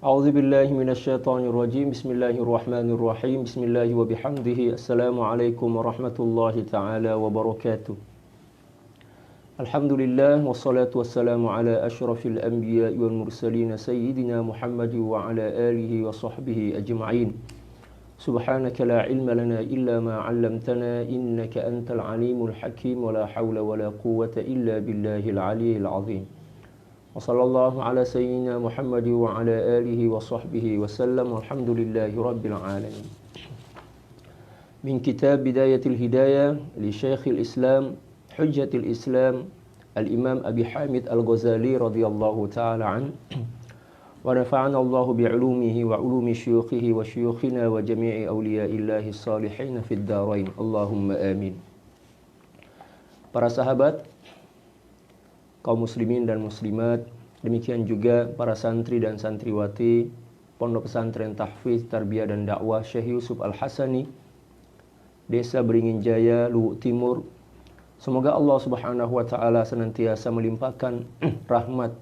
A'udzu billahi minasyaitonir rajim. Bismillahirrahmanirrahim. Bismillahi wa bihamdihi. Assalamualaikum warahmatullahi taala wabarakatuh. Alhamdulillah wassalatu wassalamu ala asyrafil anbiya'i wal mursalin sayyidina Muhammad wa ala alihi wa sahbihi ajma'in. Subhanaka la ilma lana illa ma 'allamtana innaka antal alimul hakim wa la haula wa la quwwata illa billahil aliyyil azim. Wa sallallahu ala sayyidina Muhammad wa ala alihi wa sahbihi wa sallam. Alhamdulillahi rabbil alamin. Min kitab Bidayatul Hidayah li Syekhul Islam Hujjatul Islam Al-Imam Abi Hamid Al-Ghazali radhiyallahu ta'ala an. Wa nafa'ana Allahu bi'ulumihi wa ulumi syuyukhihi wa syuyukhina wa jami'i awliya'illahi salihin fid dharain. Allahumma amin. Para sahabat, kaum muslimin dan muslimat, demikian juga para santri dan santriwati Pondok Pesantren Tahfiz Tarbiyah dan Dakwah Syekh Yusuf Al-Hasani, Desa Beringin Jaya, Luwu Timur. Semoga Allah Subhanahu wa taala senantiasa melimpahkan rahmat,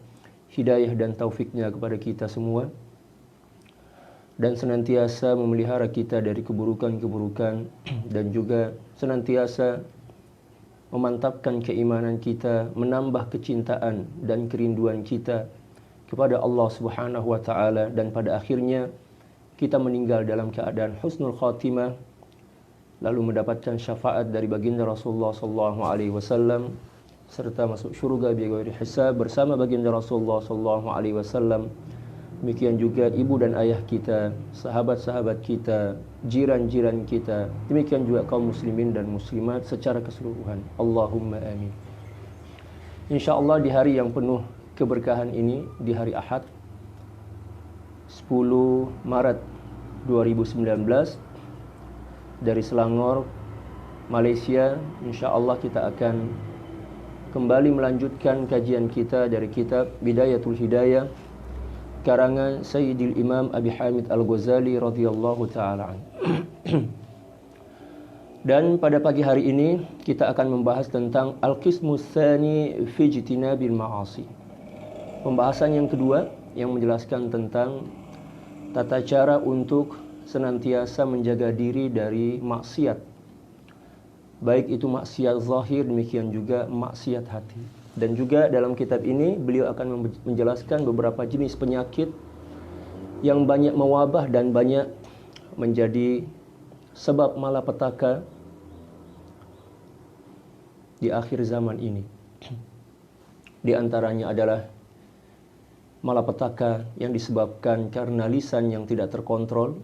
hidayah dan taufiknya kepada kita semua, dan senantiasa memelihara kita dari keburukan-keburukan, dan juga senantiasa memantapkan keimanan kita, menambah kecintaan dan kerinduan kita kepada Allah Subhanahu wa taala, dan pada akhirnya kita meninggal dalam keadaan husnul khatimah, lalu mendapatkan syafaat dari baginda Rasulullah sallallahu alaihi wasallam serta masuk syurga bighairi hisab bersama baginda Rasulullah sallallahu alaihi wasallam. Demikian juga ibu dan ayah kita, sahabat-sahabat kita, jiran-jiran kita, demikian juga kaum muslimin dan muslimat secara keseluruhan. Allahumma amin. InsyaAllah di hari yang penuh keberkahan ini, di hari Ahad 10 Maret 2019 dari Selangor, Malaysia, InsyaAllah kita akan kembali melanjutkan kajian kita dari kitab Bidayatul Hidayah karangan Sayyidil Imam Abi Hamid Al-Ghazali radhiyallahu ta'ala. Dan pada pagi hari ini kita akan membahas tentang Al-Qismus Tsani fi Ijtinabil Ma'asi. Pembahasan yang kedua yang menjelaskan tentang tata cara untuk senantiasa menjaga diri dari maksiat. Baik itu maksiat zahir, demikian juga maksiat hati. Dan juga dalam kitab ini beliau akan menjelaskan beberapa jenis penyakit yang banyak mewabah dan banyak menjadi sebab malapetaka di akhir zaman ini. Di antaranya adalah malapetaka yang disebabkan karena lisan yang tidak terkontrol.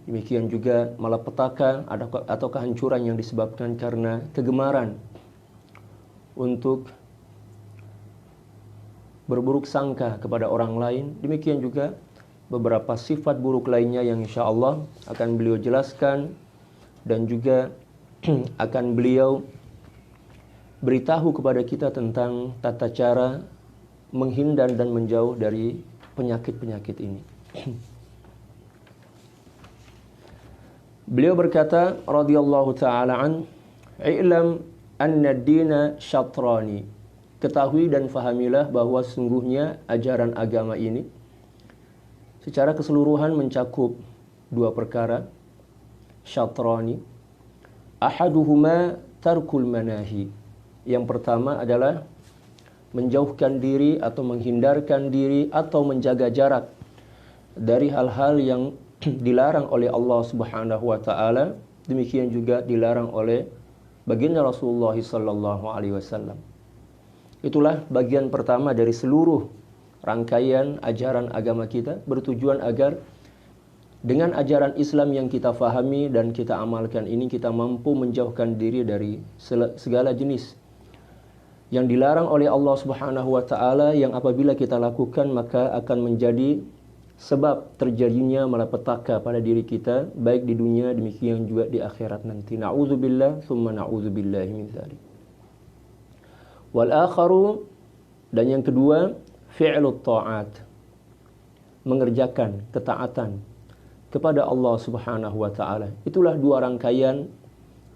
Demikian juga malapetaka atau kehancuran yang disebabkan karena kegemaran untuk berburuk sangka kepada orang lain. Demikian juga beberapa sifat buruk lainnya yang insyaAllah akan beliau jelaskan, dan juga akan beliau beritahu kepada kita tentang tata cara menghindar dan menjauh dari penyakit-penyakit ini. Beliau berkata radhiyallahu ta'ala an, "I'lam anna ad-dina syatrani." Ketahui dan fahamilah bahwa sungguhnya ajaran agama ini secara keseluruhan mencakup dua perkara, syatrani. Ahaduhuma tarkul manahi. Yang pertama adalah menjauhkan diri atau menghindarkan diri atau menjaga jarak dari hal-hal yang dilarang oleh Allah Subhanahu wa taala, demikian juga dilarang oleh baginda Rasulullah sallallahu alaihi wasallam. Itulah bagian pertama dari seluruh rangkaian ajaran agama kita, bertujuan agar dengan ajaran Islam yang kita fahami dan kita amalkan ini, kita mampu menjauhkan diri dari segala jenis yang dilarang oleh Allah Subhanahu wa taala, yang apabila kita lakukan maka akan menjadi sebab terjadinya malapetaka pada diri kita, baik di dunia demikian juga di akhirat nanti. Na'udzubillah tsumma na'udzubillahi min dzalik. Wal akharu, dan yang kedua, fi'lut ta'at. Mengerjakan ketaatan kepada Allah Subhanahu wa taala. Itulah dua rangkaian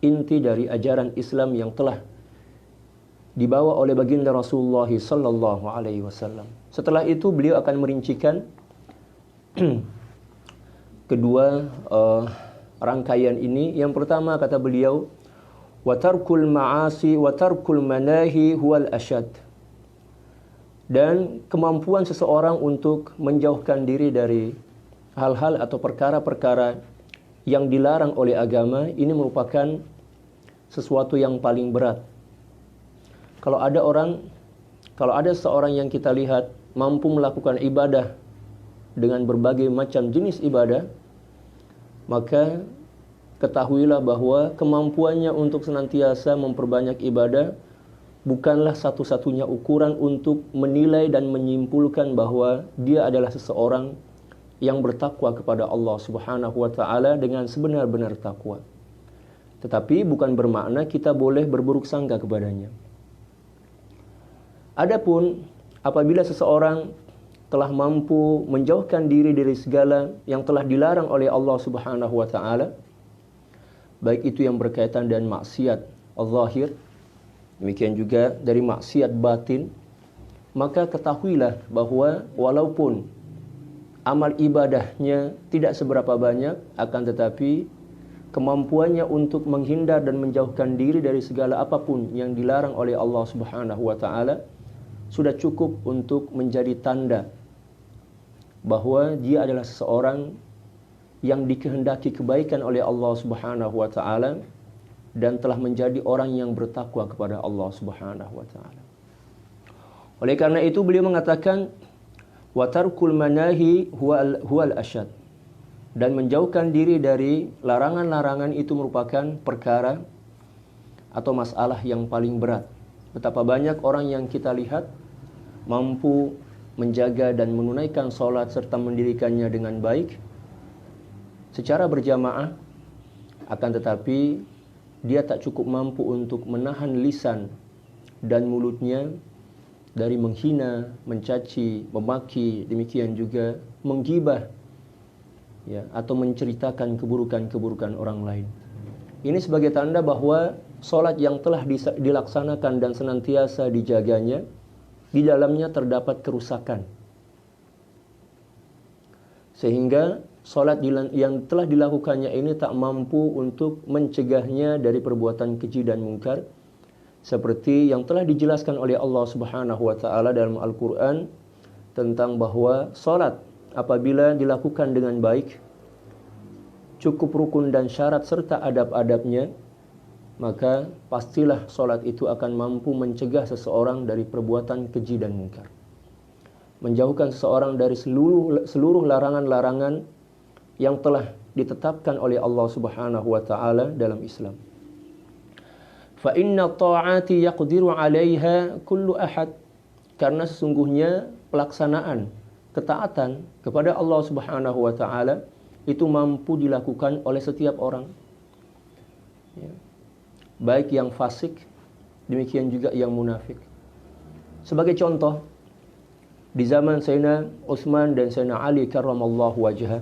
inti dari ajaran Islam yang telah dibawa oleh baginda Rasulullah sallallahu alaihi wasallam. Setelah itu beliau akan merincikan kedua rangkaian ini. Yang pertama kata beliau, wa tarkul ma'asi wa tarkul manahi huwal asyad. Dan kemampuan seseorang untuk menjauhkan diri dari hal-hal atau perkara-perkara yang dilarang oleh agama ini merupakan sesuatu yang paling berat. Kalau ada seorang yang kita lihat mampu melakukan ibadah dengan berbagai macam jenis ibadah, maka ketahuilah bahwa kemampuannya untuk senantiasa memperbanyak ibadah bukanlah satu-satunya ukuran untuk menilai dan menyimpulkan bahwa dia adalah seseorang yang bertakwa kepada Allah Subhanahu wa taala dengan sebenar-benar takwa. Tetapi bukan bermakna kita boleh berburuk sangka kepadanya. Adapun apabila seseorang telah mampu menjauhkan diri dari segala yang telah dilarang oleh Allah Subhanahu wa taala, baik itu yang berkaitan dengan maksiat al-zahir, demikian juga dari maksiat batin, maka ketahuilah bahwa walaupun amal ibadahnya tidak seberapa banyak, akan tetapi kemampuannya untuk menghindar dan menjauhkan diri dari segala apapun yang dilarang oleh Allah Subhanahu wa taala sudah cukup untuk menjadi tanda bahwa dia adalah seseorang yang dikehendaki kebaikan oleh Allah Subhanahu wa taala dan telah menjadi orang yang bertakwa kepada Allah Subhanahu wa taala. Oleh karena itu beliau mengatakan wa tarkul manahi huwal asyad, dan menjauhkan diri dari larangan-larangan itu merupakan perkara atau masalah yang paling berat. Betapa banyak orang yang kita lihat mampu menjaga dan menunaikan sholat serta mendirikannya dengan baik secara berjamaah, akan tetapi dia tak cukup mampu untuk menahan lisan dan mulutnya dari menghina, mencaci, memaki, demikian juga menggibah, ya, atau menceritakan keburukan-keburukan orang lain. Ini sebagai tanda bahwa sholat yang telah dilaksanakan dan senantiasa dijaganya, di dalamnya terdapat kerusakan. Sehingga sholat yang telah dilakukannya ini tak mampu untuk mencegahnya dari perbuatan keji dan mungkar, seperti yang telah dijelaskan oleh Allah Subhanahu wa taala dalam Al-Qur'an tentang bahwa sholat apabila dilakukan dengan baik, cukup rukun dan syarat serta adab-adabnya, maka pastilah sholat itu akan mampu mencegah seseorang dari perbuatan keji dan mungkar, menjauhkan seseorang dari seluruh larangan-larangan yang telah ditetapkan oleh Allah Subhanahu wa taala dalam Islam. Fa inna ta'ati yaqdiru 'alaiha kullu ahad, karena sesungguhnya pelaksanaan ketaatan kepada Allah Subhanahu wa taala itu mampu dilakukan oleh setiap orang, ya, baik yang fasik, demikian juga yang munafik. Sebagai contoh, di zaman Sayyidina Utsman dan Sayyidina Ali karramallahu wajhah,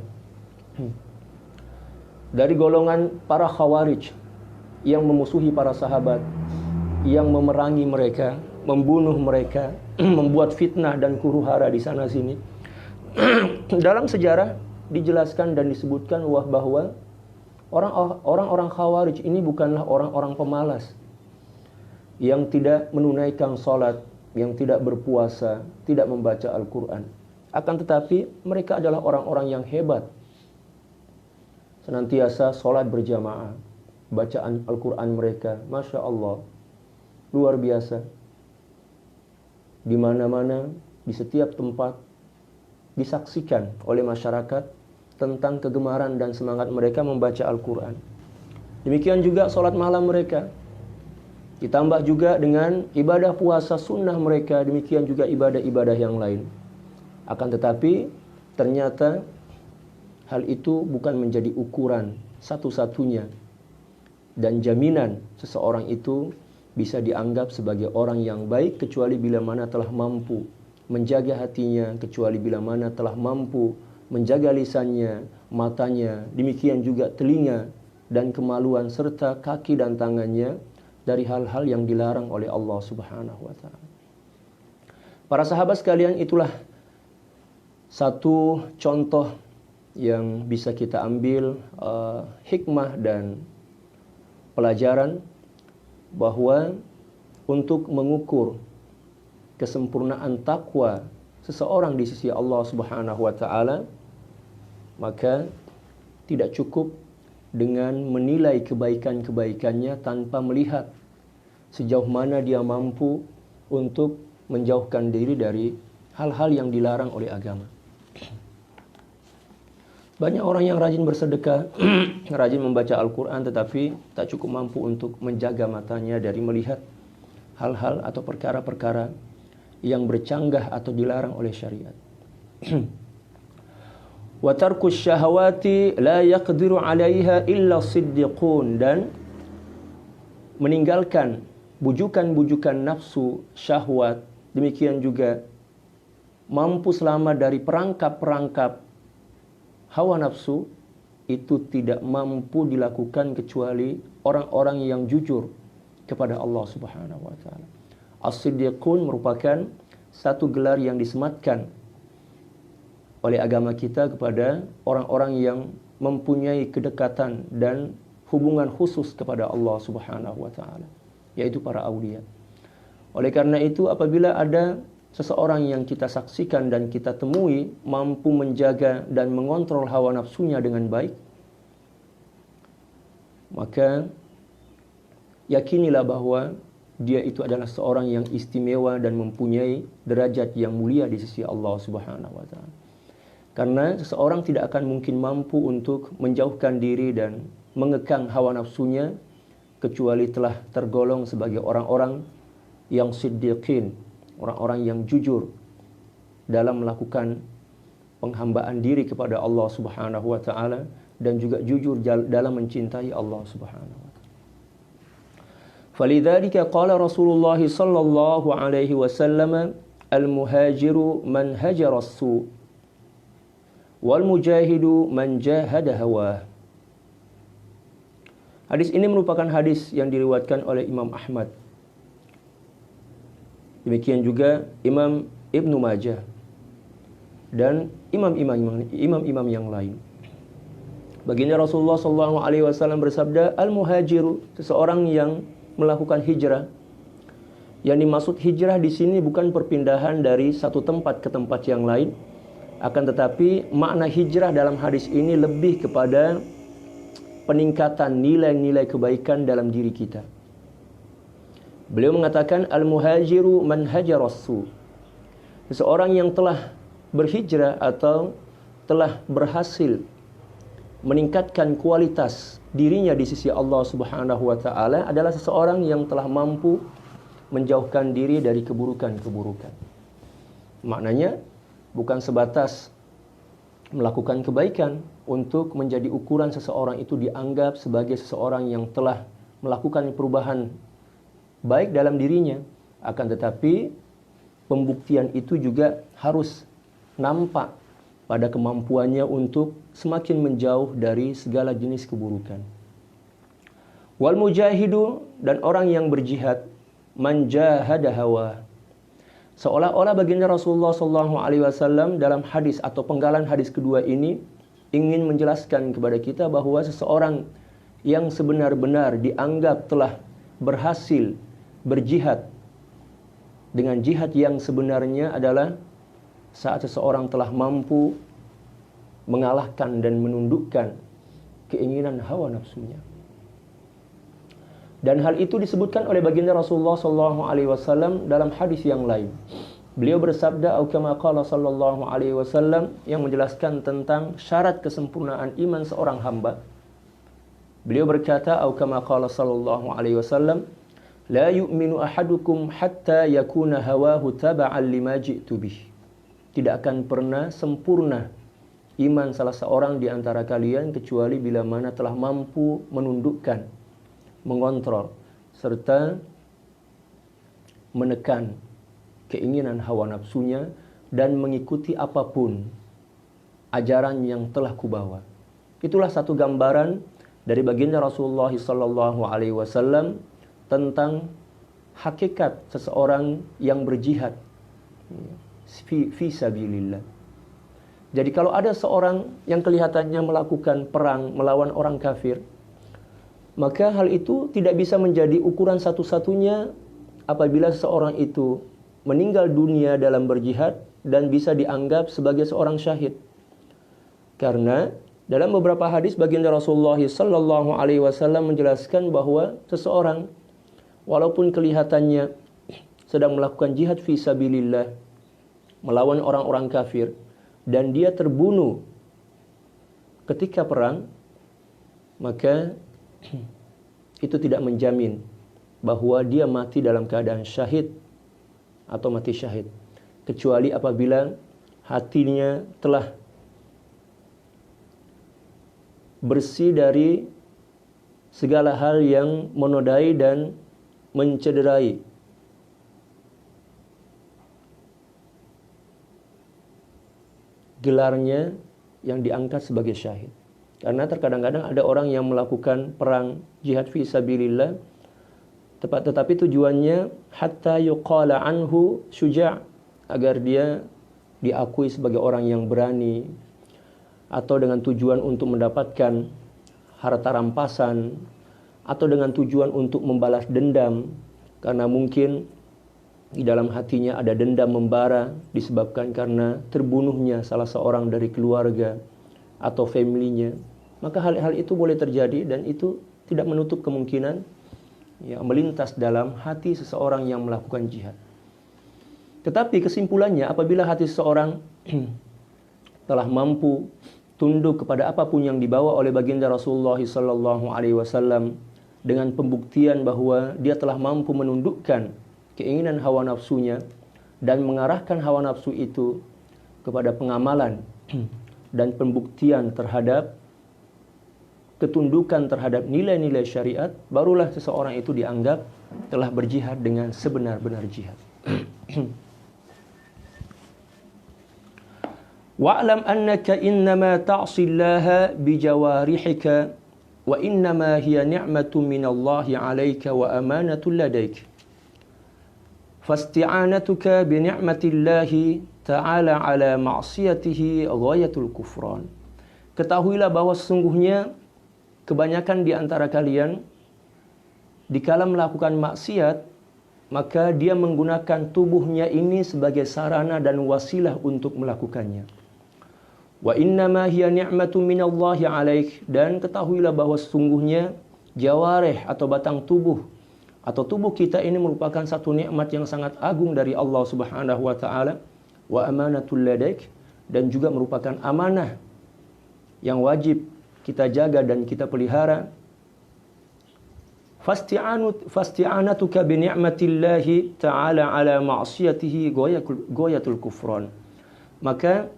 dari golongan para khawarij yang memusuhi para sahabat, yang memerangi mereka, membunuh mereka, membuat fitnah dan huru-hara di sana sini. Dalam sejarah dijelaskan dan disebutkan bahwa orang-orang khawarij ini bukanlah orang-orang pemalas yang tidak menunaikan salat, yang tidak berpuasa, tidak membaca Al-Quran. Akan tetapi mereka adalah orang-orang yang hebat, senantiasa salat berjamaah, bacaan Al-Quran mereka, Masya Allah, luar biasa. Di mana-mana, di setiap tempat disaksikan oleh masyarakat tentang kegemaran dan semangat mereka membaca Al-Quran. Demikian juga sholat malam mereka, ditambah juga dengan ibadah puasa sunnah mereka, demikian juga ibadah-ibadah yang lain. Akan tetapi ternyata hal itu bukan menjadi ukuran satu-satunya dan jaminan seseorang itu bisa dianggap sebagai orang yang baik, kecuali bila mana telah mampu menjaga hatinya, kecuali bila mana telah mampu menjaga lisannya, matanya, demikian juga telinga dan kemaluan serta kaki dan tangannya dari hal-hal yang dilarang oleh Allah Subhanahu wa taala. Para sahabat sekalian, itulah satu contoh yang bisa kita ambil hikmah dan pelajaran bahwa untuk mengukur kesempurnaan takwa seseorang di sisi Allah Subhanahu wa taala, maka tidak cukup dengan menilai kebaikan-kebaikannya tanpa melihat sejauh mana dia mampu untuk menjauhkan diri dari hal-hal yang dilarang oleh agama. Banyak orang yang rajin bersedekah, rajin membaca Al-Quran, tetapi tak cukup mampu untuk menjaga matanya dari melihat hal-hal atau perkara-perkara yang bercanggah atau dilarang oleh syariat. Wa tarkus syahawati la yaqdiru 'alaiha illa siddiqun, dan meninggalkan bujukan-bujukan nafsu syahwat, demikian juga mampu selamat dari perangkap-perangkap hawa nafsu, itu tidak mampu dilakukan kecuali orang-orang yang jujur kepada Allah Subhanahu wa taala. As-Siddiqun merupakan satu gelar yang disematkan oleh agama kita kepada orang-orang yang mempunyai kedekatan dan hubungan khusus kepada Allah Subhanahu wa taala, yaitu para aulia. Oleh karena itu, apabila ada seseorang yang kita saksikan dan kita temui mampu menjaga dan mengontrol hawa nafsunya dengan baik, maka yakinilah bahwa dia itu adalah seorang yang istimewa dan mempunyai derajat yang mulia di sisi Allah Subhanahu wa taala. Karena seseorang tidak akan mungkin mampu untuk menjauhkan diri dan mengekang hawa nafsunya kecuali telah tergolong sebagai orang-orang yang siddiqin, orang-orang yang jujur dalam melakukan penghambaan diri kepada Allah Subhanahu wa taala dan juga jujur dalam mencintai Allah Subhanahu wa taala. Falidzalika qala Rasulullah sallallahu alaihi wasallam, al-muhajiru man hajara as-su' wal mujahidu man jahada hawa. Hadis ini merupakan hadis yang diriwayatkan oleh Imam Ahmad. Demikian juga Imam Ibnu Majah dan imam-imam yang lain. Baginda Rasulullah SAW bersabda, al-muhajiru, seseorang yang melakukan hijrah. Yang dimaksud hijrah di sini bukan perpindahan dari satu tempat ke tempat yang lain, akan tetapi makna hijrah dalam hadis ini lebih kepada peningkatan nilai-nilai kebaikan dalam diri kita. Beliau mengatakan al-muhajiru man hajarassu, seseorang yang telah berhijrah atau telah berhasil meningkatkan kualitas dirinya di sisi Allah Subhanahu wa taala adalah seseorang yang telah mampu menjauhkan diri dari keburukan-keburukan. Maknanya bukan sebatas melakukan kebaikan untuk menjadi ukuran seseorang itu dianggap sebagai seseorang yang telah melakukan perubahan baik dalam dirinya, akan tetapi pembuktian itu juga harus nampak pada kemampuannya untuk semakin menjauh dari segala jenis keburukan. Wal mujahidu, dan orang yang berjihad, man jahada hawa. Seolah-olah baginda Rasulullah SAW dalam hadis atau penggalan hadis kedua ini ingin menjelaskan kepada kita bahwa seseorang yang sebenar-benar dianggap telah berhasil berjihad dengan jihad yang sebenarnya adalah saat seseorang telah mampu mengalahkan dan menundukkan keinginan hawa nafsunya. Dan hal itu disebutkan oleh baginda Rasulullah SAW dalam hadis yang lain. Beliau bersabda, "Au kama qala sallallahu alaihi wasallam," yang menjelaskan tentang syarat kesempurnaan iman seorang hamba. Beliau berkata, "Au kama qala sallallahu alaihi wasallam, la yu'minu ahadukum hatta yakuna hawahu taba'an lima ji'tu bih." Tidak akan pernah sempurna iman salah seorang di antara kalian kecuali bila mana telah mampu menundukkan, mengontrol, serta menekan keinginan hawa nafsunya dan mengikuti apapun ajaran yang telah kubawa. Itulah satu gambaran dari baginda Rasulullah SAW tentang hakikat seseorang yang berjihad fi sabilillah. Jadi kalau ada seorang yang kelihatannya melakukan perang melawan orang kafir, maka hal itu tidak bisa menjadi ukuran satu-satunya apabila seseorang itu meninggal dunia dalam berjihad dan bisa dianggap sebagai seorang syahid. Karena dalam beberapa hadis baginda Rasulullah sallallahu alaihi wasallam menjelaskan bahwa seseorang walaupun kelihatannya sedang melakukan jihad fi sabilillah melawan orang-orang kafir dan dia terbunuh ketika perang, maka itu tidak menjamin bahwa dia mati dalam keadaan syahid atau mati syahid, kecuali apabila hatinya telah bersih dari segala hal yang menodai dan mencederai gelarnya yang diangkat sebagai syahid. Karena terkadang-kadang ada orang yang melakukan perang jihad fi sabilillah tetapi tujuannya hatta yuqala anhu syuja', agar dia diakui sebagai orang yang berani, atau dengan tujuan untuk mendapatkan harta rampasan, atau dengan tujuan untuk membalas dendam karena mungkin di dalam hatinya ada dendam membara disebabkan karena terbunuhnya salah seorang dari keluarga atau familynya. Maka hal-hal itu boleh terjadi dan itu tidak menutup kemungkinan ya, melintas dalam hati seseorang yang melakukan jihad. Tetapi kesimpulannya, apabila hati seseorang telah mampu tunduk kepada apapun yang dibawa oleh baginda Rasulullah SAW dengan pembuktian bahwa dia telah mampu menundukkan keinginan hawa nafsunya dan mengarahkan hawa nafsu itu kepada pengamalan dan pembuktian terhadap ketundukan terhadap nilai-nilai syariat, barulah seseorang itu dianggap telah berjihad dengan sebenar-benar jihad. Wa'lam annaka innama ta'sillaha bijawarihika wa innama hiya ni'matun minallahi 'alaika wa amanatun ladaik. Fasti'anatuka bi ni'matillahi ta'ala 'ala ma'siyatihi ghayatul kufran. Ketahuilah bahwa sesungguhnya kebanyakan di antara kalian dikala melakukan maksiat, maka dia menggunakan tubuhnya ini sebagai sarana dan wasilah untuk melakukannya. Wa innama hiya ni'matun minallahi 'alaik, dan ketahuilah bahwa sesungguhnya jawarih atau batang tubuh atau tubuh kita ini merupakan satu nikmat yang sangat agung dari Allah Subhanahu wa taala, wa amanatul ladaik, dan juga merupakan amanah yang wajib kita jaga dan kita pelihara. Fasti'anatuka bi ni'matillahi ta'ala ala ma'siyatihi ghayatul kufran. Maka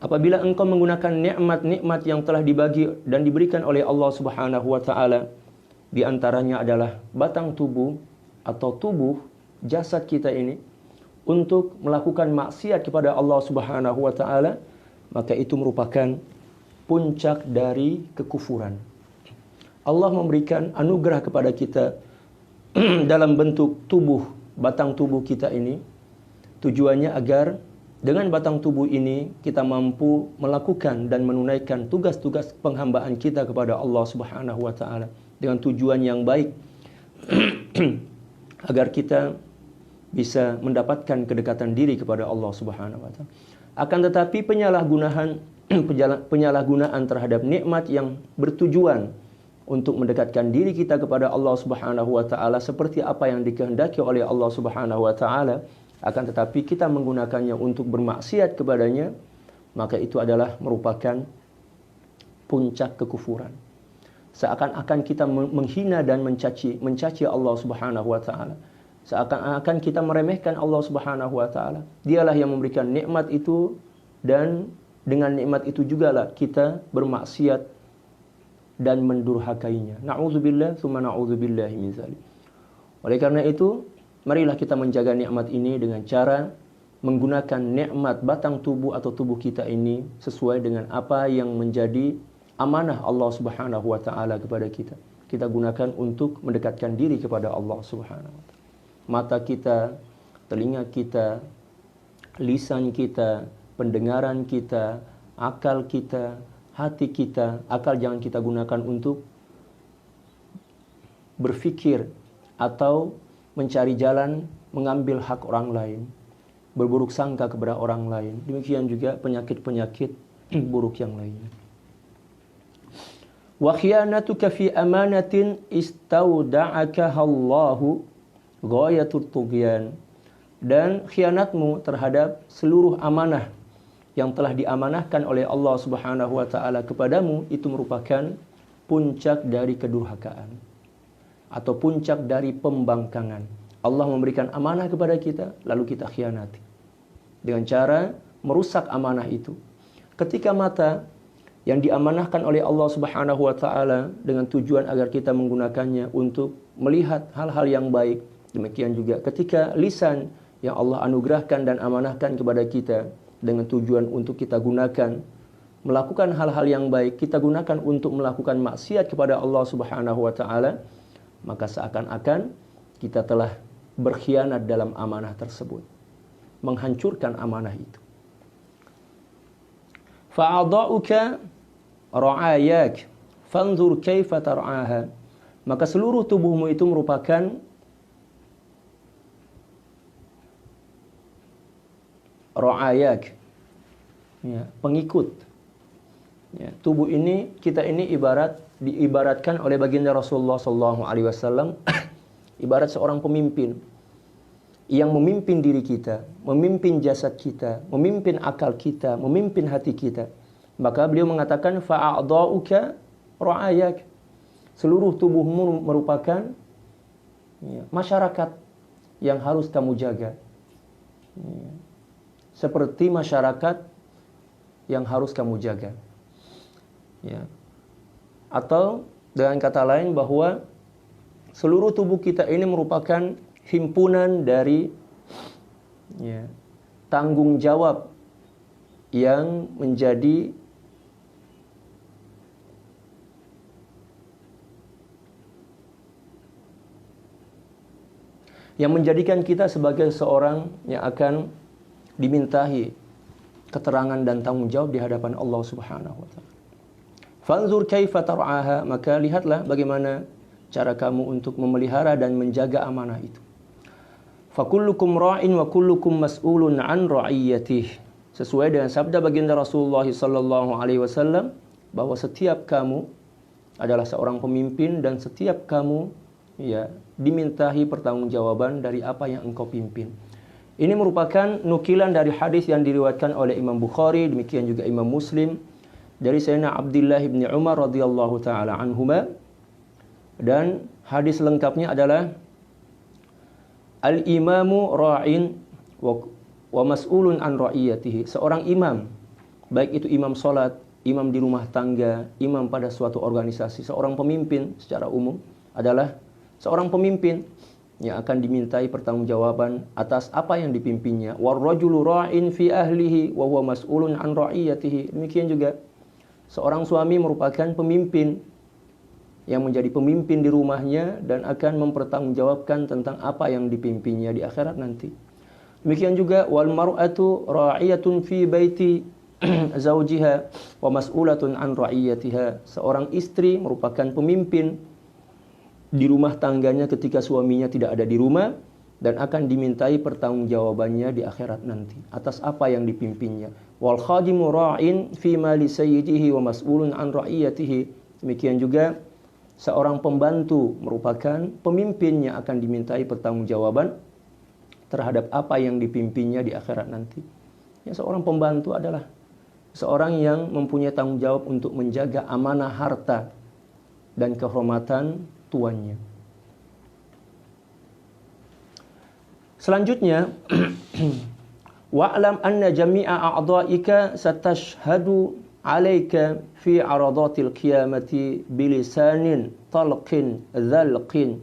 apabila engkau menggunakan nikmat-nikmat yang telah dibagi dan diberikan oleh Allah Subhanahu wa taala, di antaranya adalah batang tubuh atau tubuh jasad kita ini, untuk melakukan maksiat kepada Allah Subhanahu wa taala, maka itu merupakan puncak dari kekufuran. Allah memberikan anugerah kepada kita dalam bentuk tubuh, batang tubuh kita ini, tujuannya agar dengan batang tubuh ini kita mampu melakukan dan menunaikan tugas-tugas penghambaan kita kepada Allah Subhanahu wa taala dengan tujuan yang baik agar kita bisa mendapatkan kedekatan diri kepada Allah Subhanahu wa taala. Akan tetapi penyalahgunaan terhadap nikmat yang bertujuan untuk mendekatkan diri kita kepada Allah Subhanahu wa taala seperti apa yang dikehendaki oleh Allah Subhanahu wa taala, akan tetapi kita menggunakannya untuk bermaksiat kepadanya, maka itu adalah merupakan puncak kekufuran. Seakan-akan kita menghina dan mencaci Allah Subhanahu wa taala. Seakan-akan kita meremehkan Allah Subhanahu wa taala. Dialah yang memberikan nikmat itu, dan dengan nikmat itu jugalah kita bermaksiat dan mendurhakainya. Na'udzubillah tsumma na'udzubillahi min dzalik. Oleh karena itu, marilah kita menjaga nikmat ini dengan cara menggunakan nikmat batang tubuh atau tubuh kita ini sesuai dengan apa yang menjadi amanah Allah Subhanahu wa taala kepada kita. Kita gunakan untuk mendekatkan diri kepada Allah Subhanahu wa taala. Mata kita, telinga kita, lisan kita, pendengaran kita, akal kita, hati kita. Akal jangan kita gunakan untuk berpikir atau mencari jalan mengambil hak orang lain, berburuk sangka kepada orang lain. Demikian juga penyakit-penyakit buruk yang lainnya. Wa khiyanatuka fi amanatin istauda'aka Allahu ghayatut tughyan. Dan khianatmu terhadap seluruh amanah yang telah diamanahkan oleh Allah Subhanahu wa taala kepadamu itu merupakan puncak dari kedurhakaan atau puncak dari pembangkangan. Allah memberikan amanah kepada kita lalu kita khianati dengan cara merusak amanah itu. Ketika mata yang diamanahkan oleh Allah Subhanahu wa taala dengan tujuan agar kita menggunakannya untuk melihat hal-hal yang baik, demikian juga ketika lisan yang Allah anugerahkan dan amanahkan kepada kita dengan tujuan untuk kita gunakan melakukan hal-hal yang baik, kita gunakan untuk melakukan maksiat kepada Allah Subhanahu wa taala, maka seakan-akan kita telah berkhianat dalam amanah tersebut, menghancurkan amanah itu. Fa'adha'uka ra'ayak fanzur kaifa tar'aha. Maka seluruh tubuhmu itu merupakan ra'ayak, ya, pengikut. Ya, tubuh ini, kita ini diibaratkan oleh baginda Rasulullah SAW ibarat seorang pemimpin yang memimpin diri kita, memimpin jasad kita, memimpin akal kita, memimpin hati kita. Maka beliau mengatakan fa'a'dha'uka ra'ayak. Seluruh tubuhmu merupakan masyarakat yang harus kamu jaga. Seperti masyarakat yang harus kamu jaga. Ya. Atau dengan kata lain bahwa seluruh tubuh kita ini merupakan himpunan dari tanggung jawab yang menjadi menjadikan kita sebagai seorang yang akan dimintahi keterangan dan tanggung jawab di hadapan Allah Subhanahu wa taala. Fanzur kaifa tar'aha, maka lihatlah bagaimana cara kamu untuk memelihara dan menjaga amanah itu. Fakullukum ra'in wa kullukum mas'ulun an ra'iyatihi. Sesuai dengan sabda baginda Rasulullah sallallahu alaihi wasallam bahwa setiap kamu adalah seorang pemimpin dan setiap kamu dimintahi pertanggungjawaban dari apa yang engkau pimpin. Ini merupakan nukilan dari hadis yang diriwayatkan oleh Imam Bukhari, demikian juga Imam Muslim dari Sayyidina Abdullah bin Umar radhiyallahu taala anhuma. Dan hadis lengkapnya adalah al-imamu ra'in wa mas'ulun an ra'iyatihi. Seorang imam, baik itu imam salat, imam di rumah tangga, imam pada suatu organisasi, seorang pemimpin secara umum adalah seorang pemimpin yang akan dimintai pertanggungjawaban atas apa yang dipimpinnya. War-rajulu ra'in fi ahlihi wa huwa mas'ulun an ra'iyatihi. Demikian juga seorang suami merupakan pemimpin yang menjadi pemimpin di rumahnya dan akan mempertanggungjawabkan tentang apa yang dipimpinnya di akhirat nanti. Demikian juga wal mar'atu ra'iyatun fi baiti zawjiha wa mas'ulatun an ra'iyatiha. Seorang istri merupakan pemimpin di rumah tangganya ketika suaminya tidak ada di rumah dan akan dimintai pertanggungjawabannya di akhirat nanti atas apa yang dipimpinnya. Wal khadimu ra'in fi mali sayyidihi wa mas'ulun an ra'iyatihi. Demikian juga seorang pembantu merupakan pemimpin yang akan dimintai pertanggungjawaban terhadap apa yang dipimpinnya di akhirat nanti. Ya, seorang pembantu adalah seorang yang mempunyai tanggung jawab untuk menjaga amanah harta dan kehormatan tuannya. Selanjutnya, wa'lam anna jami'a a'dha'ika satashhadu 'alaika fi 'aradatil qiyamati bilisanin talqin dhalqin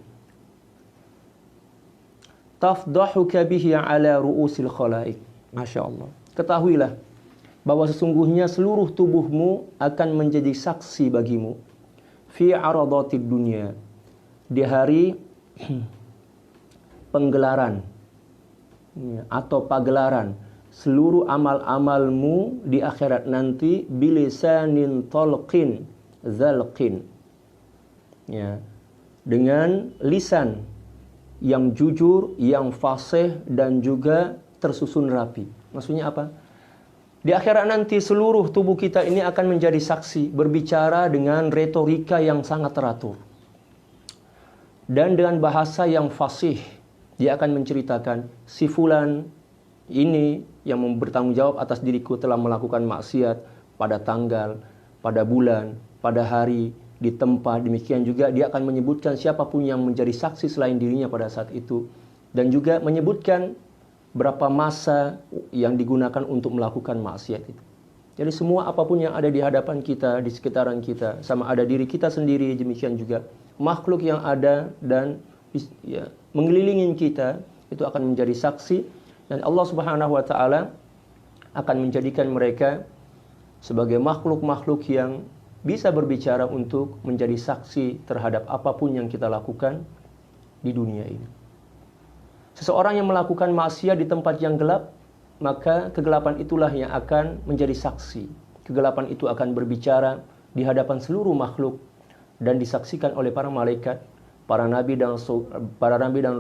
tafdahuka bihi 'ala ru'usil khalaiq. Masya Allah. Ketahuilah bahwa sesungguhnya seluruh tubuhmu akan menjadi saksi bagimu fi 'aradatid dunya, di hari penggelaran atau pagelaran seluruh amal-amalmu di akhirat nanti bilisanin talqin zalqin. Ya, dengan lisan yang jujur, yang fasih dan juga tersusun rapi. Maksudnya apa? Di akhirat nanti seluruh tubuh kita ini akan menjadi saksi, berbicara dengan retorika yang sangat teratur. Dan dengan bahasa yang fasih, dia akan menceritakan si fulan ini yang bertanggung jawab atas diriku telah melakukan maksiat pada tanggal, pada bulan, pada hari, di tempat. Demikian juga dia akan menyebutkan siapapun yang menjadi saksi selain dirinya pada saat itu. Dan juga menyebutkan berapa masa yang digunakan untuk melakukan maksiat itu. Jadi semua apapun yang ada di hadapan kita, di sekitaran kita, sama ada diri kita sendiri, demikian juga makhluk yang ada dan ya, mengelilingin kita, itu akan menjadi saksi. Dan Allah Subhanahu wa Ta'ala akan menjadikan mereka sebagai makhluk-makhluk yang bisa berbicara untuk menjadi saksi terhadap apapun yang kita lakukan di dunia ini. Seseorang yang melakukan maksiat di tempat yang gelap, maka kegelapan itulah yang akan menjadi saksi. Kegelapan itu akan berbicara di hadapan seluruh makhluk dan disaksikan oleh para malaikat, para nabi dan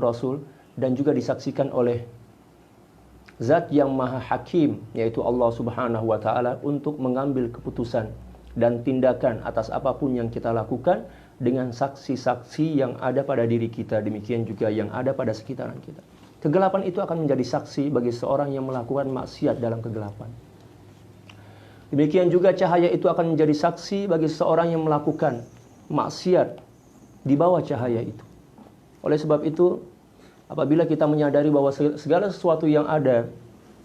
rasul, dan juga disaksikan oleh Zat yang Maha Hakim, yaitu Allah Subhanahu wa Ta'ala, untuk mengambil keputusan dan tindakan atas apapun yang kita lakukan dengan saksi-saksi yang ada pada diri kita, demikian juga yang ada pada sekitaran kita. Kegelapan itu akan menjadi saksi bagi seorang yang melakukan maksiat dalam kegelapan. Demikian juga cahaya itu akan menjadi saksi bagi seorang yang melakukan maksiat di bawah cahaya itu. Oleh sebab itu, apabila kita menyadari bahwa segala sesuatu yang ada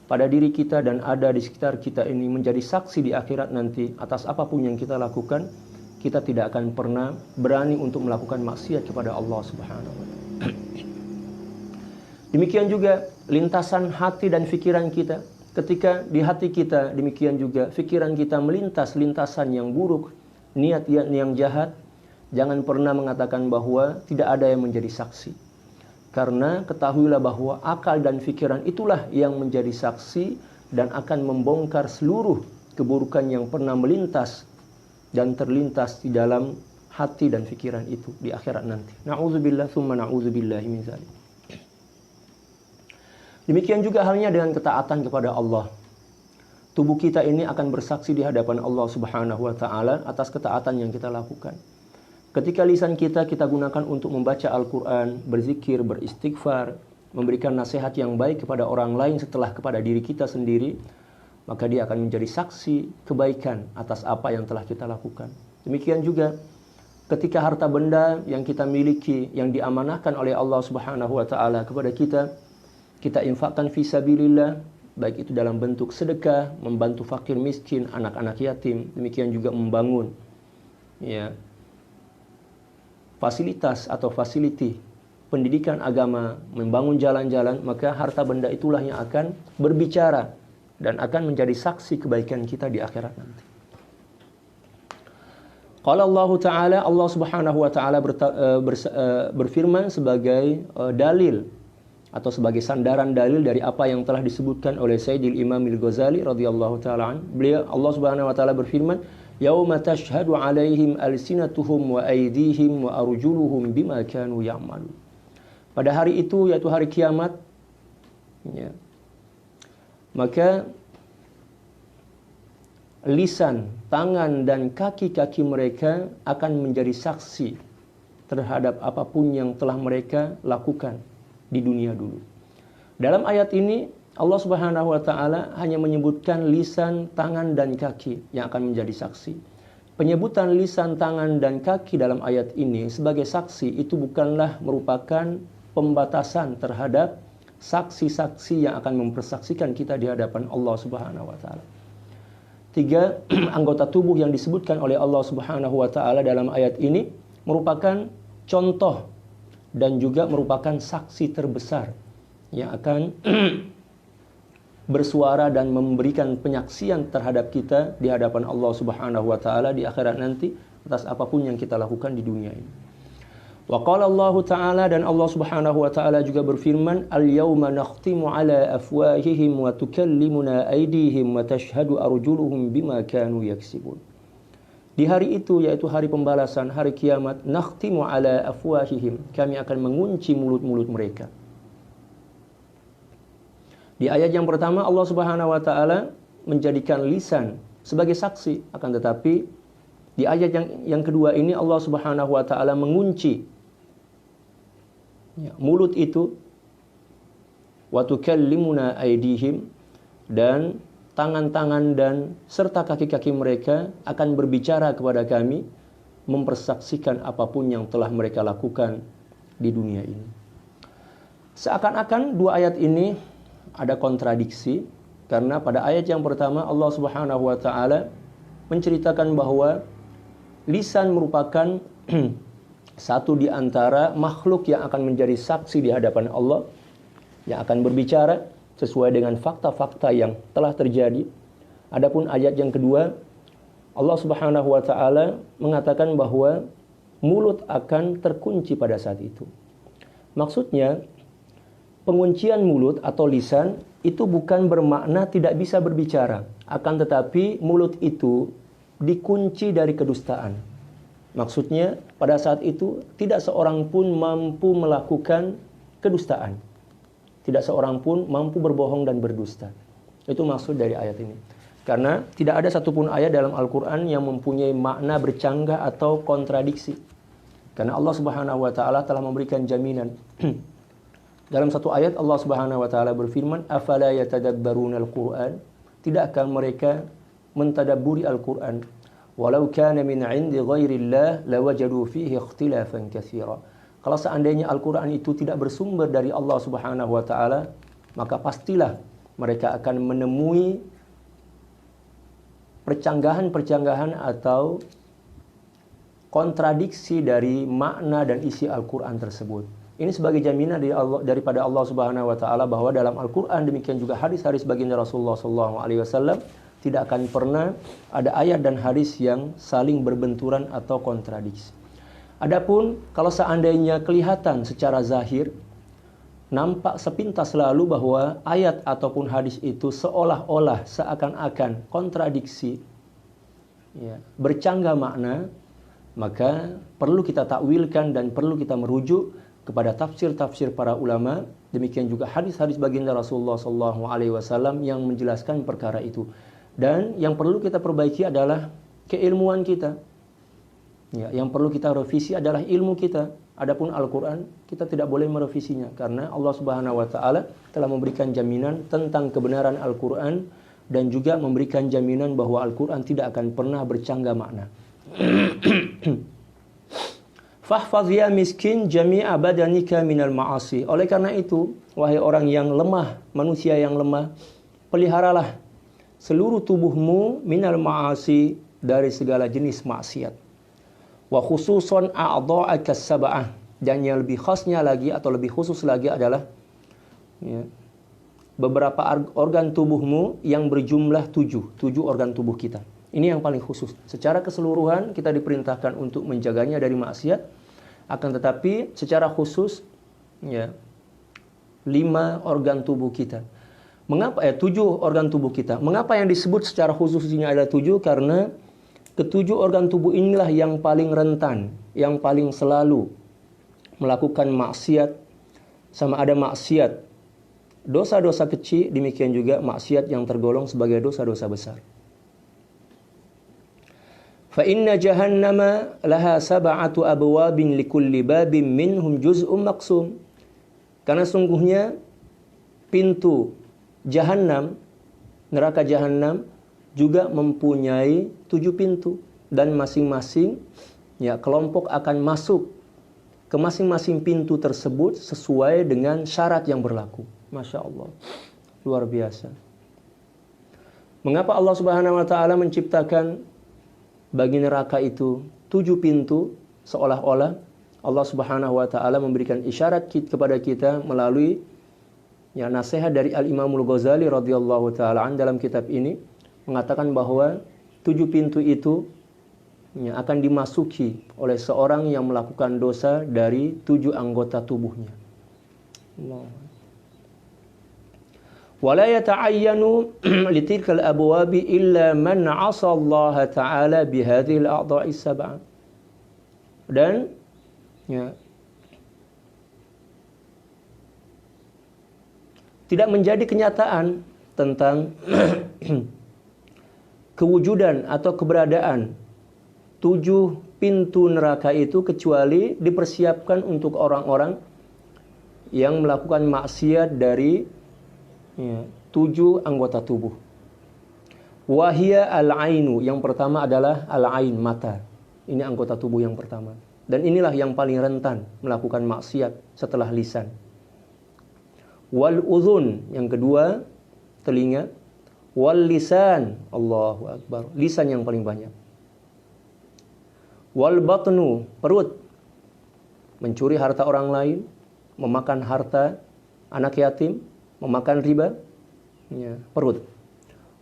pada diri kita dan ada di sekitar kita ini menjadi saksi di akhirat nanti atas apapun yang kita lakukan, kita tidak akan pernah berani untuk melakukan maksiat kepada Allah Subhanahu wa Ta'ala. Demikian juga lintasan hati dan pikiran kita. Ketika di hati kita, demikian juga pikiran kita melintas lintasan yang buruk, niat yang jahat, jangan pernah mengatakan bahwa tidak ada yang menjadi saksi. Karena ketahuilah bahwa akal dan pikiran itulah yang menjadi saksi dan akan membongkar seluruh keburukan yang pernah melintas dan terlintas di dalam hati dan pikiran itu di akhirat nanti. Na'udzubillah tsumma na'udzubillahi min dzalik. Demikian juga halnya dengan ketaatan kepada Allah. Tubuh kita ini akan bersaksi di hadapan Allah Subhanahu wa Ta'ala atas ketaatan yang kita lakukan. Ketika lisan kita gunakan untuk membaca Al-Quran, berzikir, beristighfar, memberikan nasihat yang baik kepada orang lain setelah kepada diri kita sendiri, maka dia akan menjadi saksi kebaikan atas apa yang telah kita lakukan. Demikian juga ketika harta benda yang kita miliki, yang diamanahkan oleh Allah Subhanahu wa Ta'ala kepada kita infakkan fisabilillah, baik itu dalam bentuk sedekah, membantu fakir miskin, anak-anak yatim, demikian juga membangun fasilitas atau facility pendidikan agama, membangun jalan-jalan, maka harta benda itulah yang akan berbicara dan akan menjadi saksi kebaikan kita di akhirat nanti. Qala Allah Ta'ala, Allah Subhanahu wa Ta'ala berfirman sebagai dalil atau sebagai sandaran dalil dari apa yang telah disebutkan oleh Sayyidil Imam Al-Ghazali radhiyallahu ta'ala an. Allah Subhanahu wa Ta'ala berfirman, yauma tashhadu alaihim alsinatuhum wa aydihim wa arjuluhum bima kanu ya'malun. Pada hari itu, yaitu hari kiamat, maka lisan, tangan dan kaki-kaki mereka akan menjadi saksi terhadap apapun yang telah mereka lakukan di dunia dulu. Dalam ayat ini Allah Subhanahu wa Ta'ala hanya menyebutkan lisan, tangan, dan kaki yang akan menjadi saksi. Penyebutan lisan, tangan, dan kaki dalam ayat ini sebagai saksi itu bukanlah merupakan pembatasan terhadap saksi-saksi yang akan mempersaksikan kita di hadapan Allah Subhanahu wa Ta'ala. 3 anggota tubuh yang disebutkan oleh Allah Subhanahu wa Ta'ala dalam ayat ini merupakan contoh dan juga merupakan saksi terbesar yang akan bersuara dan memberikan penyaksian terhadap kita di hadapan Allah Subhanahu wa Ta'ala di akhirat nanti atas apapun yang kita lakukan di dunia ini. Wa qala Allah Ta'ala, dan Allah Subhanahu wa taala juga berfirman, "Al-yauma nakhtimu ala afwahihim wa tukallimuna aydihim wa tashhadu arjuluhum bima kanu yaksibun." Di hari itu, yaitu hari pembalasan, hari kiamat, nakhtimu ala afwahihim, kami akan mengunci mulut-mulut mereka. Di ayat yang pertama Allah Subhanahu wa taala menjadikan lisan sebagai saksi, akan tetapi di ayat yang kedua ini Allah Subhanahu wa taala mengunci mulut itu, wa tukallimuna aydihim, dan tangan-tangan dan serta kaki-kaki mereka akan berbicara kepada kami, mempersaksikan apapun yang telah mereka lakukan di dunia ini. Seakan-akan dua ayat ini ada kontradiksi, karena pada ayat yang pertama Allah Subhanahu wa taala menceritakan bahwa lisan merupakan satu di antara makhluk yang akan menjadi saksi di hadapan Allah, yang akan berbicara sesuai dengan fakta-fakta yang telah terjadi. Adapun ayat yang kedua, Allah Subhanahu wa taala mengatakan bahwa mulut akan terkunci pada saat itu. Maksudnya, penguncian mulut atau lisan itu bukan bermakna tidak bisa berbicara, akan tetapi mulut itu dikunci dari kedustaan. Maksudnya, pada saat itu tidak seorang pun mampu melakukan kedustaan. Tidak seorang pun mampu berbohong dan berdusta. Itu maksud dari ayat ini. Karena tidak ada satupun ayat dalam Al-Quran yang mempunyai makna bercanggah atau kontradiksi. Karena Allah Subhanahu wa taala telah memberikan jaminan. Dalam satu ayat Allah Subhanahu wa taala berfirman, "Afala yatadabbaruna al-Qur'an?" Tidakkah mereka mentadabburi Al-Quran? Walau kana min 'indi ghairillah lawajadu fihi ikhtilafan katsira. Kalau seandainya Al-Quran itu tidak bersumber dari Allah Subhanahu wa taala, maka pastilah mereka akan menemui percanggahan-percanggahan atau kontradiksi dari makna dan isi Al-Quran tersebut. Ini sebagai jaminan daripada Allah Subhanahu wa taala bahwa dalam Al-Quran, demikian juga hadis-hadis baginda Rasulullah sallallahu alaihi wasallam, tidak akan pernah ada ayat dan hadis yang saling berbenturan atau kontradiksi. Adapun kalau seandainya kelihatan secara zahir, nampak sepintas lalu bahwa ayat ataupun hadis itu seolah-olah seakan-akan kontradiksi, bercanggah makna, maka perlu kita takwilkan dan perlu kita merujuk kepada tafsir-tafsir para ulama. Demikian juga hadis-hadis baginda Rasulullah SAW yang menjelaskan perkara itu. Dan yang perlu kita perbaiki adalah keilmuan kita. Yang perlu kita revisi adalah ilmu kita. Adapun Al-Quran, kita tidak boleh merevisinya. Karena Allah Subhanahu wa ta'ala telah memberikan jaminan tentang kebenaran Al-Quran. Dan juga memberikan jaminan bahwa Al-Quran tidak akan pernah bercanggah makna. Fahfaz ya miskin jami'a badanika minal ma'asi. Oleh karena itu, wahai orang yang lemah, manusia yang lemah, peliharalah seluruh tubuhmu minal ma'asi, dari segala jenis maksiat. Wa khususon a'dha'aka sab'ah, dan yang lebih khasnya lagi atau lebih khusus lagi adalah beberapa organ tubuhmu yang berjumlah 7 organ tubuh kita. Ini yang paling khusus. Secara keseluruhan kita diperintahkan untuk menjaganya dari maksiat, akan tetapi secara khusus 5 organ tubuh kita. Mengapa 7 organ tubuh kita? Mengapa yang disebut secara khusus ini ada 7? Karena ke-7 organ tubuh inilah yang paling rentan, yang paling selalu melakukan maksiat, sama ada maksiat dosa-dosa kecil, demikian juga maksiat yang tergolong sebagai dosa-dosa besar. Fa inna jahannama laha sab'atu abwabin likulli babin minhum juz'un maqsum. Karena sungguhnya pintu Jahannam, neraka Jahannam juga mempunyai 7 pintu, dan masing-masing kelompok akan masuk ke masing-masing pintu tersebut sesuai dengan syarat yang berlaku. Masya Allah, luar biasa. Mengapa Allah Subhanahu wa ta'ala menciptakan bagi neraka itu 7 pintu? Seolah-olah Allah Subhanahu wa ta'ala memberikan isyarat kepada kita melalui nasihat dari Al-Imamul Ghazali radhiyallahu ta'ala an dalam kitab ini, mengatakan bahwa 7 pintu itu akan dimasuki oleh seorang yang melakukan dosa dari 7 anggota tubuhnya. Allah. Wala yata'ayyanu litilkal abwabi illa man 'asa Allah Ta'ala bihadhihi al-a'dha'i sab'ah. Dan tidak menjadi kenyataan tentang kewujudan atau keberadaan 7 pintu neraka itu kecuali dipersiapkan untuk orang-orang yang melakukan maksiat dari 7 anggota tubuh. Wahia al-ainu, yang pertama adalah al-ain, mata. Ini anggota tubuh yang pertama. Dan inilah yang paling rentan melakukan maksiat setelah lisan. Wal udhun, yang kedua telinga. Wal lisan, Allahu Akbar, lisan yang paling banyak. Wal batnu, perut, mencuri harta orang lain, memakan harta anak yatim, memakan riba, perut.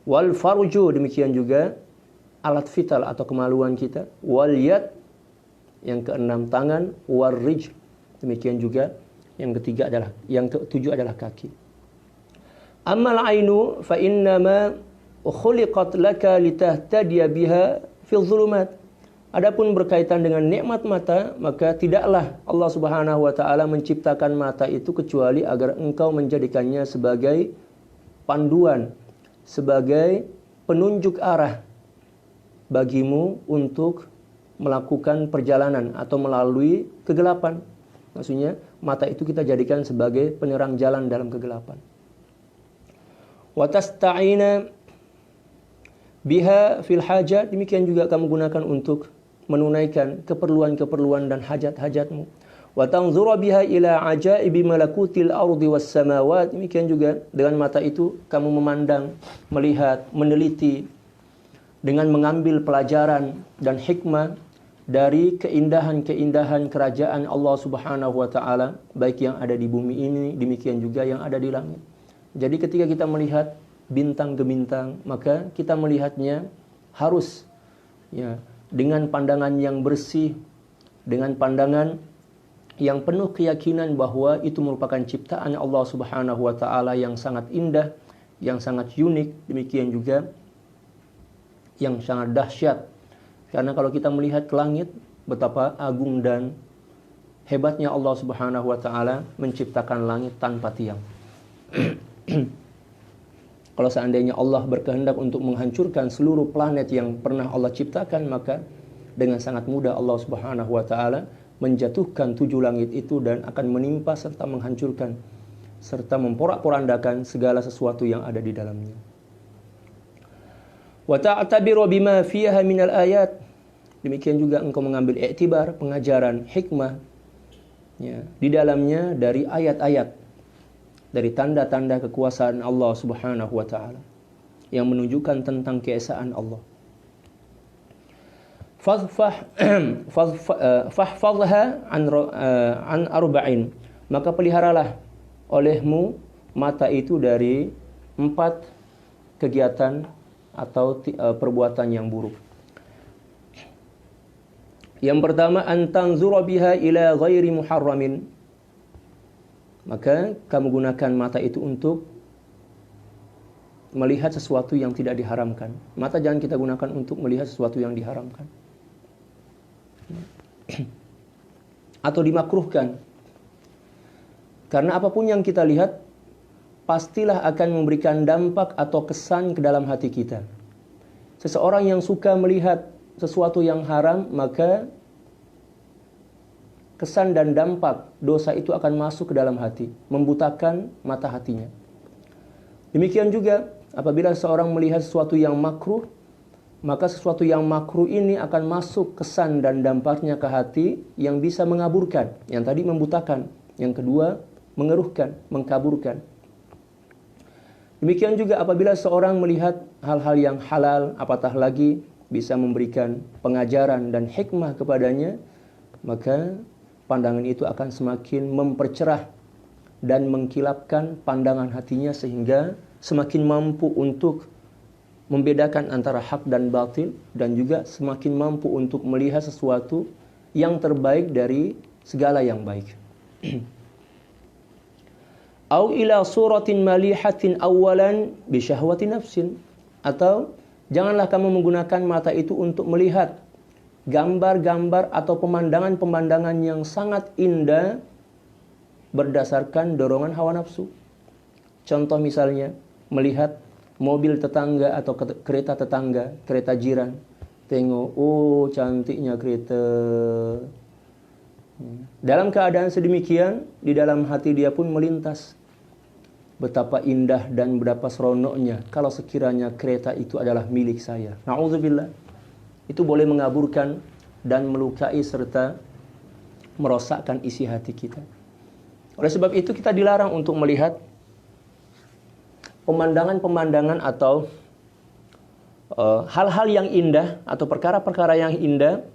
Wal farju, demikian juga alat vital atau kemaluan kita. Wal yad, yang keenam tangan. Wal rij, demikian juga yang ketujuh adalah kaki. Ammal ainu fa innama khuliqat laka litahtadiya biha fi dhulumat. Adapun berkaitan dengan nikmat mata, maka tidaklah Allah Subhanahu wa taala menciptakan mata itu kecuali agar engkau menjadikannya sebagai panduan, sebagai penunjuk arah bagimu untuk melakukan perjalanan atau melalui kegelapan. Maksudnya, mata itu kita jadikan sebagai penerang jalan dalam kegelapan. Wa tasta'ina biha fil hajat, demikian juga kamu gunakan untuk menunaikan keperluan-keperluan dan hajat-hajatmu. Wa tanzura biha ila ajaibi malakutil ardi was samawat, demikian juga dengan mata itu kamu memandang, melihat, meneliti dengan mengambil pelajaran dan hikmah dari keindahan-keindahan kerajaan Allah Subhanahu wa taala, baik yang ada di bumi ini, demikian juga yang ada di langit. Jadi ketika kita melihat bintang gemintang, maka kita melihatnya harus dengan pandangan yang bersih, dengan pandangan yang penuh keyakinan bahwa itu merupakan ciptaan Allah Subhanahu wa taala yang sangat indah, yang sangat unik, demikian juga yang sangat dahsyat. Karena kalau kita melihat ke langit, betapa agung dan hebatnya Allah Subhanahu wa taala menciptakan langit tanpa tiang. Kalau seandainya Allah berkehendak untuk menghancurkan seluruh planet yang pernah Allah ciptakan, maka dengan sangat mudah Allah Subhanahu wa taala menjatuhkan 7 langit itu dan akan menimpa serta menghancurkan serta memporak-porandakan segala sesuatu yang ada di dalamnya. Wa ta'tabiru bima fiha minal ayat, demikian juga engkau mengambil iktibar, pengajaran, hikmah di dalamnya dari ayat-ayat, dari tanda-tanda kekuasaan Allah Subhanahu wa taala yang menunjukkan tentang keesaan Allah. Fahfazha an arba'in, maka peliharalah olehmu mata itu dari 4 kegiatan atau perbuatan yang buruk. Yang pertama, antanzura biha ila ghairi muharramin, maka kamu gunakan mata itu untuk melihat sesuatu yang tidak diharamkan. Mata jangan kita gunakan untuk melihat sesuatu yang diharamkan atau dimakruhkan. Karena apapun yang kita lihat pastilah akan memberikan dampak atau kesan ke dalam hati kita. Seseorang yang suka melihat sesuatu yang haram, maka kesan dan dampak dosa itu akan masuk ke dalam hati, membutakan mata hatinya. Demikian juga apabila seorang melihat sesuatu yang makruh, maka sesuatu yang makruh ini akan masuk kesan dan dampaknya ke hati yang bisa mengaburkan, yang tadi membutakan, yang kedua mengeruhkan, mengkaburkan. Demikian juga apabila seorang melihat hal-hal yang halal, apatah lagi bisa memberikan pengajaran dan hikmah kepadanya, maka pandangan itu akan semakin mempercerah dan mengkilapkan pandangan hatinya sehingga semakin mampu untuk membedakan antara hak dan batil, dan juga semakin mampu untuk melihat sesuatu yang terbaik dari segala yang baik. Au ila suratin malihatin awalan bi syahwati nafsin, atau janganlah kamu menggunakan mata itu untuk melihat gambar-gambar atau pemandangan-pemandangan yang sangat indah berdasarkan dorongan hawa nafsu. Contoh misalnya, melihat mobil tetangga atau kereta tetangga, kereta jiran. Tengok, oh cantiknya kereta. Dalam keadaan sedemikian, di dalam hati dia pun melintas, betapa indah dan betapa seronoknya kalau sekiranya kereta itu adalah milik saya. Na'udzubillah. Itu boleh mengaburkan dan melukai serta merosakkan isi hati kita. Oleh sebab itu kita dilarang untuk melihat pemandangan-pemandangan atau hal-hal yang indah atau perkara-perkara yang indah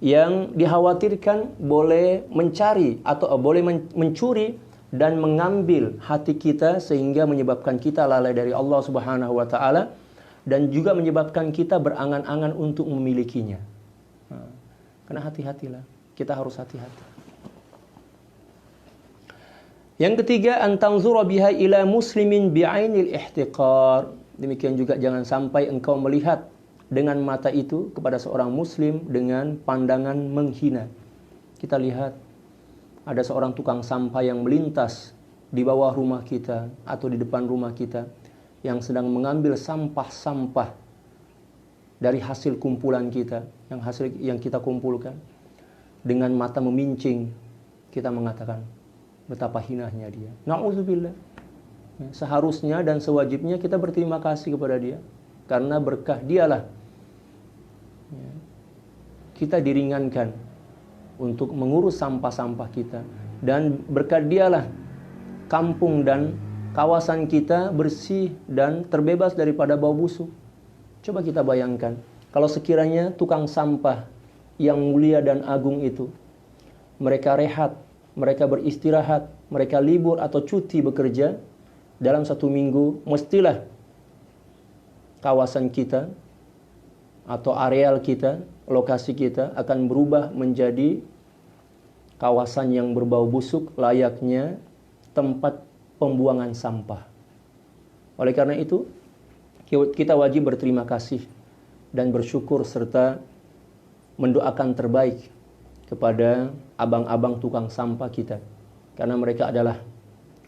yang dikhawatirkan boleh mencari atau boleh mencuri dan mengambil hati kita sehingga menyebabkan kita lalai dari Allah Subhanahu wa taala dan juga menyebabkan kita berangan-angan untuk memilikinya. Karena hati-hatilah, kita harus hati-hati. Yang ketiga, antanzura biha ila muslimin bi'ainil ihtiqar. Demikian juga jangan sampai engkau melihat dengan mata itu kepada seorang muslim dengan pandangan menghina. Kita lihat ada seorang tukang sampah yang melintas di bawah rumah kita atau di depan rumah kita yang sedang mengambil sampah-sampah dari hasil kumpulan kita, yang kita kumpulkan. Dengan mata memincing kita mengatakan, betapa hinanya dia. Na'udzubillah. Seharusnya dan sewajibnya kita berterima kasih kepada dia, karena berkah dialah kita diringankan untuk mengurus sampah-sampah kita, dan berkah dialah kampung dan kawasan kita bersih dan terbebas daripada bau busuk. Coba kita bayangkan, kalau sekiranya tukang sampah yang mulia dan agung itu, mereka rehat, mereka beristirahat, mereka libur atau cuti bekerja, dalam 1 minggu, mestilah kawasan kita atau areal kita, lokasi kita akan berubah menjadi kawasan yang berbau busuk, layaknya tempat pembuangan sampah. Oleh karena itu, kita wajib berterima kasih dan bersyukur serta mendoakan terbaik kepada abang-abang tukang sampah kita, karena mereka adalah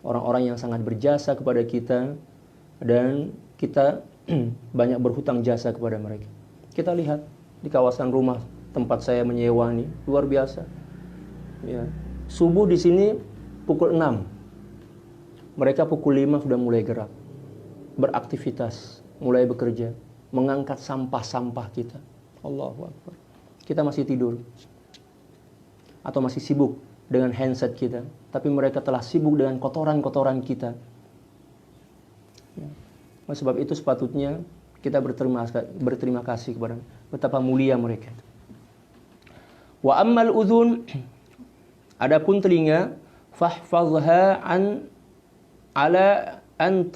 orang-orang yang sangat berjasa kepada kita dan kita banyak berhutang jasa kepada mereka. Kita lihat di kawasan rumah tempat saya menyewa ini, luar biasa. Ya. Subuh di sini pukul 6. Mereka pukul 5 sudah mulai gerak, beraktivitas, mulai bekerja, mengangkat sampah-sampah kita. Allahu Akbar. Kita masih tidur atau masih sibuk dengan handset kita, tapi mereka telah sibuk dengan kotoran-kotoran kita. Oleh sebab itu sepatutnya kita berterima kasih kepada betapa mulia mereka. Wa ammal udhun, adapun telinga, fahfazha ala an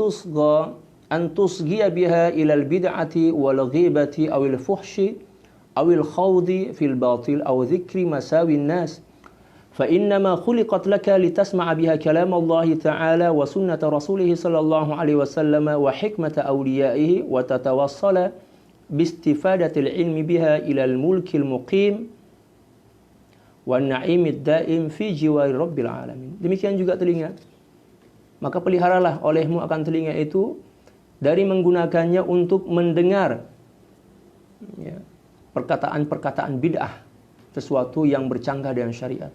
tusghiya biha ila al-bid'ati wal ghibati aw al-fuhshi aw al-khawdi fil batil aw dhikri masawi an-nas. فإنما خلقت لك لتسمع بها كلام الله تعالى وسنة رسوله صلى الله عليه وسلم وحكمة أوليائه وتتوصل باستفادة العلم بها إلى الملك المقيم والنعيم الدائم في جوار رب العالمين. Demikian juga telinga. Maka peliharalah olehmu akan telinga itu dari menggunakannya untuk mendengar perkataan-perkataan bid'ah, sesuatu yang bercanggah dengan syariat.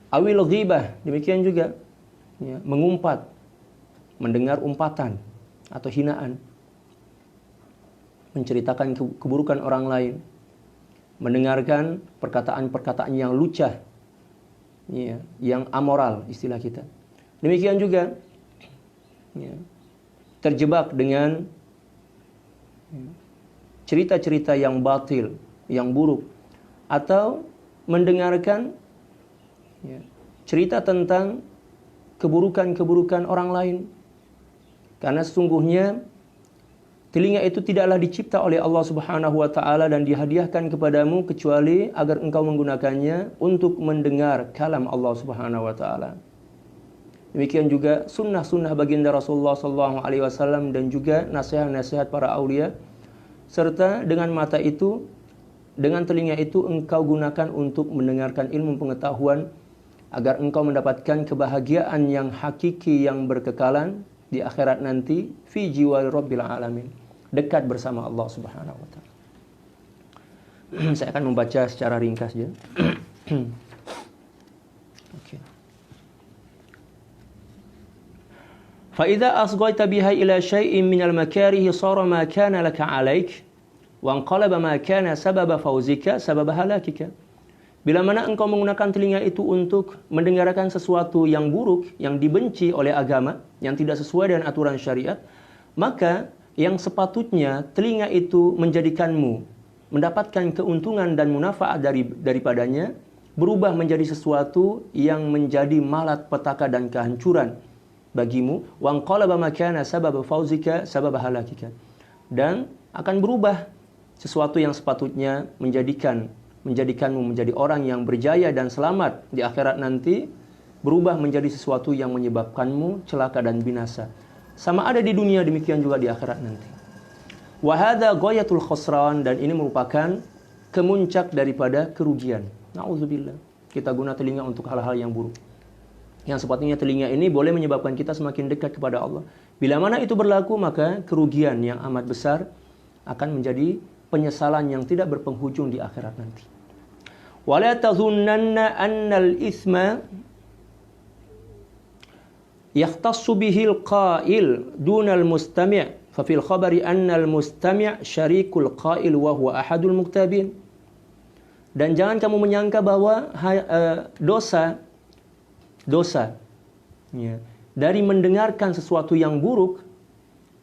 Awil ghibah, demikian juga mengumpat, mendengar umpatan atau hinaan, menceritakan keburukan orang lain, mendengarkan perkataan-perkataan yang lucah, yang amoral istilah kita. Demikian juga terjebak dengan cerita-cerita yang batil, yang buruk, atau mendengarkan cerita tentang keburukan-keburukan orang lain. Karena sesungguhnya telinga itu tidaklah dicipta oleh Allah Subhanahu wa taala dan dihadiahkan kepadamu kecuali agar engkau menggunakannya untuk mendengar kalam Allah Subhanahu wa taala. Demikian juga sunnah-sunnah baginda Rasulullah SAW dan juga nasihat-nasihat para aulia. Serta dengan mata itu, dengan telinga itu engkau gunakan untuk mendengarkan ilmu pengetahuan agar engkau mendapatkan kebahagiaan yang hakiki yang berkekalan di akhirat nanti fi jiwari rabbil alamin, dekat bersama Allah Subhanahu wa taala. Saya akan membaca secara ringkas ya. Oke. Fa idza asghayta biha ila syai'in minal makarihi sara ma kana laka 'alaik wa anqalaba ma kana sababa fawzika sababa halakika. Bila mana engkau menggunakan telinga itu untuk mendengarkan sesuatu yang buruk, yang dibenci oleh agama, yang tidak sesuai dengan aturan syariat, maka yang sepatutnya telinga itu menjadikanmu mendapatkan keuntungan dan munafaat daripadanya, berubah menjadi sesuatu yang menjadi malat petaka dan kehancuran bagimu. Wa anqalaba ma kana sababa fawzika sababa halakika. Dan akan berubah sesuatu yang sepatutnya menjadikanmu menjadi orang yang berjaya dan selamat di akhirat nanti, berubah menjadi sesuatu yang menyebabkanmu celaka dan binasa. Sama ada di dunia, demikian juga di akhirat nanti. Wa hadza ghayatul khusran, dan ini merupakan kemuncak daripada kerugian. Nauzubillah. Kita guna telinga untuk hal-hal yang buruk. Yang sepatutnya telinga ini boleh menyebabkan kita semakin dekat kepada Allah. Bila mana itu berlaku, maka kerugian yang amat besar akan menjadi penyesalan yang tidak berpenghujung di akhirat nanti. Wala tazunnanna annal itsma yahtassu bihil qail dunal mustami', fa fil khabari annal mustami' syarikul qail wa huwa ahadul muktabin. Dan jangan kamu menyangka bahwa dosa ya, dari mendengarkan sesuatu yang buruk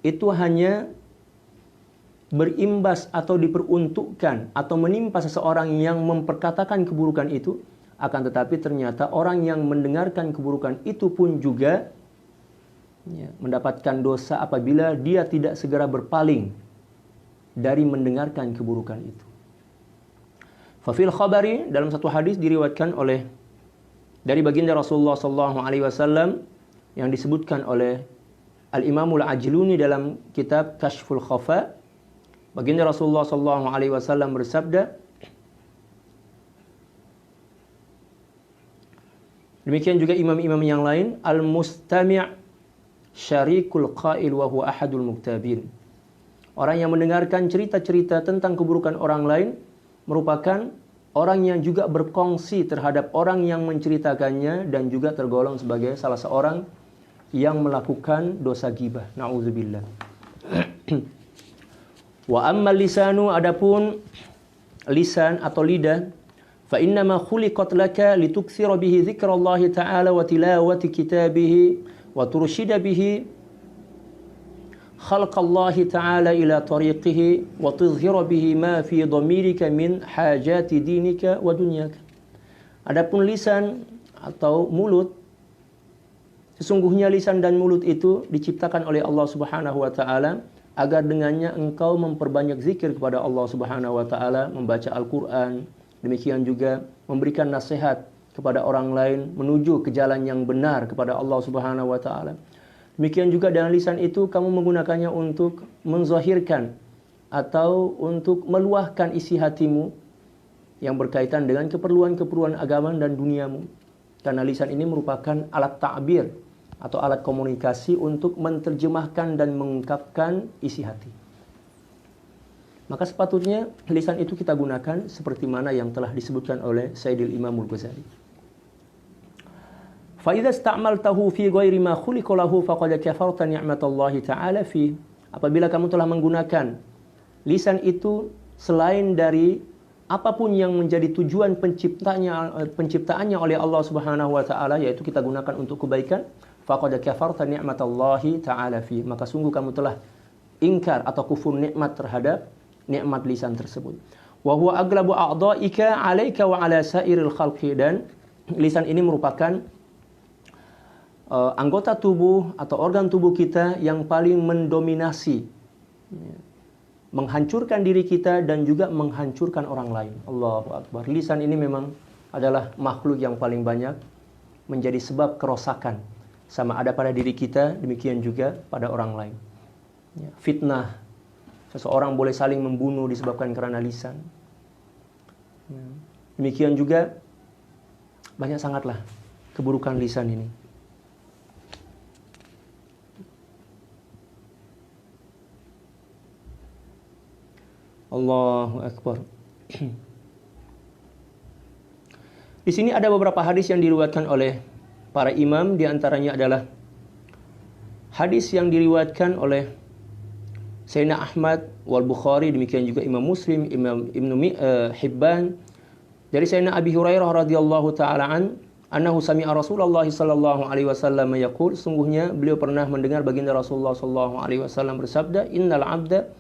itu hanya berimbas atau diperuntukkan atau menimpa seseorang yang memperkatakan keburukan itu, akan tetapi ternyata orang yang mendengarkan keburukan itu pun juga ya, mendapatkan dosa apabila dia tidak segera berpaling dari mendengarkan keburukan itu. Fafil khabari, dalam satu hadis diriwayatkan oleh dari baginda Rasulullah SAW yang disebutkan oleh Al-Imamul Ajluni dalam kitab Kashful Khafa, baginda Rasulullah SAW bersabda, demikian juga imam-imam yang lain, al-mustami' syarikul qail wa huwa ahadul muktabin. Orang yang mendengarkan cerita-cerita tentang keburukan orang lain merupakan orang yang juga berkongsi terhadap orang yang menceritakannya dan juga tergolong sebagai salah seorang yang melakukan dosa ghibah. Nauzubillah. Wa amma lisanu, adapun lisan atau lidah, fa innama khuliqat laka litukthira bihi dzikrallahi ta'ala wa tilawati kitabihi wa turshida bihi khalqallahi ta'ala ila tariqihi wa tuzhira bihi ma fi dhamirika min hajati dinika wa dunyaka. Adapun lisan atau mulut, sesungguhnya lisan dan mulut itu diciptakan oleh Allah Subhanahu wa taala agar dengannya engkau memperbanyak zikir kepada Allah Subhanahu wa taala, membaca Al-Qur'an, demikian juga memberikan nasihat kepada orang lain menuju ke jalan yang benar kepada Allah Subhanahu wa taala. Demikian juga dengan lisan itu kamu menggunakannya untuk menzahirkan atau untuk meluahkan isi hatimu yang berkaitan dengan keperluan-keperluan agama dan duniamu. Karena lisan ini merupakan alat ta'bir atau alat komunikasi untuk menerjemahkan dan mengungkapkan isi hati. Maka sepatutnya lisan itu kita gunakan seperti mana yang telah disebutkan oleh Sayyidil Imamul Ghazali. Fa idza ista'maltahu fi ghairi ma khuliqa lahu faqad kafarta ni'matallahi ta'ala fi. Apabila kamu telah menggunakan lisan itu selain dari apapun yang menjadi tujuan penciptaannya oleh Allah Subhanahu wa taala, yaitu kita gunakan untuk kebaikan, faqad kafarta ni'matallahi ta'ala fi, maka sungguh kamu telah ingkar atau kufur nikmat terhadap nikmat lisan tersebut. Wa huwa aglabu a'dha'ika 'alaika wa 'ala sa'iril khalqi, dan lisan ini merupakan anggota tubuh atau organ tubuh kita yang paling mendominasi menghancurkan diri kita dan juga menghancurkan orang lain. Allahu Akbar. Lisan ini memang adalah makhluk yang paling banyak menjadi sebab kerosakan. Sama ada pada diri kita, demikian juga pada orang lain. Fitnah. Seseorang boleh saling membunuh disebabkan karena lisan. Demikian juga banyak sangatlah keburukan lisan ini. Allahu Akbar. Di sini ada beberapa hadis yang diriwayatkan oleh para imam, di antaranya adalah hadis yang diriwayatkan oleh Sayyidina Ahmad wal Bukhari, demikian juga Imam Muslim, Imam Ibnu Hibban, dari Sayyidina Abi Hurairah radhiyallahu taala annahu sami'a Rasulullah sallallahu alaihi wasallam yaqul, sungguhnya beliau pernah mendengar baginda Rasulullah sallallahu alaihi wasallam bersabda, innal 'abda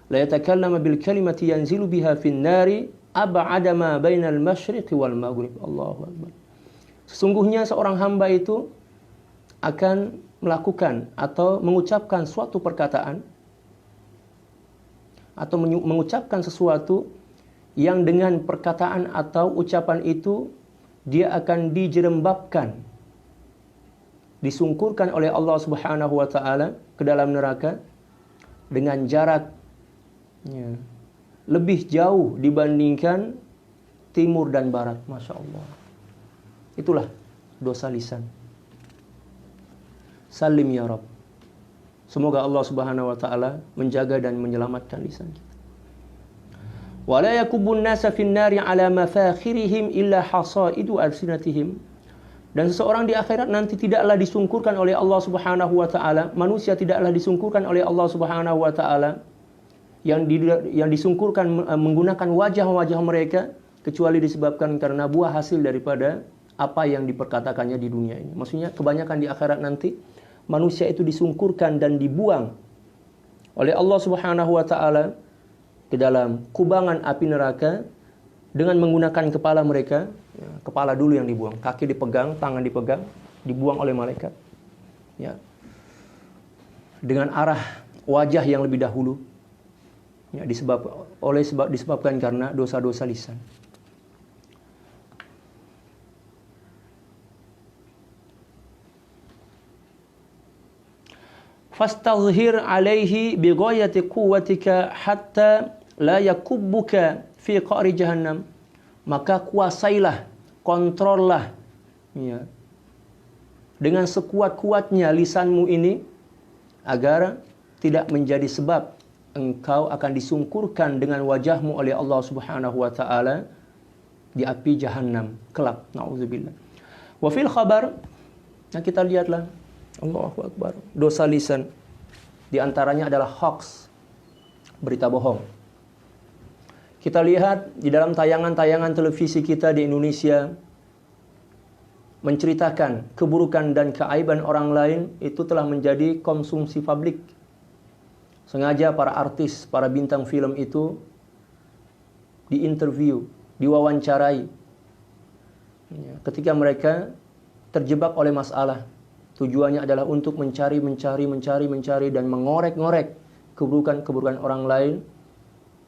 la yatakallamu bil kalimati yanzilu biha fin nari ab'ada ma bainal masyriqi wal maghrib. Allahu akbar. Sesungguhnya seorang hamba itu akan melakukan atau mengucapkan suatu perkataan atau mengucapkan sesuatu yang dengan perkataan atau ucapan itu dia akan dijerembabkan, disungkurkan oleh Allah Subhanahu wa taala ke dalam neraka dengan jarak lebih jauh dibandingkan timur dan barat. Masya Allah. Itulah dosa lisan. Salim ya Rabb. Semoga Allah Subhanahu wa taala menjaga dan menyelamatkan lisan kita. Wala yakubun nasa fin nari ala mafakhirihim illa hasaidu alsinatihim. Dan seseorang di akhirat nanti tidaklah disungkurkan oleh Allah Subhanahu wa taala, manusia tidaklah disungkurkan oleh Allah Subhanahu wa taala, yang disungkurkan menggunakan wajah-wajah mereka, kecuali disebabkan karena buah hasil daripada apa yang diperkatakannya di dunia ini. Maksudnya kebanyakan di akhirat nanti manusia itu disungkurkan dan dibuang oleh Allah Subhanahu wa taala ke dalam kubangan api neraka dengan menggunakan kepala mereka. Kepala dulu yang dibuang, kaki dipegang, tangan dipegang, dibuang oleh malaikat. Ya. Dengan arah wajah yang lebih dahulu. Ya, disebabkan karena dosa-dosa lisan. Fastazhir alaihi bighayati quwwatika hatta la yakubbuka fi qa'ri jahannam. Maka kuasailah, kontrollah ya, dengan sekuat-kuatnya lisanmu ini agar tidak menjadi sebab engkau akan disungkurkan dengan wajahmu oleh Allah Subhanahu wa taala di api jahannam kelak. Nauzubillah. Wa fil khabar, nah kita lihatlah, Allahu akbar, dosa lisan di antaranya adalah hoax, berita bohong. Kita lihat di dalam tayangan-tayangan televisi kita di Indonesia menceritakan keburukan dan keaiban orang lain, itu telah menjadi konsumsi publik. Sengaja para artis, para bintang film itu diinterview, diwawancarai. Ketika mereka terjebak oleh masalah, tujuannya adalah untuk mencari dan mengorek-ngorek keburukan-keburukan orang lain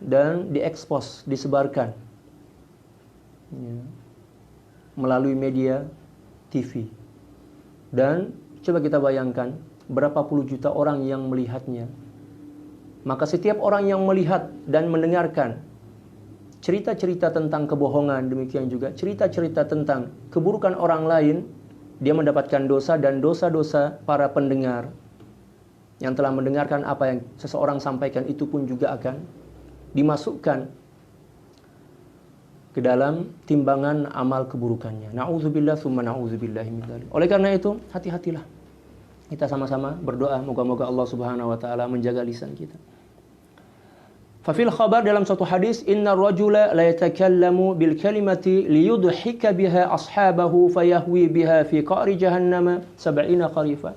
dan diekspos, disebarkan melalui media TV. Dan coba kita bayangkan berapa puluh juta orang yang melihatnya. Maka setiap orang yang melihat dan mendengarkan cerita-cerita tentang kebohongan, demikian juga cerita-cerita tentang keburukan orang lain, dia mendapatkan dosa, dan dosa-dosa para pendengar yang telah mendengarkan apa yang seseorang sampaikan itu pun juga akan dimasukkan ke dalam timbangan amal keburukannya. Na'udzubillah tsumma na'udzubillahi min dzalik. Oleh karena itu, hati-hatilah. Kita sama-sama berdoa moga-moga Allah Subhanahu wa taala menjaga lisan kita. Fa fil khabar, dalam satu hadis, innar rajula la yatakallamu bil kalimati liyudhika biha ashabahu fayahwi biha fi qa'ri jahannam 70 kharifa.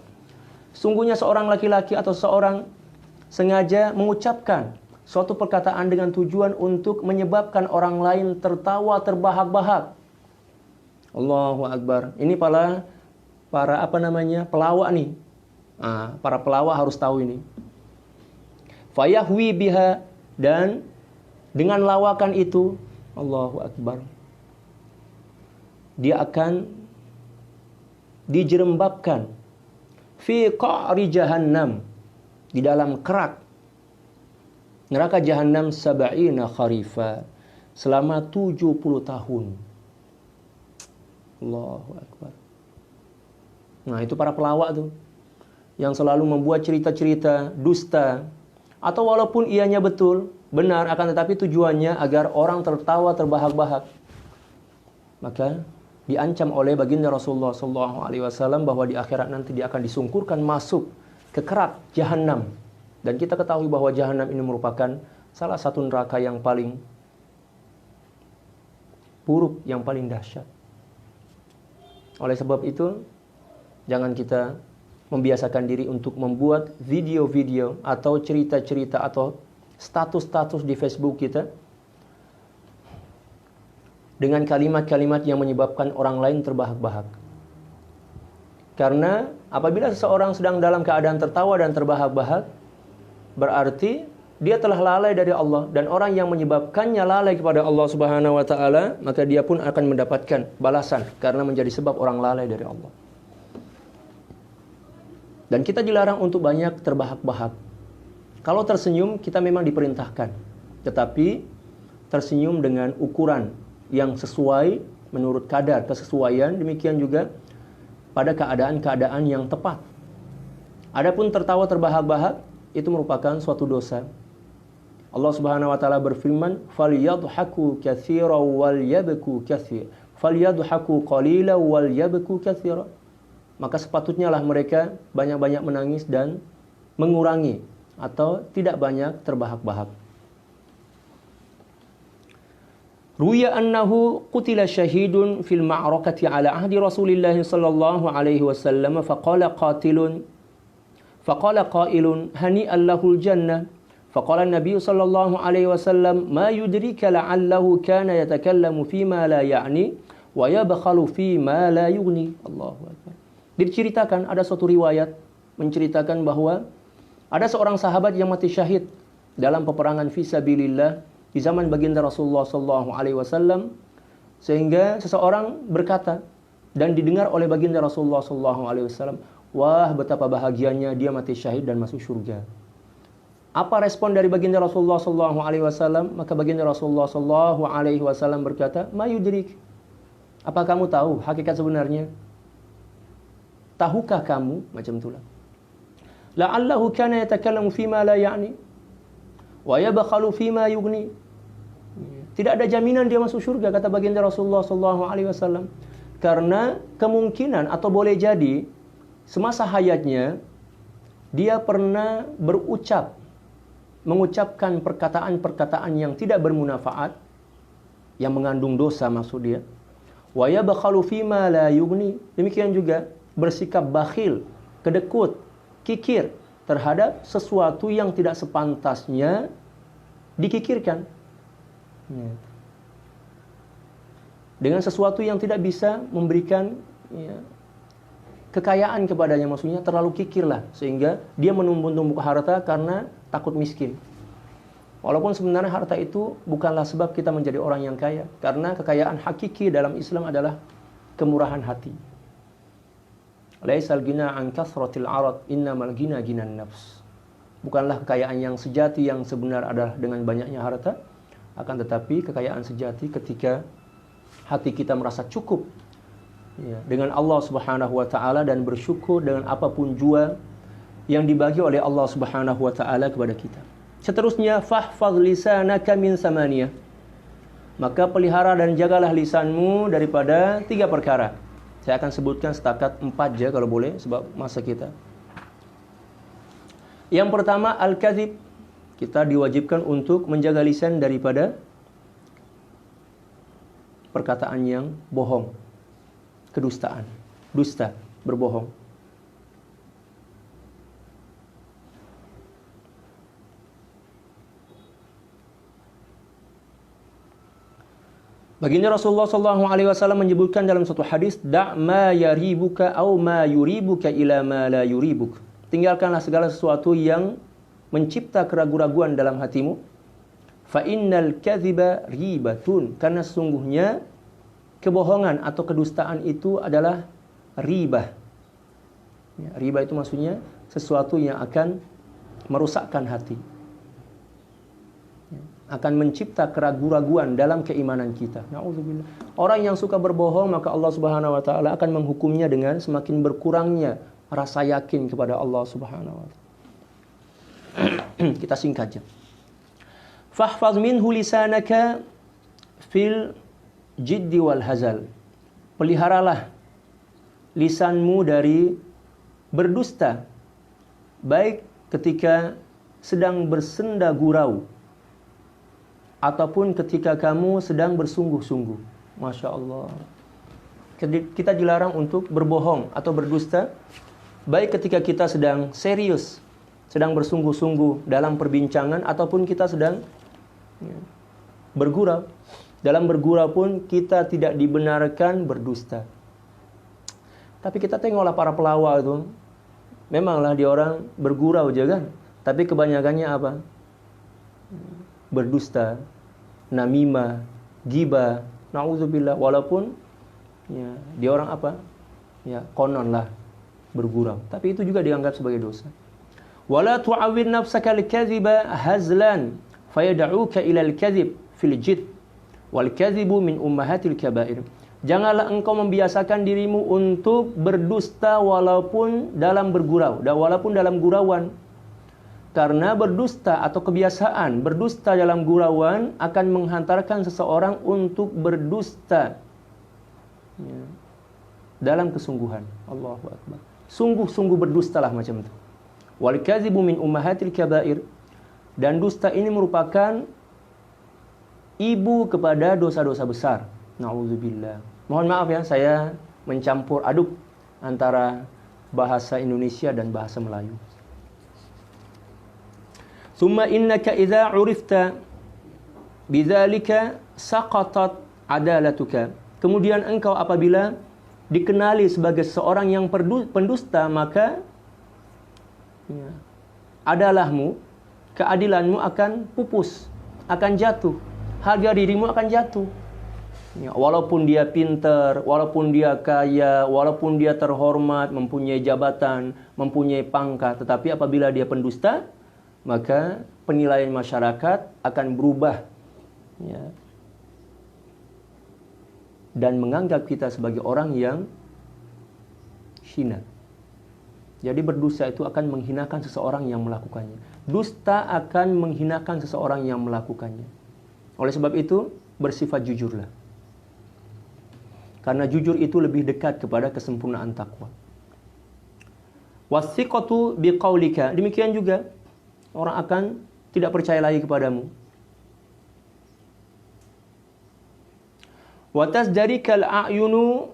Sungguhnya seorang laki-laki atau seorang sengaja mengucapkan suatu perkataan dengan tujuan untuk menyebabkan orang lain tertawa terbahak-bahak. Allahu akbar. Ini para pelawak nih. Para pelawak harus tahu ini. Fayahwi biha, dan dengan lawakan itu, Allahu Akbar, dia akan dijerembabkan fi qa'ri jahannam, di dalam kerak neraka jahannam, sab'ina kharifa, selama 70 tahun. Allahu Akbar. Nah, itu para pelawak tuh yang selalu membuat cerita-cerita dusta, atau walaupun ianya betul, benar, akan tetapi tujuannya agar orang tertawa terbahak-bahak. Maka diancam oleh baginda Rasulullah SAW bahwa di akhirat nanti dia akan disungkurkan masuk ke kerak jahanam. Dan kita ketahui bahwa jahanam ini merupakan salah satu neraka yang paling buruk, yang paling dahsyat. Oleh sebab itu, jangan kita membiasakan diri untuk membuat video-video atau cerita-cerita atau status-status di Facebook kita dengan kalimat-kalimat yang menyebabkan orang lain terbahak-bahak. Karena apabila seseorang sedang dalam keadaan tertawa dan terbahak-bahak, berarti dia telah lalai dari Allah, dan orang yang menyebabkannya lalai kepada Allah Subhanahu wa taala, maka dia pun akan mendapatkan balasan karena menjadi sebab orang lalai dari Allah. Dan kita dilarang untuk banyak terbahak-bahak. Kalau tersenyum, kita memang diperintahkan, tetapi tersenyum dengan ukuran yang sesuai menurut kadar kesesuaian, demikian juga pada keadaan-keadaan yang tepat. Adapun tertawa terbahak-bahak, itu merupakan suatu dosa. Allah Subhanahu wa taala berfirman, "Falyadhaku katsiran wal yabku katsir. Falyadhaku qalilan wal yabku katsira." Maka sepatutnya lah mereka banyak-banyak menangis dan mengurangi atau tidak banyak terbahak-bahak. Ruya annahu qutila syahidun fil ma'rakati ala ahdi Rasulillah sallallahu alaihi wasallam faqala qailun hani'an lahul jannah. فقال النبي صلى الله عليه وسلم ما يدريك لعله كان يتكلم فيما لا يعني ويبخل فيما لا يغني. Allahu Akbar. Diceritakan, ada suatu riwayat menceritakan bahwa ada seorang sahabat yang mati syahid dalam peperangan fisabilillah di zaman baginda Rasulullah sallallahu alaihi wasallam, sehingga seseorang berkata dan didengar oleh baginda Rasulullah sallallahu alaihi wasallam, wah, betapa bahagianya dia mati syahid dan masuk surga. Apa respon dari baginda Rasulullah sallallahu alaihi wasallam? Maka baginda Rasulullah sallallahu alaihi wasallam berkata, "Ma yudrik?" Apa kamu tahu hakikat sebenarnya? Tahukah kamu? Macam itulah. La'allahu kana yatakallamu fima la ya'ni wa yabkhalu fima yughni. Tidak ada jaminan dia masuk surga, kata baginda Rasulullah sallallahu alaihi wasallam. Karena kemungkinan atau boleh jadi semasa hayatnya dia pernah mengucapkan perkataan-perkataan yang tidak bermanfaat, yang mengandung dosa maksud dia. Wa yabkhalu fima la yughni. Demikian juga bersikap bakhil, kedekut, kikir terhadap sesuatu yang tidak sepantasnya dikikirkan. Dengan sesuatu yang tidak bisa memberikan kekayaan kepadanya, maksudnya terlalu kikirlah sehingga dia menumpuk-numpuk harta karena takut miskin. Walaupun sebenarnya harta itu bukanlah sebab kita menjadi orang yang kaya, karena kekayaan hakiki dalam Islam adalah kemurahan hati. Laisal ghina an kasratil arad, innamal ghina ghinan nafs. Bukanlah kekayaan yang sejati yang sebenar adalah dengan banyaknya harta, akan tetapi kekayaan sejati ketika hati kita merasa cukup dengan Allah Subhanahu wa taala dan bersyukur dengan apapun jua yang dibagi oleh Allah Subhanahu wa taala kepada kita. Seterusnya, fahfaz lisanaka min samaniyah. Maka pelihara dan jagalah lisanmu daripada 3 perkara. Saya akan sebutkan setakat 4 saja kalau boleh sebab masa kita. Yang pertama, al-kadzib. Kita diwajibkan untuk menjaga lisan daripada perkataan yang bohong, kedustaan, dusta, berbohong. Baginda Rasulullah SAW menyebutkan dalam satu hadis, da' ma yaribuka au ma yuribuka ila ma la yuribuk. Tinggalkanlah segala sesuatu yang mencipta keraguan-raguan dalam hatimu. Fa innal kadhiba ribatun, karena sesungguhnya kebohongan atau kedustaan itu adalah ribah. Ya, riba itu maksudnya sesuatu yang akan merusakkan hati. Ya, akan mencipta keraguan-raguan dalam keimanan kita. Nauzubillah. Orang yang suka berbohong, maka Allah Subhanahu wa taala akan menghukumnya dengan semakin berkurangnya rasa yakin kepada Allah Subhanahu wa taala. Kita singkat saja. Fahfaz minhu lisanaka fil jiddi wal hazal. Peliharalah lisanmu dari berdusta, baik ketika sedang bersenda gurau ataupun ketika kamu sedang bersungguh-sungguh. Masya Allah. Kita dilarang untuk berbohong atau berdusta, baik ketika kita sedang serius, sedang bersungguh-sungguh dalam perbincangan, ataupun kita sedang bergurau. Dalam bergurau pun kita tidak dibenarkan berdusta. Tapi kita tengoklah para pelawak itu, memanglah dia orang bergurau aja kan, tapi kebanyakannya apa? Berdusta, namimah, ghibah, na'udzubillah. Walaupun ya, dia orang apa? Ya, konon lah bergurau, tapi itu juga dianggap sebagai dosa. Wala tu'awwid nafsaka al-kadhiba hazlan fayad'uka ila al-kadhib fil jid wal kadhibu min ummahatil kabair. Janganlah engkau membiasakan dirimu untuk berdusta walaupun dalam bergurau dan walaupun dalam gurauan. Karena berdusta atau kebiasaan berdusta dalam gurauan akan menghantarkan seseorang untuk berdusta ya, dalam kesungguhan. Allahu akbar. Sungguh-sungguh berdustalah macam itu. Wal kadhibu min ummahatil kabair. Dan dusta ini merupakan ibu kepada dosa-dosa besar. Na'udzubillah. Mohon maaf ya, saya mencampur aduk antara bahasa Indonesia dan bahasa Melayu. Summa innaka idza 'urifta bidzalika saqatat adalatuka. Kemudian engkau apabila dikenali sebagai seorang yang pendusta, maka ya, adalahmu, keadilanmu akan pupus, akan jatuh. Harga dirimu akan jatuh. Ya, walaupun dia pintar, walaupun dia kaya, walaupun dia terhormat, mempunyai jabatan, mempunyai pangkat, tetapi apabila dia pendusta, maka penilaian masyarakat akan berubah. Ya. Dan menganggap kita sebagai orang yang hina. Jadi berdusta itu akan menghinakan seseorang yang melakukannya. Dusta akan menghinakan seseorang yang melakukannya. Oleh sebab itu, bersifat jujurlah. Karena jujur itu lebih dekat kepada kesempurnaan takwa. Wasiqatu biqaulika. Demikian juga orang akan tidak percaya lagi kepadamu. Wa tasdarikal a'yunu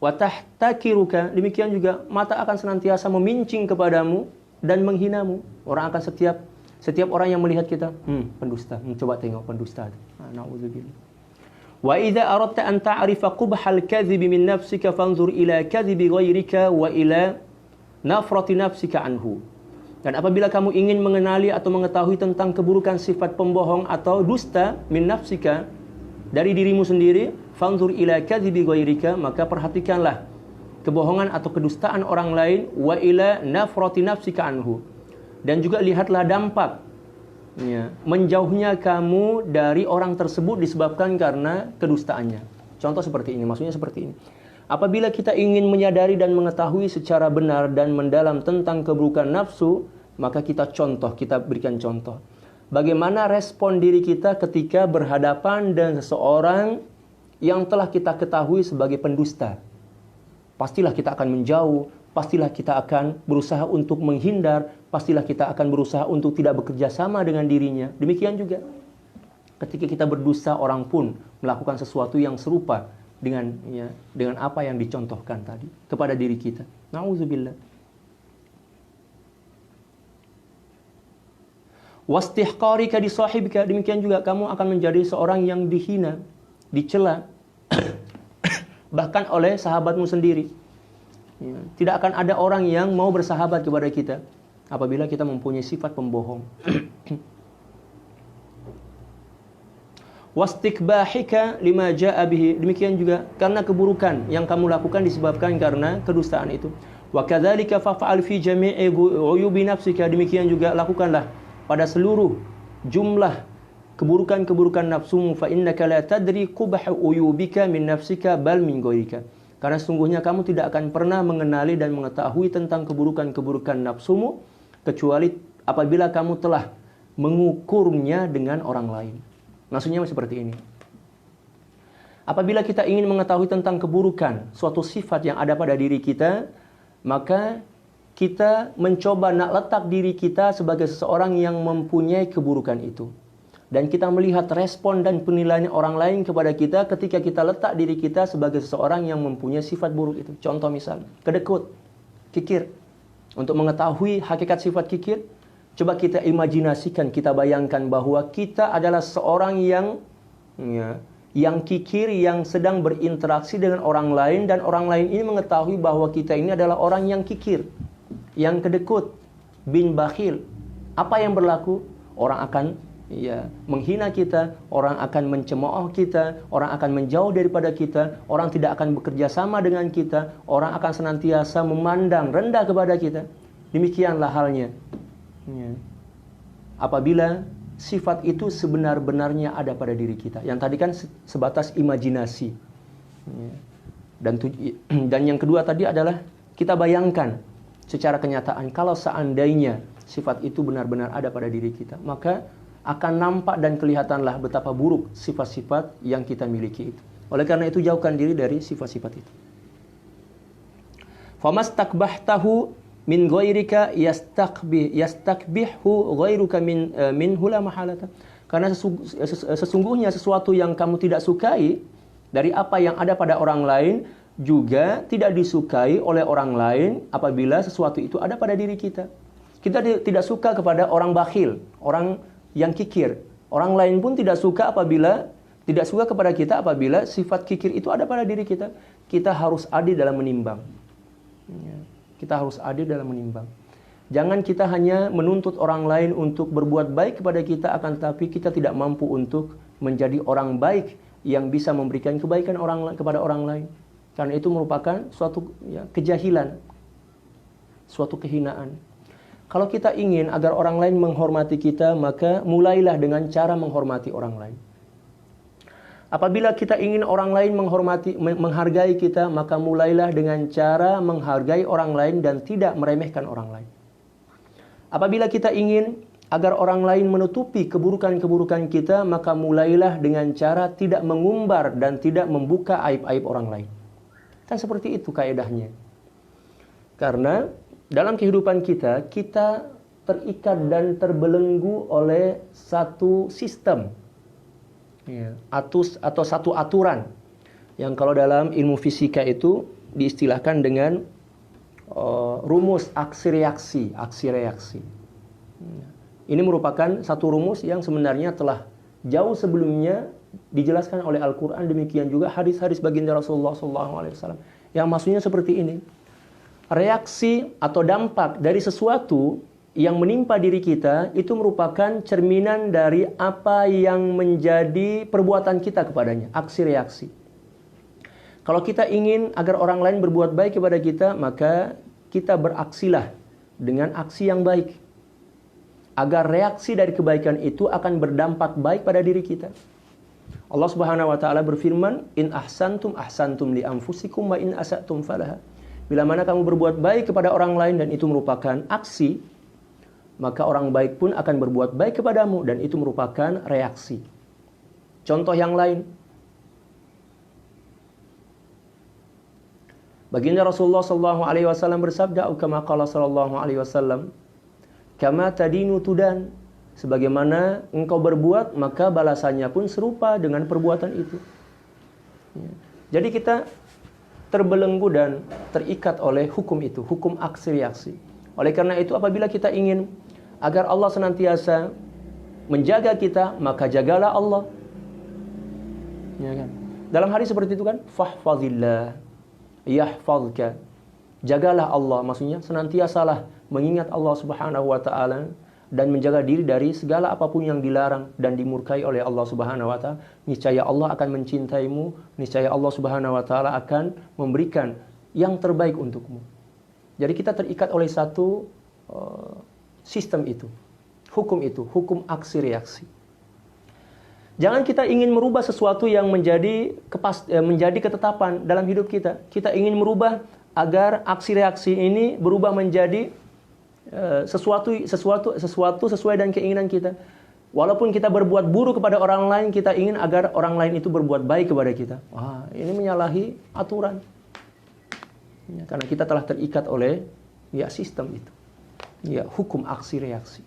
wa tahtakiruka. Demikian juga mata akan senantiasa memincing kepadamu dan menghinamu. Orang akan setiap orang yang melihat kita, pendusta. Coba tengok pendusta. Na'udzubillah. Wa idza aradta an ta'rifa qubhal kadhibi min nafsika fanzur ila kadhibi ghairika wa ila nafrati nafsika anhu. Dan apabila kamu ingin mengenali atau mengetahui tentang keburukan sifat pembohong atau dusta min nafsika dari dirimu sendiri, fanzur ila kadhibi ghairika, maka perhatikanlah kebohongan atau kedustaan orang lain, wa ila nafrati nafsika anhu. Dan juga lihatlah dampak ya, menjauhnya kamu dari orang tersebut disebabkan karena kedustaannya. Contoh seperti ini, maksudnya seperti ini. Apabila kita ingin menyadari dan mengetahui secara benar dan mendalam tentang keburukan nafsu, maka kita berikan contoh. Bagaimana respon diri kita ketika berhadapan dengan seseorang yang telah kita ketahui sebagai pendusta. Pastilah kita akan menjauh, pastilah kita akan berusaha untuk menghindar, pastilah kita akan berusaha untuk tidak bekerja sama dengan dirinya. Demikian juga ketika kita berdusta, orang pun melakukan sesuatu yang serupa dengan apa yang dicontohkan tadi kepada diri kita. Nauzubillah. Wastihqarika di sahibika. Demikian juga kamu akan menjadi seorang yang dihina, dicela bahkan oleh sahabatmu sendiri. Ya, tidak akan ada orang yang mau bersahabat kepada kita. apabila kita mempunyai sifat pembohong. Wastikbahika lima jaa bihi, demikian juga karena keburukan yang kamu lakukan disebabkan karena kedustaan itu. Wa kadzalika fa'al fi jami'i uyubi nafsika, demikian juga lakukanlah pada seluruh jumlah keburukan-keburukan nafsumu, fa innaka la tadri qubha uyubika min nafsika bal min ghairika, karena sesungguhnya kamu tidak akan pernah mengenali dan mengetahui tentang keburukan-keburukan nafsumu kecuali apabila kamu telah mengukurnya dengan orang lain. Maksudnya seperti ini. Apabila kita ingin mengetahui tentang keburukan suatu sifat yang ada pada diri kita, maka kita mencoba nak letak diri kita sebagai seseorang yang mempunyai keburukan itu. Dan kita melihat respon dan penilaian orang lain kepada kita ketika kita letak diri kita sebagai seseorang yang mempunyai sifat buruk itu. Contoh misal, kedekut, kikir. Untuk mengetahui hakikat sifat kikir, coba kita imajinasikan, kita bayangkan bahwa kita adalah seorang yang kikir, yang sedang berinteraksi dengan orang lain, dan orang lain ini mengetahui bahwa kita ini adalah orang yang kikir, yang kedekut, bin bakhil. Apa yang berlaku? Orang akan menghina kita, orang akan mencemooh kita, orang akan menjauh daripada kita, orang tidak akan bekerja sama dengan kita, orang akan senantiasa memandang rendah kepada kita. Demikianlah halnya apabila sifat itu sebenar-benarnya ada pada diri kita. Yang tadi kan sebatas imajinasi. Dan yang kedua tadi adalah kita bayangkan secara kenyataan, kalau seandainya sifat itu benar-benar ada pada diri kita, maka akan nampak dan kelihatanlah betapa buruk sifat-sifat yang kita miliki itu. Oleh karena itu, jauhkan diri dari sifat-sifat itu. Famastakbahtahu min ghairika yastakbihhu ghairuka minhu la mahalata. Karena sesungguhnya sesuatu yang kamu tidak sukai dari apa yang ada pada orang lain juga tidak disukai oleh orang lain apabila sesuatu itu ada pada diri kita. Kita tidak suka kepada orang bakhil, orang yang kikir. Orang lain pun tidak suka kepada kita apabila sifat kikir itu ada pada diri kita. Kita harus adil dalam menimbang. Kita harus adil dalam menimbang. Jangan kita hanya menuntut orang lain untuk berbuat baik kepada kita, akan tetapi kita tidak mampu untuk menjadi orang baik yang bisa memberikan kebaikan kepada orang lain. Karena itu merupakan suatu kejahilan, suatu kehinaan. Kalau kita ingin agar orang lain menghormati kita, maka mulailah dengan cara menghormati orang lain. Apabila kita ingin orang lain menghargai kita, maka mulailah dengan cara menghargai orang lain dan tidak meremehkan orang lain. Apabila kita ingin agar orang lain menutupi keburukan-keburukan kita, maka mulailah dengan cara tidak mengumbar dan tidak membuka aib-aib orang lain. Kan seperti itu kaedahnya. Karena dalam kehidupan kita terikat dan terbelenggu oleh satu sistem. Atau satu aturan yang kalau dalam ilmu fisika itu diistilahkan dengan rumus aksi reaksi. Ini merupakan satu rumus yang sebenarnya telah jauh sebelumnya dijelaskan oleh Al-Quran, demikian juga hadis-hadis baginda Rasulullah SAW, yang maksudnya seperti ini. Reaksi atau dampak dari sesuatu yang menimpa diri kita itu merupakan cerminan dari apa yang menjadi perbuatan kita kepadanya, aksi reaksi. Kalau kita ingin agar orang lain berbuat baik kepada kita, maka kita beraksilah dengan aksi yang baik, agar reaksi dari kebaikan itu akan berdampak baik pada diri kita. Allah Subhanahu wa taala berfirman, "In ahsantum ahsantum li anfusikum wa in asatum falaha." Bila mana kamu berbuat baik kepada orang lain dan itu merupakan aksi, maka orang baik pun akan berbuat baik kepadamu dan itu merupakan reaksi. Contoh yang lain. Baginda Rasulullah SAW bersabda, kama qala sallallahu alaihi wasallam, kama tadinu tudan. Sebagaimana engkau berbuat, maka balasannya pun serupa dengan perbuatan itu. Jadi kita terbelenggu dan terikat oleh hukum itu, hukum aksi reaksi. Oleh karena itu, apabila kita ingin agar Allah senantiasa menjaga kita, maka jagalah Allah. Ya kan? Dalam hadis seperti itu kan, fahfazillah yahfazka. Jagalah Allah, maksudnya senantiasalah mengingat Allah Subhanahu wa taala dan menjaga diri dari segala apapun yang dilarang dan dimurkai oleh Allah Subhanahu wa taala, niscaya Allah akan mencintaimu, niscaya Allah Subhanahu wa taala akan memberikan yang terbaik untukmu. Jadi kita terikat oleh satu sistem itu, hukum aksi reaksi. Jangan kita ingin merubah sesuatu yang menjadi ketetapan dalam hidup kita. Kita ingin merubah agar aksi reaksi ini berubah menjadi sesuatu sesuai dengan keinginan kita. Walaupun kita berbuat buruk kepada orang lain, kita ingin agar orang lain itu berbuat baik kepada kita. Wah, ini menyalahi aturan. Ya, karena kita telah terikat oleh sistem itu. Ya, hukum aksi reaksi.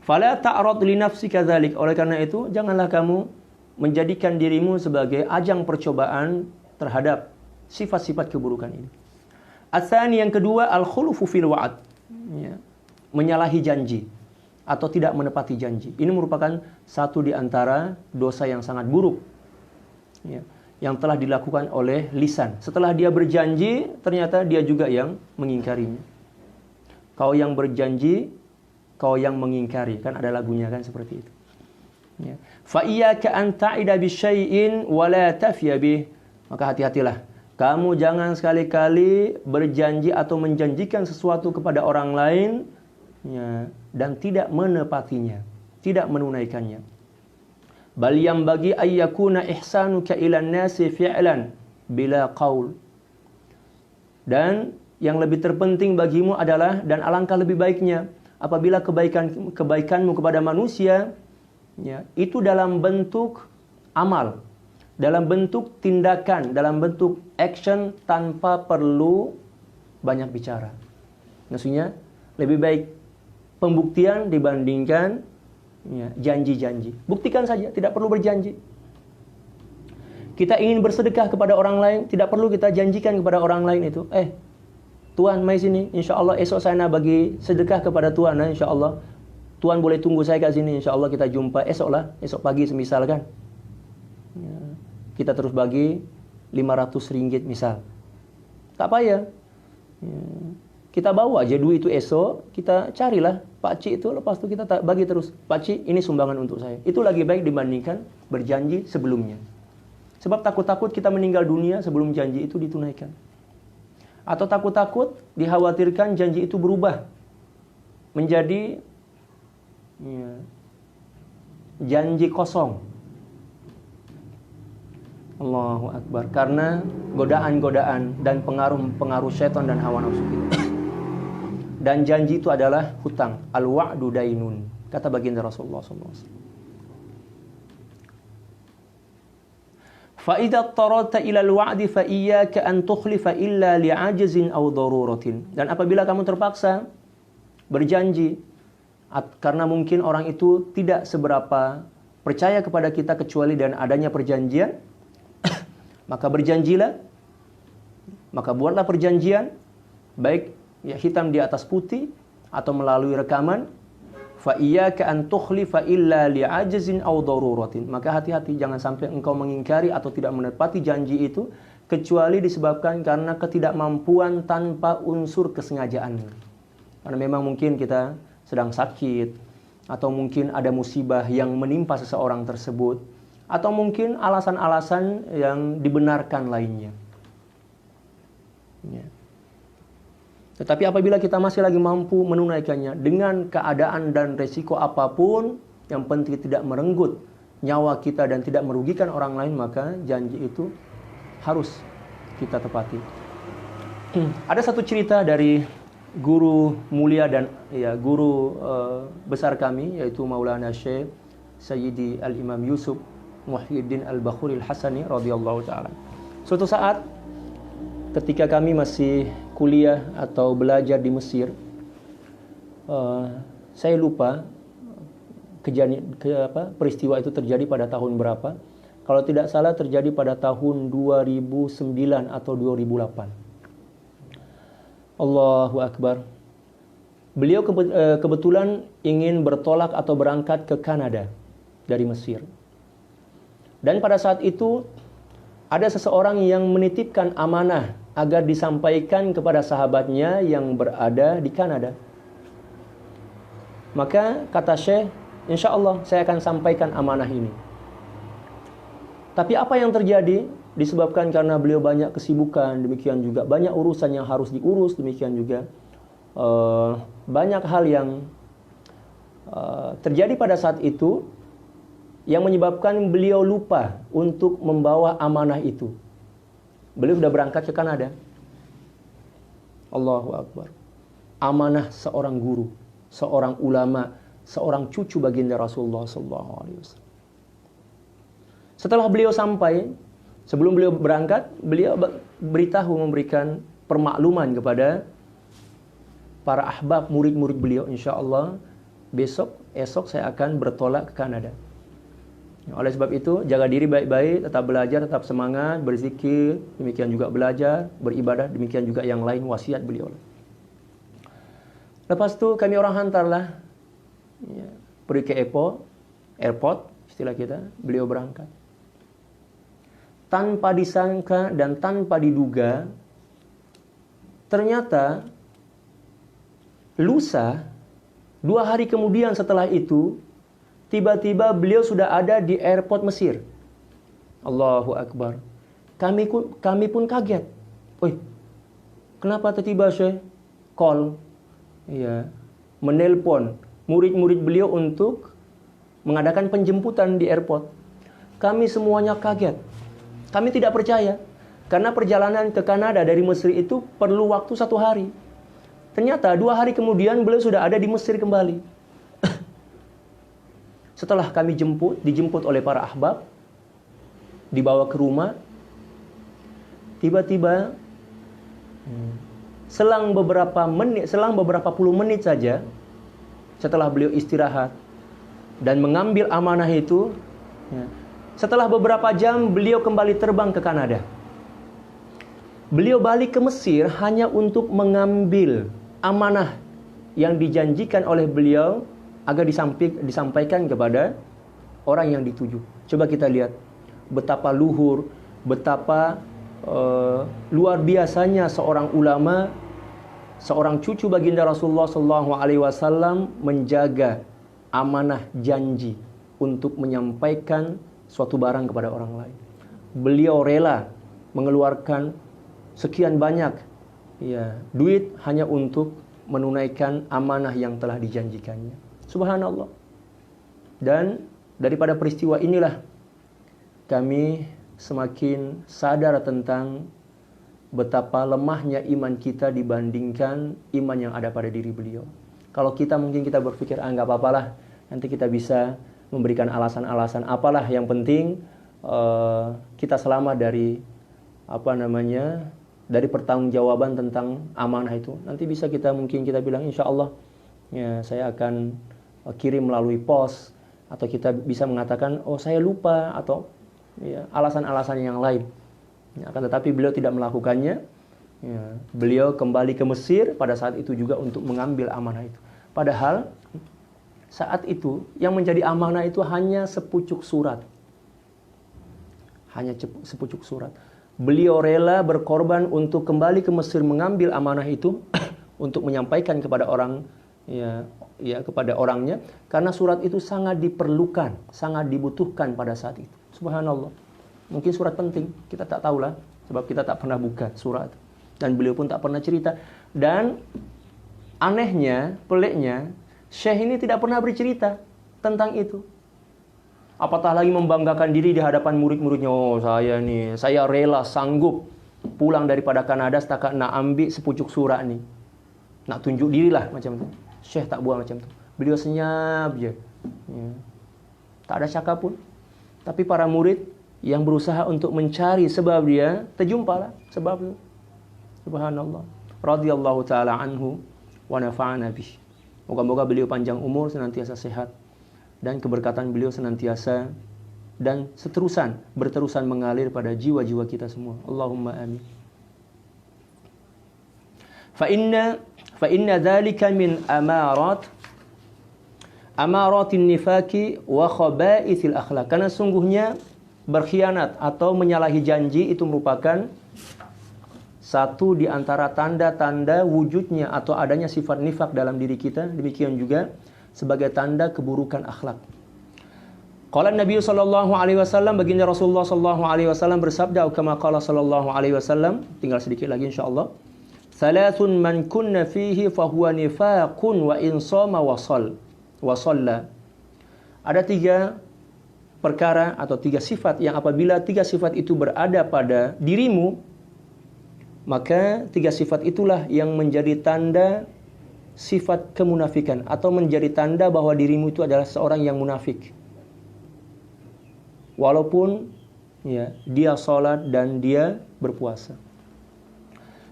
Fala ta'rad li nafsika dzalik. Oleh karena itu, janganlah kamu menjadikan dirimu sebagai ajang percobaan terhadap sifat-sifat keburukan ini. Asani yang kedua, al-khulufu fil wa'ad. Ya, menyalahi janji atau tidak menepati janji. Ini merupakan satu di antara dosa yang sangat buruk. Ya, yang telah dilakukan oleh lisan. Setelah dia berjanji, ternyata dia juga yang mengingkarinya. Kau yang berjanji, kau yang mengingkari. Kan ada lagunya kan seperti itu. Ya. Fa iyyaka an ta'ida bi syai'in wa la tafya bih. Maka hati-hatilah. Kamu jangan sekali-kali berjanji atau menjanjikan sesuatu kepada orang lain dan tidak menepatinya, tidak menunaikannya. Bal yang bagi ayyakuna ihsanuka ilan nasi fi'lan bila qaul. Dan yang lebih terpenting bagimu adalah, dan alangkah lebih baiknya apabila kebaikanmu kepada manusia itu dalam bentuk amal, dalam bentuk tindakan, dalam bentuk action tanpa perlu banyak bicara. Maksudnya lebih baik pembuktian dibandingkan janji-janji. Buktikan saja, tidak perlu berjanji. Kita ingin bersedekah kepada orang lain, tidak perlu kita janjikan kepada orang lain itu. Tuan, mai sini, insya Allah esok saya bagi sedekah kepada Tuan, insya Allah. Tuan boleh tunggu saya kat sini, insya Allah kita jumpa esok pagi semisal kan. Kita terus bagi 500 ringgit misal. Tak payah. Kita bawa aja duit itu esok, kita carilah Pak Cik itu, lepas itu kita bagi terus. Pak Cik, ini sumbangan untuk saya. Itu lagi baik dibandingkan berjanji sebelumnya. Sebab takut-takut kita meninggal dunia sebelum janji itu ditunaikan. Atau takut-takut dikhawatirkan janji itu berubah menjadi janji kosong. Allahu Akbar. Karena godaan-godaan dan pengaruh syaitan dan hawa nafsu kita. Dan janji itu adalah hutang. Al-wa'du dainun. Kata baginda Rasulullah SAW. فَإِذَا اضْطَرَرْتَ إِلَى الْوَعْدِ فَإِيَّاكَ أَنْ تُخْلِفَ إِلَّا لِعَجْزٍ أَوْ ضَرُورَةٍ. Dan apabila kamu terpaksa berjanji, karena mungkin orang itu tidak seberapa percaya kepada kita kecuali dengan adanya perjanjian, maka berjanjilah, maka buatlah perjanjian, baik hitam di atas putih atau melalui rekaman. Fa iyyaka an tukhlifa illa li'ajzin aw daruratin. Maka hati-hati, jangan sampai engkau mengingkari atau tidak menepati janji itu kecuali disebabkan karena ketidakmampuan tanpa unsur kesengajaan. Karena memang mungkin kita sedang sakit, atau mungkin ada musibah yang menimpa seseorang tersebut, atau mungkin alasan-alasan yang dibenarkan lainnya. Tetapi apabila kita masih lagi mampu menunaikannya dengan keadaan dan resiko apapun, yang penting tidak merenggut nyawa kita dan tidak merugikan orang lain, maka janji itu harus kita tepati. Ada satu cerita dari guru mulia dan guru besar kami, yaitu Maulana Syekh Sayyidi Al-Imam Yusuf Muhyiddin Al-Bakhuri Al-Hasani radhiyallahu ta'ala. Suatu saat ketika kami masih kuliah atau belajar di Mesir, saya lupa peristiwa itu terjadi pada tahun berapa. Kalau tidak salah terjadi pada tahun 2009 atau 2008. Allahu Akbar. Beliau kebetulan ingin bertolak atau berangkat ke Kanada dari Mesir. Dan pada saat itu ada seseorang yang menitipkan amanah agar disampaikan kepada sahabatnya yang berada di Kanada. Maka kata Syekh, insya Allah saya akan sampaikan amanah ini. Tapi apa yang terjadi? Disebabkan karena beliau banyak kesibukan, demikian juga banyak urusan yang harus diurus, demikian juga banyak hal yang terjadi pada saat itu yang menyebabkan beliau lupa untuk membawa amanah itu. Beliau sudah berangkat ke Kanada. Allahu Akbar. Amanah seorang guru, seorang ulama, seorang cucu baginda Rasulullah SAW. Setelah beliau sampai, sebelum beliau berangkat, beliau memberikan permakluman kepada para ahbab, murid-murid beliau. Insya Allah esok saya akan bertolak ke Kanada. Oleh sebab itu, jaga diri baik-baik, tetap belajar, tetap semangat, berzikir, demikian juga belajar, beribadah, demikian juga yang lain, wasiat beliau. Lepas itu kami orang hantarlah, pergi ke airport, istilah kita, beliau berangkat. Tanpa disangka dan tanpa diduga, ternyata lusa, 2 hari kemudian setelah itu, tiba-tiba beliau sudah ada di airport Mesir. Allahu Akbar. Kami pun kaget. Kenapa tiba-tiba Syekh call, menelpon murid-murid beliau untuk mengadakan penjemputan di airport. Kami semuanya kaget. Kami tidak percaya. Karena perjalanan ke Kanada dari Mesir itu perlu waktu 1 hari. Ternyata 2 hari kemudian beliau sudah ada di Mesir kembali. Setelah kami dijemput oleh para ahbab, dibawa ke rumah, tiba-tiba selang beberapa puluh menit saja, setelah beliau istirahat dan mengambil amanah itu, setelah beberapa jam beliau kembali terbang ke Kanada. Beliau balik ke Mesir hanya untuk mengambil amanah yang dijanjikan oleh beliau agar disampaikan kepada orang yang dituju. Coba kita lihat betapa luhur, betapa luar biasanya seorang ulama, seorang cucu baginda Rasulullah SAW menjaga amanah janji untuk menyampaikan suatu barang kepada orang lain. Beliau rela mengeluarkan sekian banyak duit hanya untuk menunaikan amanah yang telah dijanjikannya. Subhanallah. Dan daripada peristiwa inilah kami semakin sadar tentang betapa lemahnya iman kita dibandingkan iman yang ada pada diri beliau. Kalau mungkin kita berpikir, nggak apa-apalah, nanti kita bisa memberikan alasan-alasan apalah, yang penting kita selamat dari dari pertanggungjawaban tentang amanah itu. Nanti mungkin kita bilang insya Allah saya akan kirim melalui pos, atau kita bisa mengatakan saya lupa, atau alasan-alasan yang lain. Akan tetapi beliau tidak melakukannya. Beliau kembali ke Mesir pada saat itu juga untuk mengambil amanah itu. Padahal saat itu yang menjadi amanah itu hanya sepucuk surat. Hanya sepucuk surat. Beliau rela berkorban untuk kembali ke Mesir mengambil amanah itu untuk menyampaikan kepada orang, kepada orangnya, karena surat itu sangat diperlukan, sangat dibutuhkan pada saat itu. Subhanallah. Mungkin surat penting, kita tak tahulah, sebab kita tak pernah buka surat, dan beliau pun tak pernah cerita. Dan anehnya, peliknya, Syekh ini tidak pernah bercerita tentang itu. Apatah lagi membanggakan diri di hadapan murid-muridnya. Saya rela, sanggup pulang daripada Kanada setakat nak ambil sepucuk surat ni. Nak tunjuk dirilah macam tu. Syekh tak buat macam tu. Beliau senyap je. Tak ada cakap pun. Tapi para murid yang berusaha untuk mencari sebab dia, terjumpalah sebab itu. Subhanallah. Radhiyallahu ta'ala anhu wa nafa'ana bih. Moga-moga beliau panjang umur, senantiasa sehat, dan keberkatan beliau senantiasa dan berterusan mengalir pada jiwa-jiwa kita semua. Allahumma amin. Fa inna dzalika min amaratin nifaqi wa khaba'ithil akhlaq. Karena sungguhnya berkhianat atau menyalahi janji itu merupakan satu di antara tanda-tanda wujudnya atau adanya sifat nifak dalam diri kita. Demikian juga sebagai tanda keburukan akhlak. Qala Nabi sallallahu alaihi wasallam, baginda Rasulullah sallallahu alaihi wasallam bersabda, kama qala sallallahu alaihi wasallam, tinggal sedikit lagi insyaallah. Thalathun man kunna fihi fahuwa nifaqun wa in shama wa shalla. Ada 3 perkara atau 3 sifat yang apabila 3 sifat itu berada pada dirimu, maka 3 sifat itulah yang menjadi tanda sifat kemunafikan atau menjadi tanda bahwa dirimu itu adalah seorang yang munafik. Walaupun ya, dia salat dan dia berpuasa.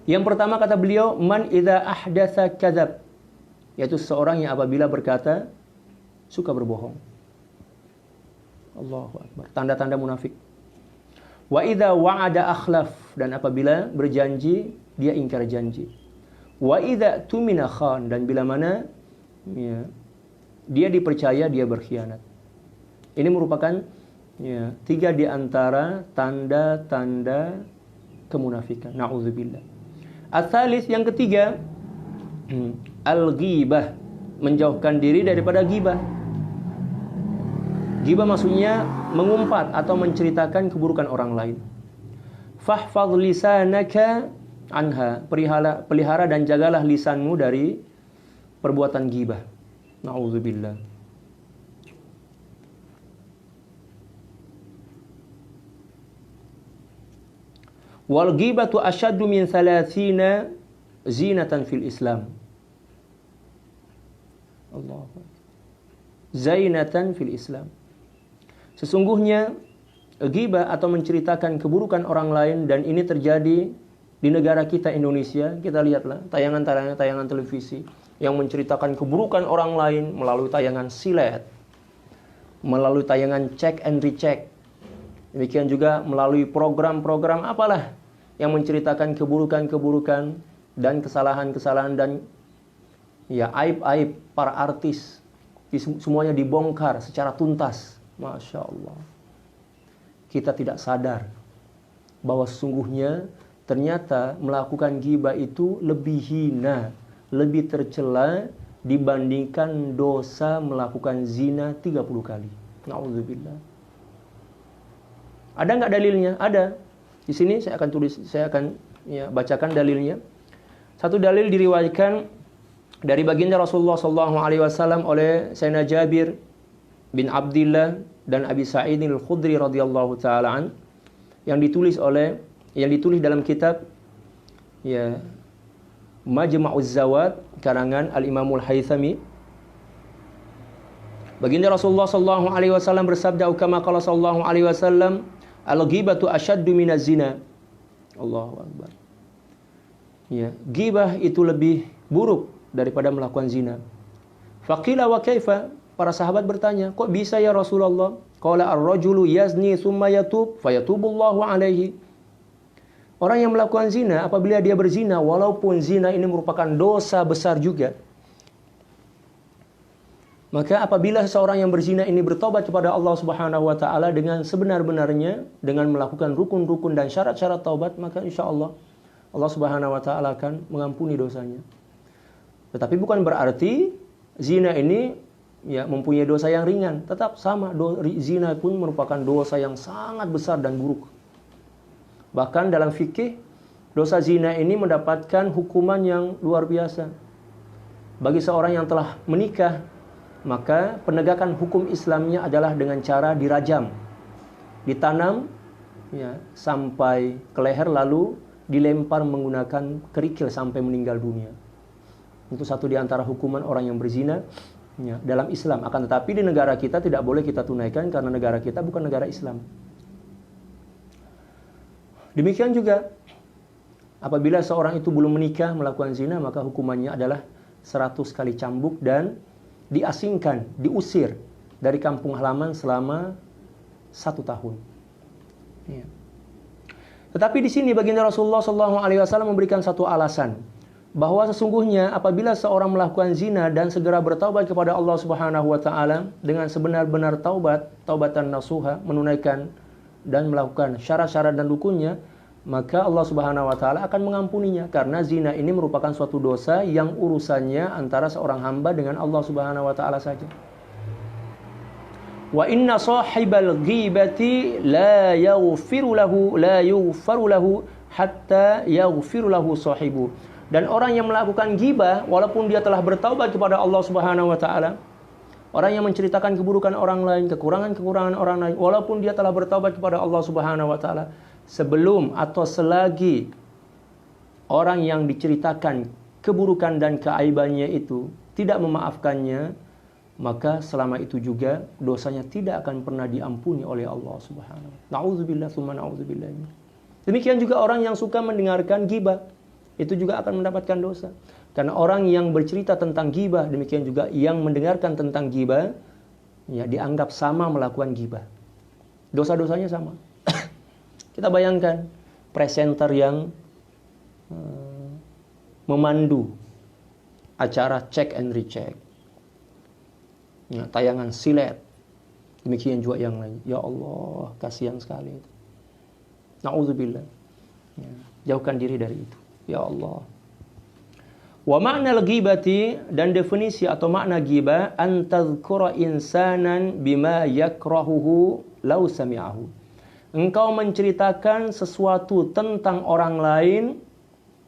Yang pertama kata beliau, man idza ahdatsa kadzab, yaitu seseorang yang apabila berkata suka berbohong. Allahu akbar. Tanda-tanda munafik. Wa idza wa'ada akhlaf, dan apabila berjanji dia ingkar janji. Wa idza tumina khan, dan bila mana ya, dia dipercaya dia berkhianat. Ini merupakan ya, 3 di antara tanda-tanda kemunafikan. Na'udzubillah. Ats-tsalits, yang ketiga, al-ghibah, menjauhkan diri daripada ghibah. Ghibah maksudnya mengumpat atau menceritakan keburukan orang lain. Fahfadz lisanaka anha, pelihara dan jagalah lisanmu dari perbuatan ghibah. Na'udzubillah. Wal ghibatu asyaddu min 30 zinatan fil Islam. Allah. Zainatan fil Islam. Sesungguhnya ghibah atau menceritakan keburukan orang lain, dan ini terjadi di negara kita Indonesia. Kita lihatlah tayangan televisi yang menceritakan keburukan orang lain melalui tayangan silet, melalui tayangan check and recheck. Demikian juga melalui program-program apalah yang menceritakan keburukan-keburukan dan kesalahan-kesalahan dan ya aib-aib para artis. Semuanya dibongkar secara tuntas. Masya Allah. Kita tidak sadar bahwa sesungguhnya ternyata melakukan ghibah itu lebih hina, lebih tercela dibandingkan dosa melakukan zina 30 kali. Na'udzubillah. Ada nggak dalilnya? Ada. Di sini saya akan bacakan dalilnya. Satu dalil diriwayatkan dari baginda Rasulullah SAW oleh Sayyidina Jabir bin Abdullah dan Abi Sa'id al-Khudri radhiyallahu taala an, yang ditulis dalam kitab ya Majma'uz Zawad karangan Al-Imamul Haythami. Baginda Rasulullah SAW bersabda, kama qala sallallahu alaihi wasallam, al-ghibatu asyaddu minaz zina. Allahu akbar. Ya, ghibah itu lebih buruk daripada melakukan zina. Faqila wa kaifa? Para sahabat bertanya, kok bisa ya Rasulullah? Qala ar-rajulu yazni tsumma yatub fayatubullahu alaihi. Orang yang melakukan zina, apabila dia berzina, walaupun zina ini merupakan dosa besar juga, maka apabila seseorang yang berzina ini bertobat kepada Allah Subhanahu wa taala dengan sebenar-benarnya, dengan melakukan rukun-rukun dan syarat-syarat taubat, maka insyaallah Allah Subhanahu wa taala akan mengampuni dosanya. Tetapi bukan berarti zina ini ya mempunyai dosa yang ringan. Tetap sama, zina pun merupakan dosa yang sangat besar dan buruk. Bahkan dalam fikih, dosa zina ini mendapatkan hukuman yang luar biasa. Bagi seorang yang telah menikah, maka penegakan hukum Islamnya adalah dengan cara dirajam, ditanam ya, sampai ke leher, lalu dilempar menggunakan kerikil sampai meninggal dunia. Itu satu di antara hukuman orang yang berzina ya, dalam Islam. Akan tetapi di negara kita tidak boleh kita tunaikan karena negara kita bukan negara Islam. Demikian juga apabila seorang itu belum menikah melakukan zina, maka hukumannya adalah 100 kali cambuk dan diasingkan, diusir dari kampung halaman selama 1 tahun. Ya. Tetapi di sini baginda Rasulullah SAW memberikan satu alasan, bahwa sesungguhnya apabila seorang melakukan zina dan segera bertaubat kepada Allah Subhanahu wa taala dengan sebenar-benar taubat, taubatan nasuha, menunaikan dan melakukan syarat-syarat dan rukunnya, maka Allah Subhanahu wa taala akan mengampuninya, karena zina ini merupakan suatu dosa yang urusannya antara seorang hamba dengan Allah Subhanahu wa taala saja. Wa inna sahibal ghibati la yaghfiru lahu hatta yaghfiru lahu sahibu. Dan orang yang melakukan ghibah walaupun dia telah bertaubat kepada Allah Subhanahu wa taala, orang yang menceritakan keburukan orang lain, kekurangan-kekurangan orang lain, walaupun dia telah bertaubat kepada Allah Subhanahu wa taala, sebelum atau selagi orang yang diceritakan keburukan dan keaibannya itu tidak memaafkannya, maka selama itu juga dosanya tidak akan pernah diampuni oleh Allah Subhanahu wa taala. Nauzubillah tsumma nauzubillah. Demikian juga orang yang suka mendengarkan ghibah, itu juga akan mendapatkan dosa. Karena orang yang bercerita tentang ghibah, demikian juga yang mendengarkan tentang ghibah, ya dianggap sama melakukan ghibah. Dosa-dosanya sama. Kita bayangkan presenter yang memandu acara check and recheck, ya, tayangan silet, demikian juga yang lain. Ya Allah, kasihan sekali. Nauzubillah. Ya, jauhkan diri dari itu. Ya Allah. Wa makna al-ghibati, dan definisi atau makna ghibah, an tadhkura insanan bima yakrahuhu law sami'ahu. Engkau menceritakan sesuatu tentang orang lain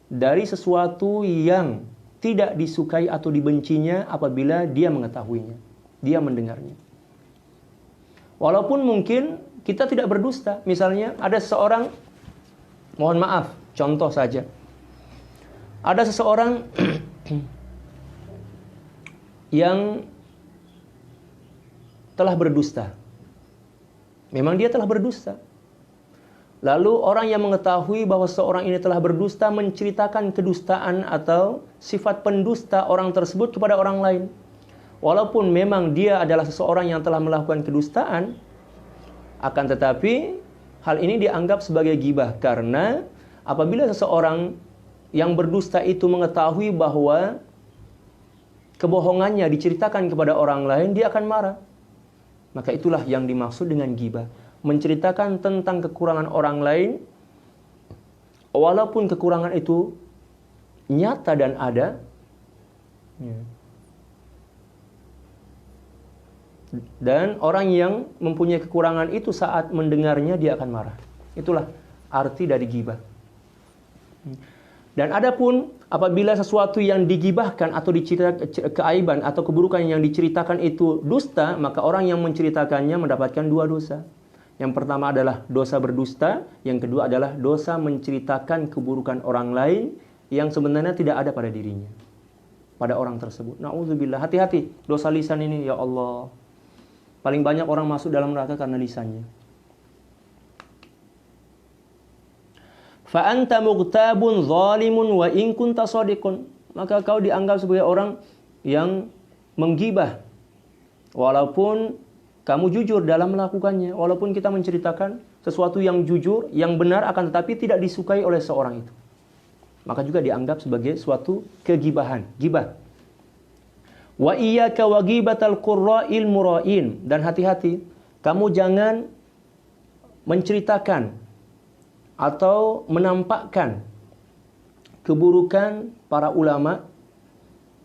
dari sesuatu yang tidak disukai atau dibencinya apabila dia mengetahuinya, dia mendengarnya. Walaupun mungkin kita tidak berdusta. Misalnya ada seseorang, mohon maaf, contoh saja. Ada seseorang yang telah berdusta. Memang dia telah berdusta. Lalu orang yang mengetahui bahwa seorang ini telah berdusta menceritakan kedustaan atau sifat pendusta orang tersebut kepada orang lain. Walaupun memang dia adalah seseorang yang telah melakukan kedustaan, akan tetapi hal ini dianggap sebagai ghibah, karena apabila seseorang yang berdusta itu mengetahui bahwa kebohongannya diceritakan kepada orang lain, dia akan marah. Maka itulah yang dimaksud dengan ghibah. Menceritakan tentang kekurangan orang lain, walaupun kekurangan itu nyata dan ada, dan orang yang mempunyai kekurangan itu saat mendengarnya dia akan marah. Itulah arti dari ghibah. Dan adapun apabila sesuatu yang digibahkan atau keaiban atau keburukan yang diceritakan itu dusta, maka orang yang menceritakannya mendapatkan dua dosa. Yang pertama adalah dosa berdusta, yang kedua adalah dosa menceritakan keburukan orang lain yang sebenarnya tidak ada pada dirinya, pada orang tersebut. Nauzubillah, hati-hati dosa lisan ini, ya Allah. Paling banyak orang masuk dalam neraka karena lisannya. Fa anta mughtabun zalimun wa in kunta shadiqun. Maka kau dianggap sebagai orang yang menggibah walaupun kamu jujur dalam melakukannya. Walaupun kita menceritakan sesuatu yang jujur, yang benar, akan tetapi tidak disukai oleh seorang itu, maka juga dianggap sebagai suatu kegibahan, gibah. Wa iyyaka wa ghibatal qurra'il mura'in. Dan hati-hati, kamu jangan menceritakan atau menampakkan keburukan para ulama,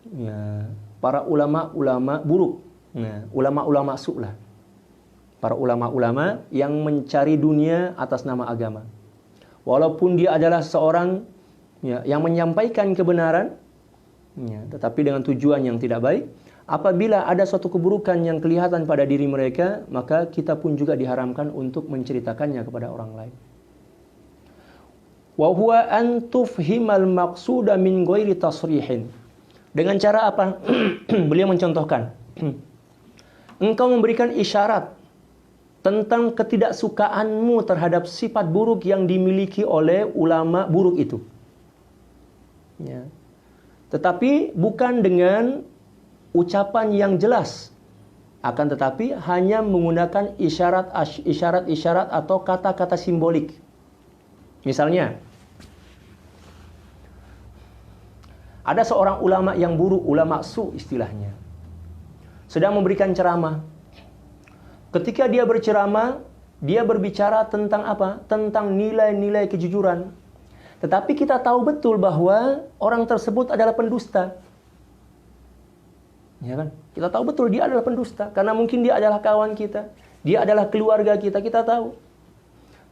ya, para ulama-ulama buruk, ya, ulama-ulama su' lah. Para ulama-ulama yang mencari dunia atas nama agama. Walaupun dia adalah seorang, ya, yang menyampaikan kebenaran, ya, tetapi dengan tujuan yang tidak baik. Apabila ada suatu keburukan yang kelihatan pada diri mereka, maka kita pun juga diharamkan untuk menceritakannya kepada orang lain. Wa huwa an tufhimal maqsuda min ghairi tasrihin. Dengan cara apa? Beliau mencontohkan. Engkau memberikan isyarat tentang ketidaksukaanmu terhadap sifat buruk yang dimiliki oleh ulama buruk itu. Ya. Tetapi bukan dengan ucapan yang jelas, akan tetapi hanya menggunakan isyarat-isyarat atau kata-kata simbolik. Misalnya, ada seorang ulama yang buruk, ulama su istilahnya, sedang memberikan ceramah. Ketika dia berceramah, Dia berbicara tentang apa? Tentang nilai-nilai kejujuran. Tetapi kita tahu betul bahwa orang tersebut adalah pendusta. Ya kan? Kita tahu betul dia adalah pendusta. Karena mungkin dia adalah kawan kita. Dia adalah keluarga kita. Kita tahu.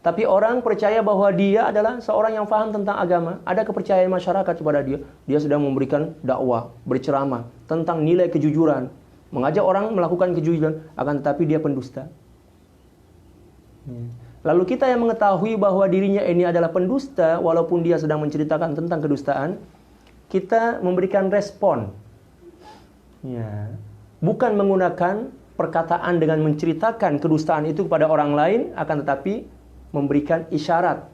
Tapi orang percaya bahwa dia adalah seorang yang paham tentang agama. Ada kepercayaan masyarakat kepada dia. Dia sedang memberikan dakwah, berceramah tentang nilai kejujuran. Mengajak orang melakukan kejujuran. Akan tetapi dia pendusta. Lalu kita yang mengetahui bahwa dirinya ini adalah pendusta, walaupun dia sedang menceritakan tentang kedustaan, kita memberikan respon. Ya. Bukan menggunakan perkataan dengan menceritakan kedustaan itu kepada orang lain, akan tetapi memberikan isyarat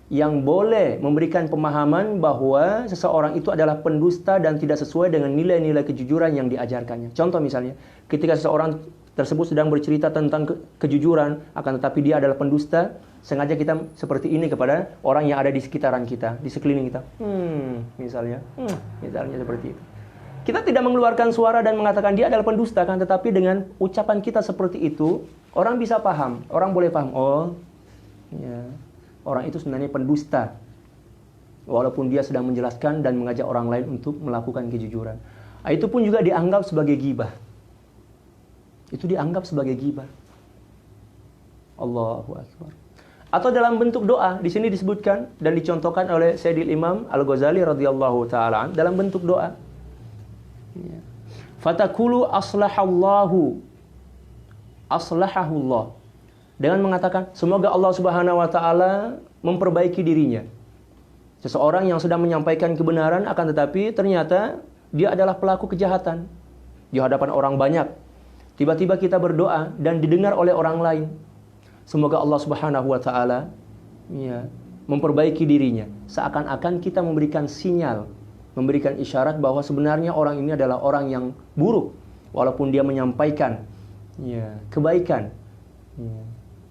yang boleh memberikan pemahaman bahwa seseorang itu adalah pendusta dan tidak sesuai dengan nilai-nilai kejujuran yang diajarkannya. Contoh misalnya, ketika seseorang tersebut sedang bercerita tentang kejujuran, akan tetapi dia adalah pendusta, sengaja kita seperti ini kepada orang yang ada di sekitaran kita, di sekeliling kita. Misalnya seperti itu. Kita tidak mengeluarkan suara dan mengatakan dia adalah pendusta, kan? Tetapi dengan ucapan kita seperti itu, orang bisa paham, orang boleh paham. Oh, ya, orang itu sebenarnya pendusta, walaupun dia sedang menjelaskan dan mengajak orang lain untuk melakukan kejujuran. Itu pun juga dianggap sebagai ghibah. Itu dianggap sebagai ghibah. Allahu Akbar. Atau dalam bentuk doa, di sini disebutkan dan dicontohkan oleh Sayyidil Imam Al-Ghazali radhiyallahu taala dalam bentuk doa. Ya. Fatakulu aslahahullah. Dengan mengatakan semoga Allah Subhanahu wa taala memperbaiki dirinya. Seseorang yang sedang menyampaikan kebenaran akan tetapi ternyata dia adalah pelaku kejahatan di hadapan orang banyak. Tiba-tiba kita berdoa dan didengar oleh orang lain. Semoga Allah Subhanahu wa taala memperbaiki dirinya. Seakan-akan kita memberikan sinyal, memberikan isyarat bahwa sebenarnya orang ini adalah orang yang buruk, walaupun dia menyampaikan kebaikan.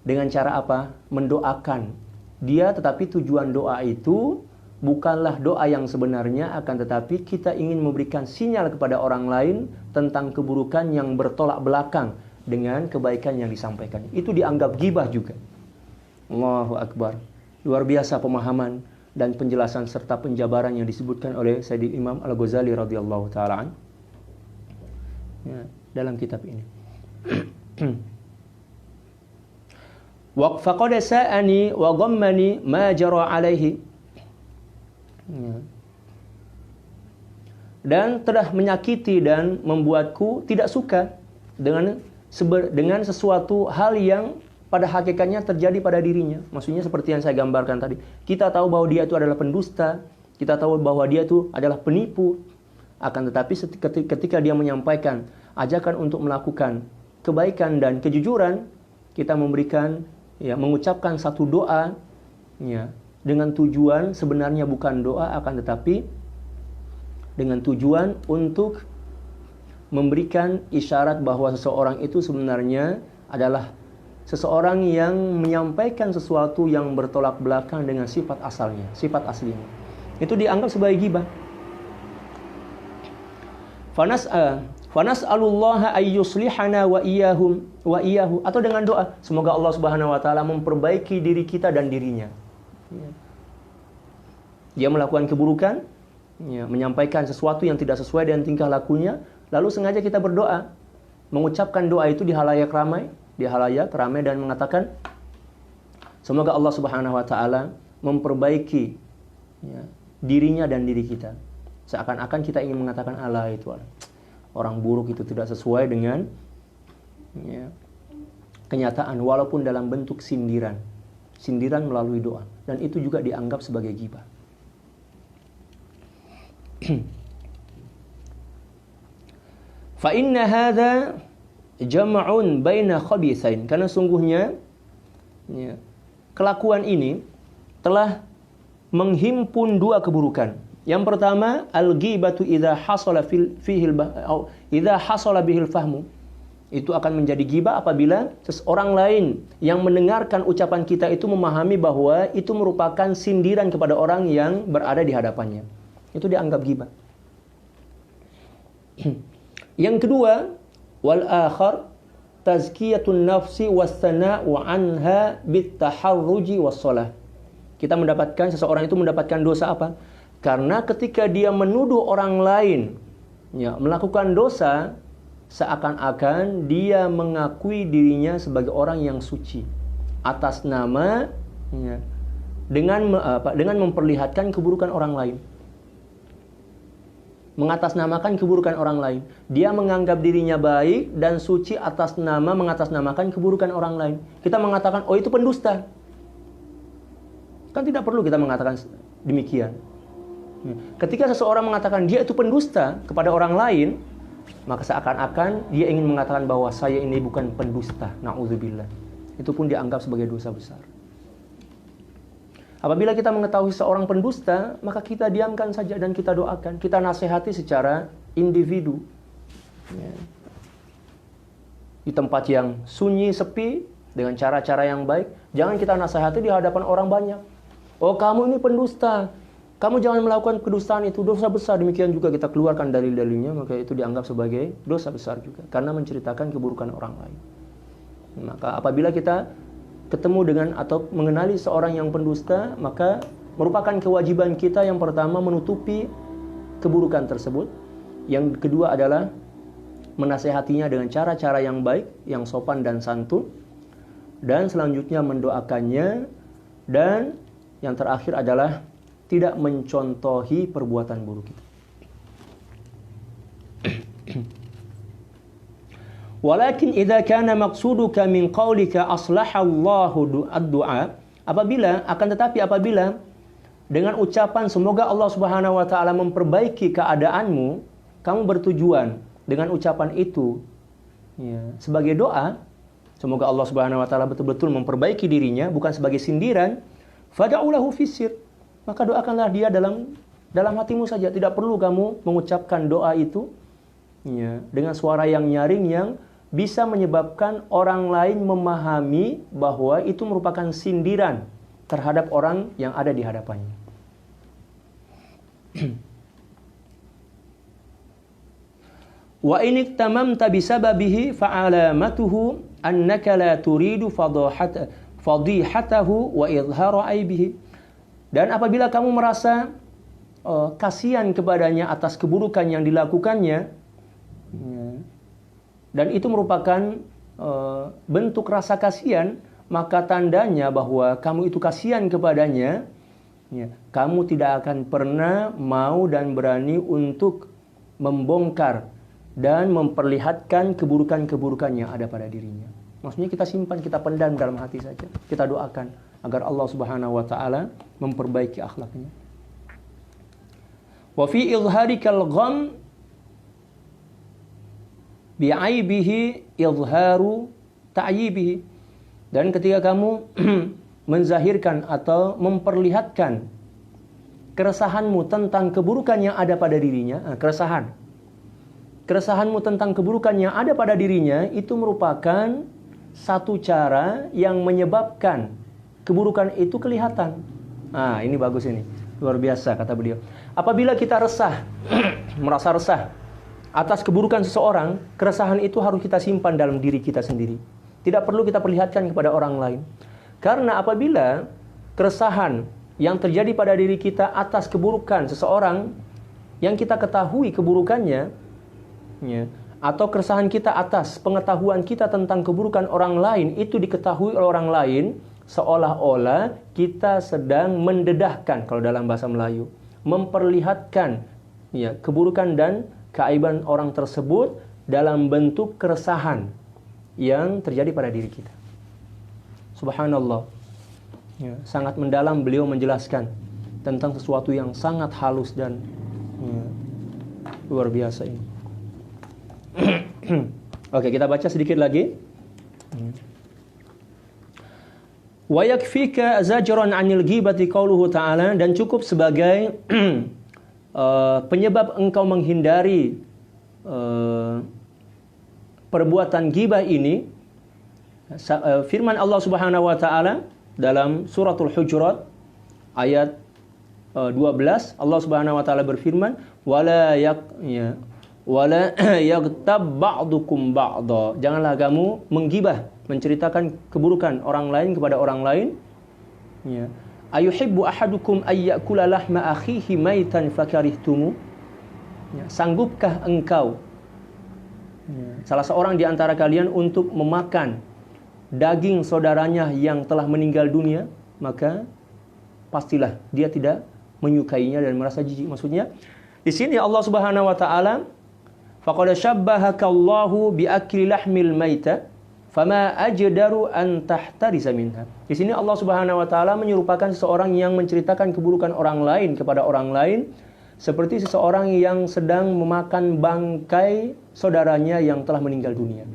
Dengan cara apa? Mendoakan dia, tetapi tujuan doa itu bukanlah doa yang sebenarnya, akan tetapi kita ingin memberikan sinyal kepada orang lain tentang keburukan yang bertolak belakang dengan kebaikan yang disampaikan. Itu dianggap ghibah juga. Allahu Akbar. Luar biasa pemahaman dan penjelasan serta penjabaran yang disebutkan oleh Sayyidina Imam Al-Ghazali radhiyallahu taala dalam kitab ini. Wa faqad sa'ani wa ghammani ma jara alaihi. Dan telah menyakiti dan membuatku tidak suka dengan sesuatu hal yang pada hakikatnya terjadi pada dirinya. Maksudnya seperti yang saya gambarkan tadi. Kita tahu bahwa dia itu adalah pendusta, kita tahu bahwa dia itu adalah penipu. Akan tetapi ketika dia menyampaikan ajakan untuk melakukan kebaikan dan kejujuran, kita mengucapkan satu doa dengan tujuan sebenarnya bukan doa, akan tetapi dengan tujuan untuk memberikan isyarat bahwa seseorang itu sebenarnya adalah seseorang yang menyampaikan sesuatu yang bertolak belakang dengan sifat asalnya, sifat aslinya. Itu dianggap sebagai ghibah. Fanas'alullaha ayyuslihana wa iyyahu, atau dengan doa semoga Allah Subhanahu wa taala memperbaiki diri kita dan dirinya. Dia melakukan keburukan, menyampaikan sesuatu yang tidak sesuai dengan tingkah lakunya, lalu sengaja kita berdoa, mengucapkan doa itu di halayak ramai dan mengatakan semoga Allah Subhanahu wa taala memperbaiki dirinya dan diri kita. Seakan-akan kita ingin mengatakan Allah itu orang buruk, itu tidak sesuai dengan kenyataan, walaupun dalam bentuk sindiran melalui doa, dan itu juga dianggap sebagai ghibah. Fa inna hadza jam'un baina khabithain, karena sungguhnya kelakuan ini telah menghimpun dua keburukan. Yang pertama, al-ghibatu idza hasala bihil fahmu. Itu akan menjadi ghibah apabila seseorang lain yang mendengarkan ucapan kita itu memahami bahwa itu merupakan sindiran kepada orang yang berada di hadapannya. Itu dianggap ghibah. Yang kedua, wal akhar tazkiyatun nafsi was-sana'u 'anha bit-taharruji was-shalah. Kita mendapatkan, seseorang itu mendapatkan dosa apa? Karena ketika dia menuduh orang lain melakukan dosa, seakan-akan dia mengakui dirinya sebagai orang yang suci atas nama dengan memperlihatkan keburukan orang lain. Mengatasnamakan keburukan orang lain. Dia menganggap dirinya baik dan suci atas nama mengatasnamakan keburukan orang lain. Kita mengatakan, oh itu pendusta. Kan tidak perlu kita mengatakan demikian. Ketika seseorang mengatakan dia itu pendusta kepada orang lain, maka seakan-akan dia ingin mengatakan bahwa saya ini bukan pendusta. Na'udzubillah. Itu pun dianggap sebagai dosa besar. Apabila kita mengetahui seorang pendusta, maka kita diamkan saja dan kita doakan. Kita nasihati secara individu. Di tempat yang sunyi, sepi, dengan cara-cara yang baik. Jangan kita nasihati di hadapan orang banyak. Oh, kamu ini pendusta. Kamu jangan melakukan kedustaan itu, dosa besar. Demikian juga kita keluarkan dalil-dalilnya, maka itu dianggap sebagai dosa besar juga. Karena menceritakan keburukan orang lain. Maka apabila kita ketemu dengan atau mengenali seorang yang pendusta, maka merupakan kewajiban kita yang pertama menutupi keburukan tersebut. Yang kedua adalah menasehatinya dengan cara-cara yang baik, yang sopan dan santun. Dan selanjutnya mendoakannya. Dan yang terakhir adalah tidak mencontohi perbuatan buruk itu. Walakin idza kana maqsuduka min qaulika aslahallahu ad-du'a, apabila dengan ucapan semoga Allah Subhanahu wa taala memperbaiki keadaanmu, kamu bertujuan dengan ucapan itu sebagai doa, semoga Allah Subhanahu wa taala betul-betul memperbaiki dirinya, bukan sebagai sindiran, fad'u lahu fisir, maka doakanlah dia dalam hatimu saja, tidak perlu kamu mengucapkan doa itu dengan suara yang nyaring yang bisa menyebabkan orang lain memahami bahwa itu merupakan sindiran terhadap orang yang ada di hadapannya. Wa in iktamamta bisababihi fa'alamatuhu annaka la turidu fadihatahu wa idhara aibihi. Dan apabila kamu merasa kasihan kepadanya atas keburukan yang dilakukannya, dan itu merupakan bentuk rasa kasihan, maka tandanya bahwa kamu itu kasihan kepadanya, kamu tidak akan pernah mau dan berani untuk membongkar dan memperlihatkan keburukan-keburukan yang ada pada dirinya. Maksudnya kita simpan, kita pendam dalam hati saja. Kita doakan agar Allah Subhanahu wa taala memperbaiki akhlaknya. Wa fi izharikal gham bi'aibihi izharu ta'yibihi. Dan ketika kamu menzahirkan atau memperlihatkan keresahanmu tentang keburukan yang ada pada dirinya, keresahanmu tentang keburukan yang ada pada dirinya, itu merupakan satu cara yang menyebabkan keburukan itu kelihatan. Ini bagus ini. Luar biasa kata beliau. Apabila kita resah, merasa resah atas keburukan seseorang, keresahan itu harus kita simpan dalam diri kita sendiri. Tidak perlu kita perlihatkan kepada orang lain. Karena apabila keresahan yang terjadi pada diri kita atas keburukan seseorang yang kita ketahui keburukannya, atau keresahan kita atas pengetahuan kita tentang keburukan orang lain itu diketahui oleh orang lain, seolah-olah kita sedang mendedahkan, kalau dalam bahasa Melayu, memperlihatkan keburukan dan keaiban orang tersebut dalam bentuk keresahan yang terjadi pada diri kita. Subhanallah. Sangat mendalam beliau menjelaskan tentang sesuatu yang sangat halus dan luar biasa ini. Oke, kita baca sedikit lagi. Wa yakfika zajran 'anil ghibati qauluhu ta'ala, dan cukup sebagai penyebab engkau menghindari perbuatan ghibah ini, firman Allah Subhanahu wa taala dalam suratul Hujurat ayat 12, Allah Subhanahu wa taala berfirman, Wala yaghtab ba'dukum ba'dha. Janganlah kamu menggibah, menceritakan keburukan orang lain kepada orang lain. Ya. Ayuhibbu ahadukum ay ya'kula lahma akhihi maitan fakarihtumu? Ya. Sanggupkah engkau, salah seorang di antara kalian, untuk memakan daging saudaranya yang telah meninggal dunia? Maka pastilah dia tidak menyukainya dan merasa jijik. Maksudnya di sini Allah Subhanahu wa taala, faqad shabbahakallahu bi akli lahmil maita fama ajdaru an tahtarisa minha. Di sini Allah Subhanahu wa taala menyerupakan seseorang yang menceritakan keburukan orang lain kepada orang lain seperti seseorang yang sedang memakan bangkai saudaranya yang telah meninggal dunia.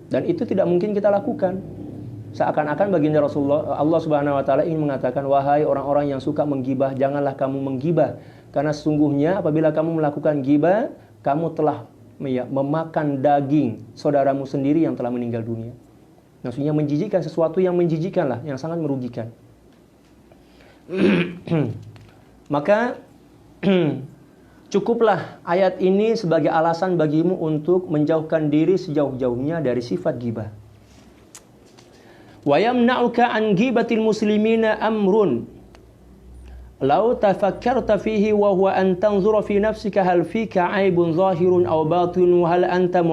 Dan itu tidak mungkin kita lakukan. Seakan-akan baginda Rasulullah, Allah Subhanahu wa taala ingin mengatakan, wahai orang-orang yang suka menggibah, janganlah kamu menggibah, karena sesungguhnya apabila kamu melakukan gibah, kamu telah memakan daging saudaramu sendiri yang telah meninggal dunia. Maksudnya menjijikkan, sesuatu yang menjijikkan lah, yang sangat merugikan. Maka cukuplah ayat ini sebagai alasan bagimu untuk menjauhkan diri sejauh-jauhnya dari sifat gibah. Wa yamna'uka an ghibatil muslimina amrun law tafakkarta fihi wa huwa an tanzura fi nafsika hal fika aibun zahirun aw batinun hal anta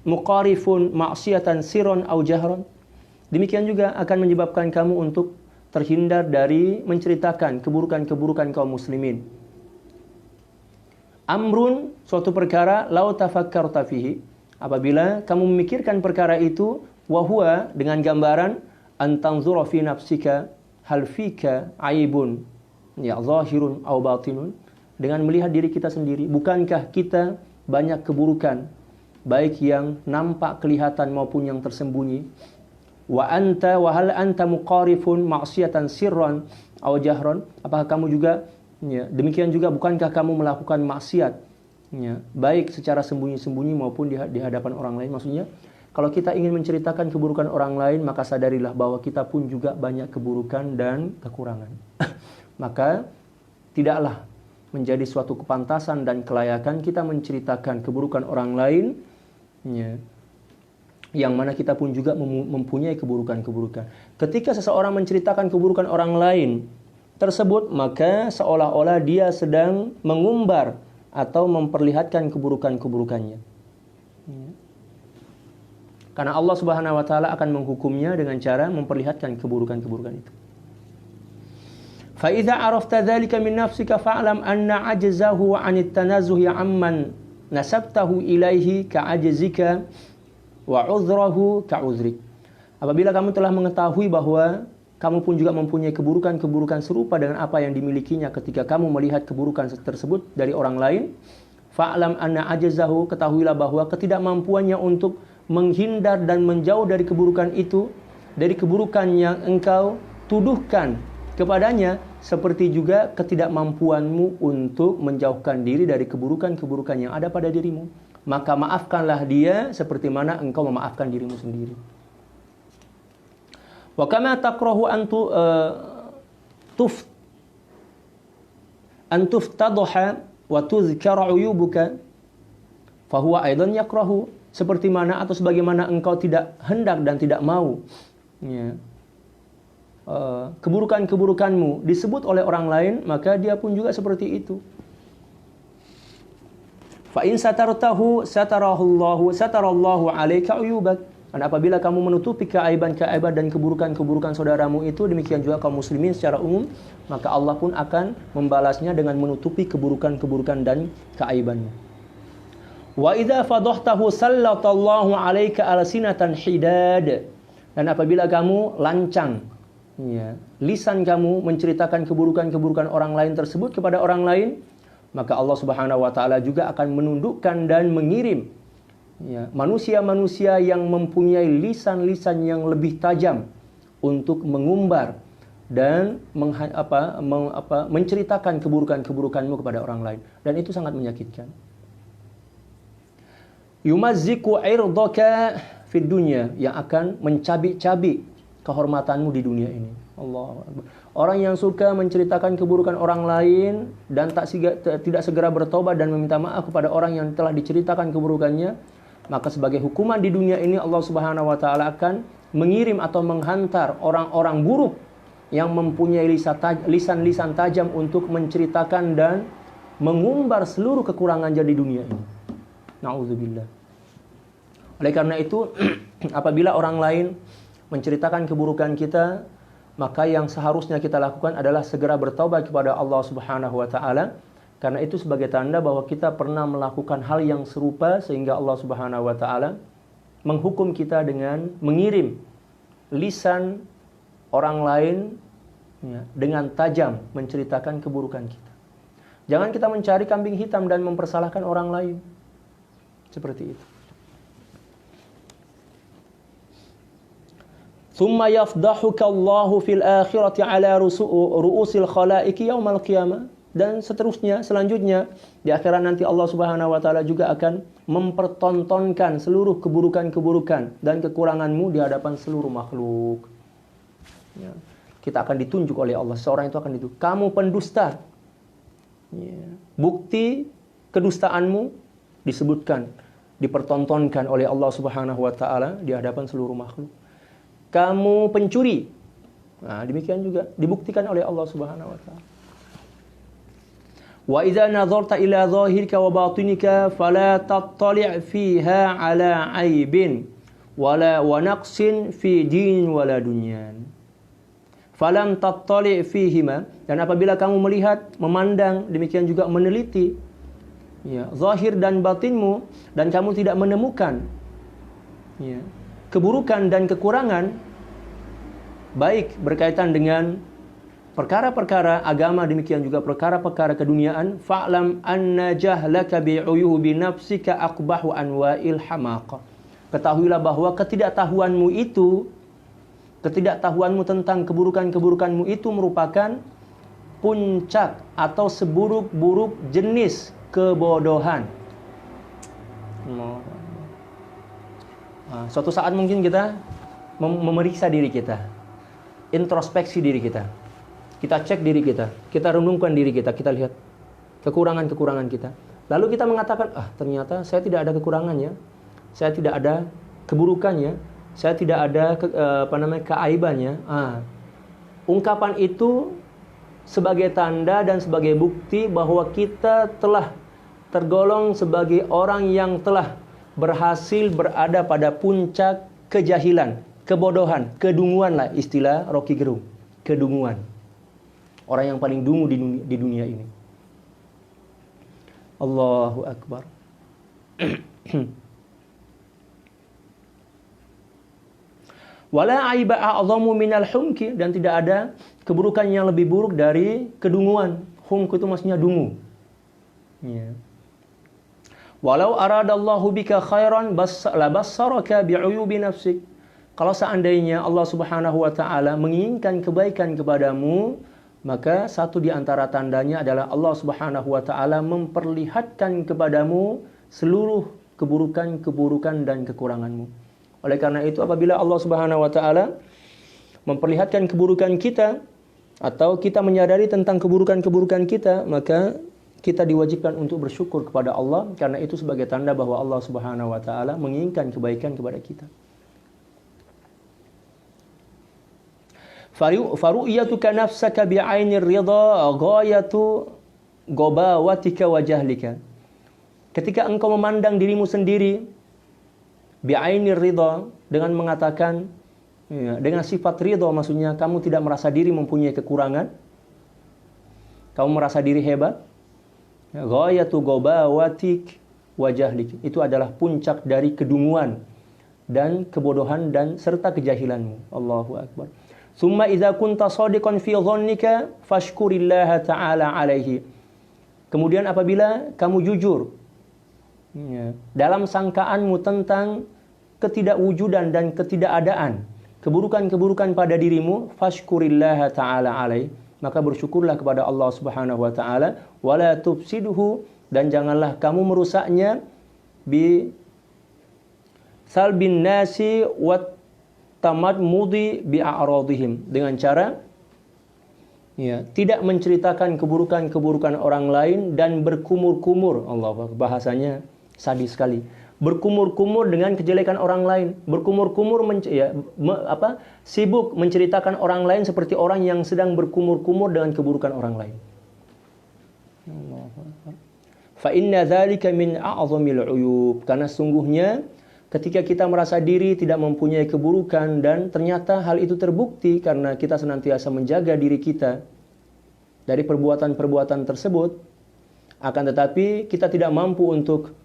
muqarifun ma'siyatan sirran aw jahran. Demikian juga akan menyebabkan kamu untuk terhindar dari menceritakan keburukan-keburukan kaum muslimin. Amrun, suatu perkara, law tafakkarta fihi, apabila kamu memikirkan perkara itu, wa huwa, dengan gambaran an tanzura fi nafsika hal fika aibun ya zahirun aw batinun, dengan melihat diri kita sendiri, bukankah kita banyak keburukan, baik yang nampak kelihatan maupun yang tersembunyi. Wa anta wa hal anta muqarifun ma'siyatan sirran aw jahran, apakah kamu juga demikian juga, bukankah kamu melakukan maksiat baik secara sembunyi-sembunyi maupun di hadapan orang lain. Maksudnya kalau kita ingin menceritakan keburukan orang lain, maka sadarilah bahwa kita pun juga banyak keburukan dan kekurangan. Maka tidaklah menjadi suatu kepantasan dan kelayakan kita menceritakan keburukan orang lain, yang mana kita pun juga mempunyai keburukan-keburukan. Ketika seseorang menceritakan keburukan orang lain tersebut, maka seolah-olah dia sedang mengumbar atau memperlihatkan keburukan-keburukannya. Karena Allah Subhanahu wa taala akan menghukumnya dengan cara memperlihatkan keburukan-keburukan itu. Fa idza arafta dzalika min nafsika fa'lam anna 'ajzahu 'anit tanazzuhi 'amman nasabtahu ilaihi ka'ajzika wa 'udhrahu ka'udhrik. Apabila kamu telah mengetahui bahwa kamu pun juga mempunyai keburukan-keburukan serupa dengan apa yang dimilikinya ketika kamu melihat keburukan tersebut dari orang lain, fa'lam anna 'ajzahu, ketahuilah bahwa ketidakmampuannya untuk menghindar dan menjauh dari keburukan itu, dari keburukan yang engkau tuduhkan kepadanya, seperti juga ketidakmampuanmu untuk menjauhkan diri dari keburukan-keburukan yang ada pada dirimu. Maka maafkanlah dia seperti mana engkau memaafkan dirimu sendiri. Wa kama takrahu an tuftadha wa tuzkara uyubuka fahuwa aidan yakrahu. Seperti mana atau sebagaimana engkau tidak hendak dan tidak mau keburukan-keburukanmu disebut oleh orang lain, maka dia pun juga seperti itu. Fa in satartahu satarallahu 'alaika uyubak. Dan apabila kamu menutupi keaiban-keaiban dan keburukan-keburukan saudaramu itu, demikian juga kaum muslimin secara umum, maka Allah pun akan membalasnya dengan menutupi keburukan-keburukan dan keaibannya. Wa idza fadhahtahu sallatallahu 'alaika alsinatan hidad. Dan apabila kamu lancang lisan kamu menceritakan keburukan-keburukan orang lain tersebut kepada orang lain, maka Allah Subhanahu wa taala juga akan menundukkan dan mengirim manusia-manusia yang mempunyai lisan-lisan yang lebih tajam untuk mengumbar dan menceritakan keburukan-keburukanmu kepada orang lain, dan itu sangat menyakitkan. Yumazziku irdaka fid dunya, yang akan mencabik-cabik kehormatanmu di dunia ini. Allah. Orang yang suka menceritakan keburukan orang lain dan tidak segera bertobat dan meminta maaf kepada orang yang telah diceritakan keburukannya, maka sebagai hukuman di dunia ini Allah Subhanahu wa taala akan mengirim atau menghantar orang-orang buruk yang mempunyai lisan-lisan tajam untuk menceritakan dan mengumbar seluruh kekurangan di dunia ini. Na'udzubillah. Oleh karena itu, apabila orang lain menceritakan keburukan kita, maka yang seharusnya kita lakukan adalah segera bertaubat kepada Allah Subhanahu wa taala, karena itu sebagai tanda bahwa kita pernah melakukan hal yang serupa sehingga Allah Subhanahu wa taala menghukum kita dengan mengirim lisan orang lain dengan tajam menceritakan keburukan kita. Jangan kita mencari kambing hitam dan mempersalahkan orang lain. Seperti itu. Thumma yafdahuka Allahu fil akhirati ala ru'usil khalaiqi yaumal qiyamah. Dan selanjutnya di akhirat nanti Allah Subhanahu wa taala juga akan mempertontonkan seluruh keburukan-keburukan dan kekuranganmu di hadapan seluruh makhluk. Ya. Kita akan ditunjuk oleh Allah. Seorang itu akan ditunjuk. Kamu pendusta. Ya. Bukti kedustaanmu disebutkan, dipertontonkan oleh Allah Subhanahu wa taala di hadapan seluruh makhluk. Kamu pencuri. Nah, demikian juga dibuktikan oleh Allah Subhanahu wa taala. Wa idza nadharta ila zahirika wa batinika fala tattali' fiha ala aibin wala wa naqsin fi din wala dunyan. Falam tattali' fihima, dan apabila kamu melihat, memandang, demikian juga meneliti ya, zahir dan batinmu, dan kamu tidak menemukan ya, keburukan dan kekurangan baik berkaitan dengan perkara-perkara agama, demikian juga perkara-perkara keduniaan, fa'lam anna jahlaka bi'uyubi nafsika aqbahu anwa'il hamaqa. Ketahuilah bahwa ketidaktahuanmu tentang keburukan-keburukanmu itu merupakan puncak atau seburuk-buruk jenis kebodohan. Suatu saat mungkin kita memeriksa diri kita, introspeksi diri kita. Kita cek diri kita, kita renungkan diri kita, kita lihat kekurangan-kekurangan kita. Lalu kita mengatakan, ternyata saya tidak ada kekurangannya, saya tidak ada keburukannya, saya tidak ada keaibannya. Ungkapan itu sebagai tanda dan sebagai bukti bahwa kita telah tergolong sebagai orang yang telah berhasil berada pada puncak kejahilan, kebodohan, kedunguan lah istilah Rocky Gerung, kedunguan. Orang yang paling dungu di dunia ini. Allahu Akbar. Wala aiba a'zamu minal humki, dan tidak ada keburukan yang lebih buruk dari kedunguan. Humku itu maksudnya dungu. Ya. Walau aradallahu bika khairan labassaraka bi'uyubi nafsik. Kalau seandainya Allah Subhanahu wa taala menginginkan kebaikan kepadamu, maka satu di antara tandanya adalah Allah Subhanahu wa taala memperlihatkan kepadamu seluruh keburukan-keburukan dan kekuranganmu. Oleh karena itu, apabila Allah Subhanahu wa taala memperlihatkan keburukan kita atau kita menyadari tentang keburukan-keburukan kita, maka kita diwajibkan untuk bersyukur kepada Allah, karena itu sebagai tanda bahwa Allah Subhanahu wa taala menginginkan kebaikan kepada kita. Faru'yatuka nafsaka bi'ainir ridha ghayatu gobawatika wa jahlika. Ketika engkau memandang dirimu sendiri bi'ainir ridha, dengan mengatakan dengan sifat ridha, maksudnya kamu tidak merasa diri mempunyai kekurangan, kamu merasa diri hebat. Ghayatu gobawatik wa jahlik, itu adalah puncak dari kedunguan dan kebodohan dan serta kejahilanmu. Allahu Akbar. Summa idza kunta shadiqan fi dhannika fashkurillaha ta'ala alaihi. Kemudian apabila kamu jujur dalam sangkaanmu tentang ketidakwujudan dan ketidakadaan keburukan-keburukan pada dirimu, fashkurillaha ta'ala alaihi, maka bersyukurlah kepada Allah Subhanahu wa taala, wala tufsiduhu, dan janganlah kamu merusaknya bi salbin nasi tamadmudi bi'aradihim, dengan cara tidak menceritakan keburukan-keburukan orang lain dan berkumur-kumur. Allah, bahasanya sadis sekali. Berkumur-kumur dengan kejelekan orang lain, berkumur-kumur sibuk menceritakan orang lain seperti orang yang sedang berkumur-kumur dengan keburukan orang lain. Fa inna dzalika min a'zamil 'uyub, karena sungguhnya ketika kita merasa diri tidak mempunyai keburukan dan ternyata hal itu terbukti karena kita senantiasa menjaga diri kita dari perbuatan-perbuatan tersebut, akan tetapi kita tidak mampu untuk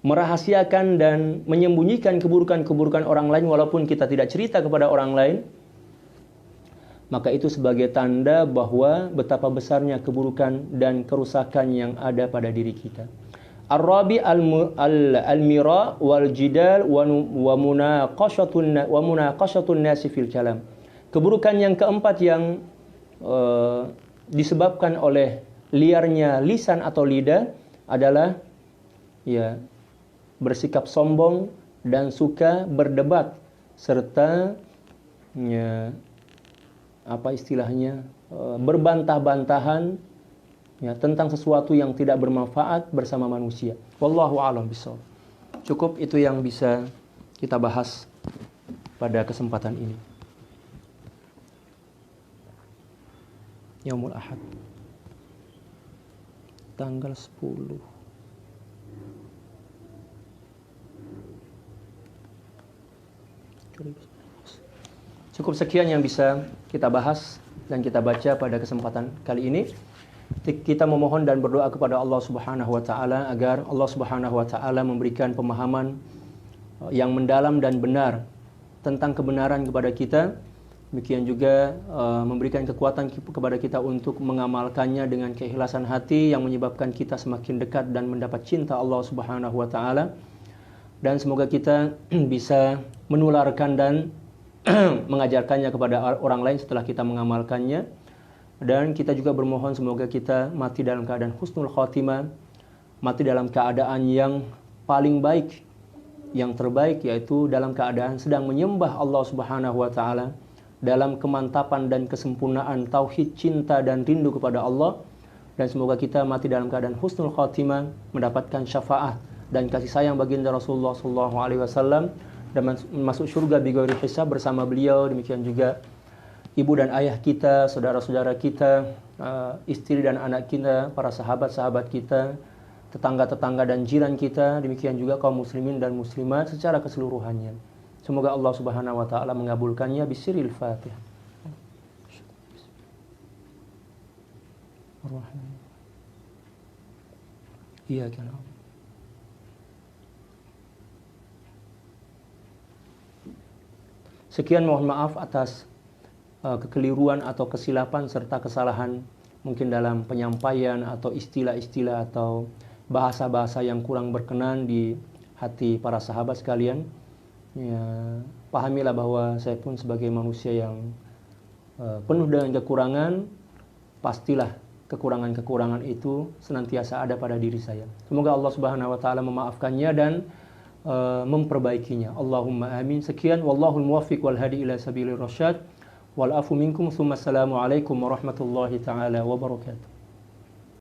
merahasiakan dan menyembunyikan keburukan-keburukan orang lain walaupun kita tidak cerita kepada orang lain, maka itu sebagai tanda bahwa betapa besarnya keburukan dan kerusakan yang ada pada diri kita. Ar-rabi al-mira wal jidal wa munaqashatun nasi fil kalam. Keburukan yang keempat yang disebabkan oleh liarnya lisan atau lidah adalah bersikap sombong dan suka berdebat serta berbantah-bantahan tentang sesuatu yang tidak bermanfaat bersama manusia. Wallahu a'lam bishawab. Cukup itu yang bisa kita bahas pada kesempatan ini. Yaumul Ahad, tanggal 10. Cukup sekian yang bisa kita bahas dan kita baca pada kesempatan kali ini. Kita memohon dan berdoa kepada Allah Subhanahu wa taala agar Allah Subhanahu wa taala memberikan pemahaman yang mendalam dan benar tentang kebenaran kepada kita. Demikian juga memberikan kekuatan kepada kita untuk mengamalkannya dengan keikhlasan hati yang menyebabkan kita semakin dekat dan mendapat cinta Allah Subhanahu wa taala. Dan semoga kita bisa menularkan dan mengajarkannya kepada orang lain setelah kita mengamalkannya. Dan kita juga bermohon semoga kita mati dalam keadaan husnul khatimah, mati dalam keadaan yang paling baik, yang terbaik, yaitu dalam keadaan sedang menyembah Allah Subhanahu wa taala, dalam kemantapan dan kesempurnaan tauhid, cinta dan rindu kepada Allah. Dan semoga kita mati dalam keadaan husnul khatimah, mendapatkan syafaat dan kasih sayang baginda Rasulullah SAW, dan masuk surga bighairi hisab bersama beliau. Demikian juga ibu dan ayah kita, saudara-saudara kita, istri dan anak kita, para sahabat-sahabat kita, tetangga-tetangga dan jiran kita, demikian juga kaum muslimin dan muslimat secara keseluruhannya. Semoga Allah Subhanahu wa taala mengabulkannya bisiril Fatihah. Iyyaka na'budu. Sekian, mohon maaf atas kekeliruan atau kesilapan serta kesalahan mungkin dalam penyampaian atau istilah-istilah atau bahasa-bahasa yang kurang berkenan di hati para sahabat sekalian. Pahamilah bahwa saya pun sebagai manusia yang penuh dengan kekurangan, pastilah kekurangan-kekurangan itu senantiasa ada pada diri saya. Semoga Allah Subhanahu wa taala memaafkannya dan memperbaikinya. Allahumma amin. Sekian, wallahul muwaffiq wal hadi ila sabilir rasyad. Wal afu minkum. Tsumma assalamu alaikum warahmatullahi taala wabarakatuh.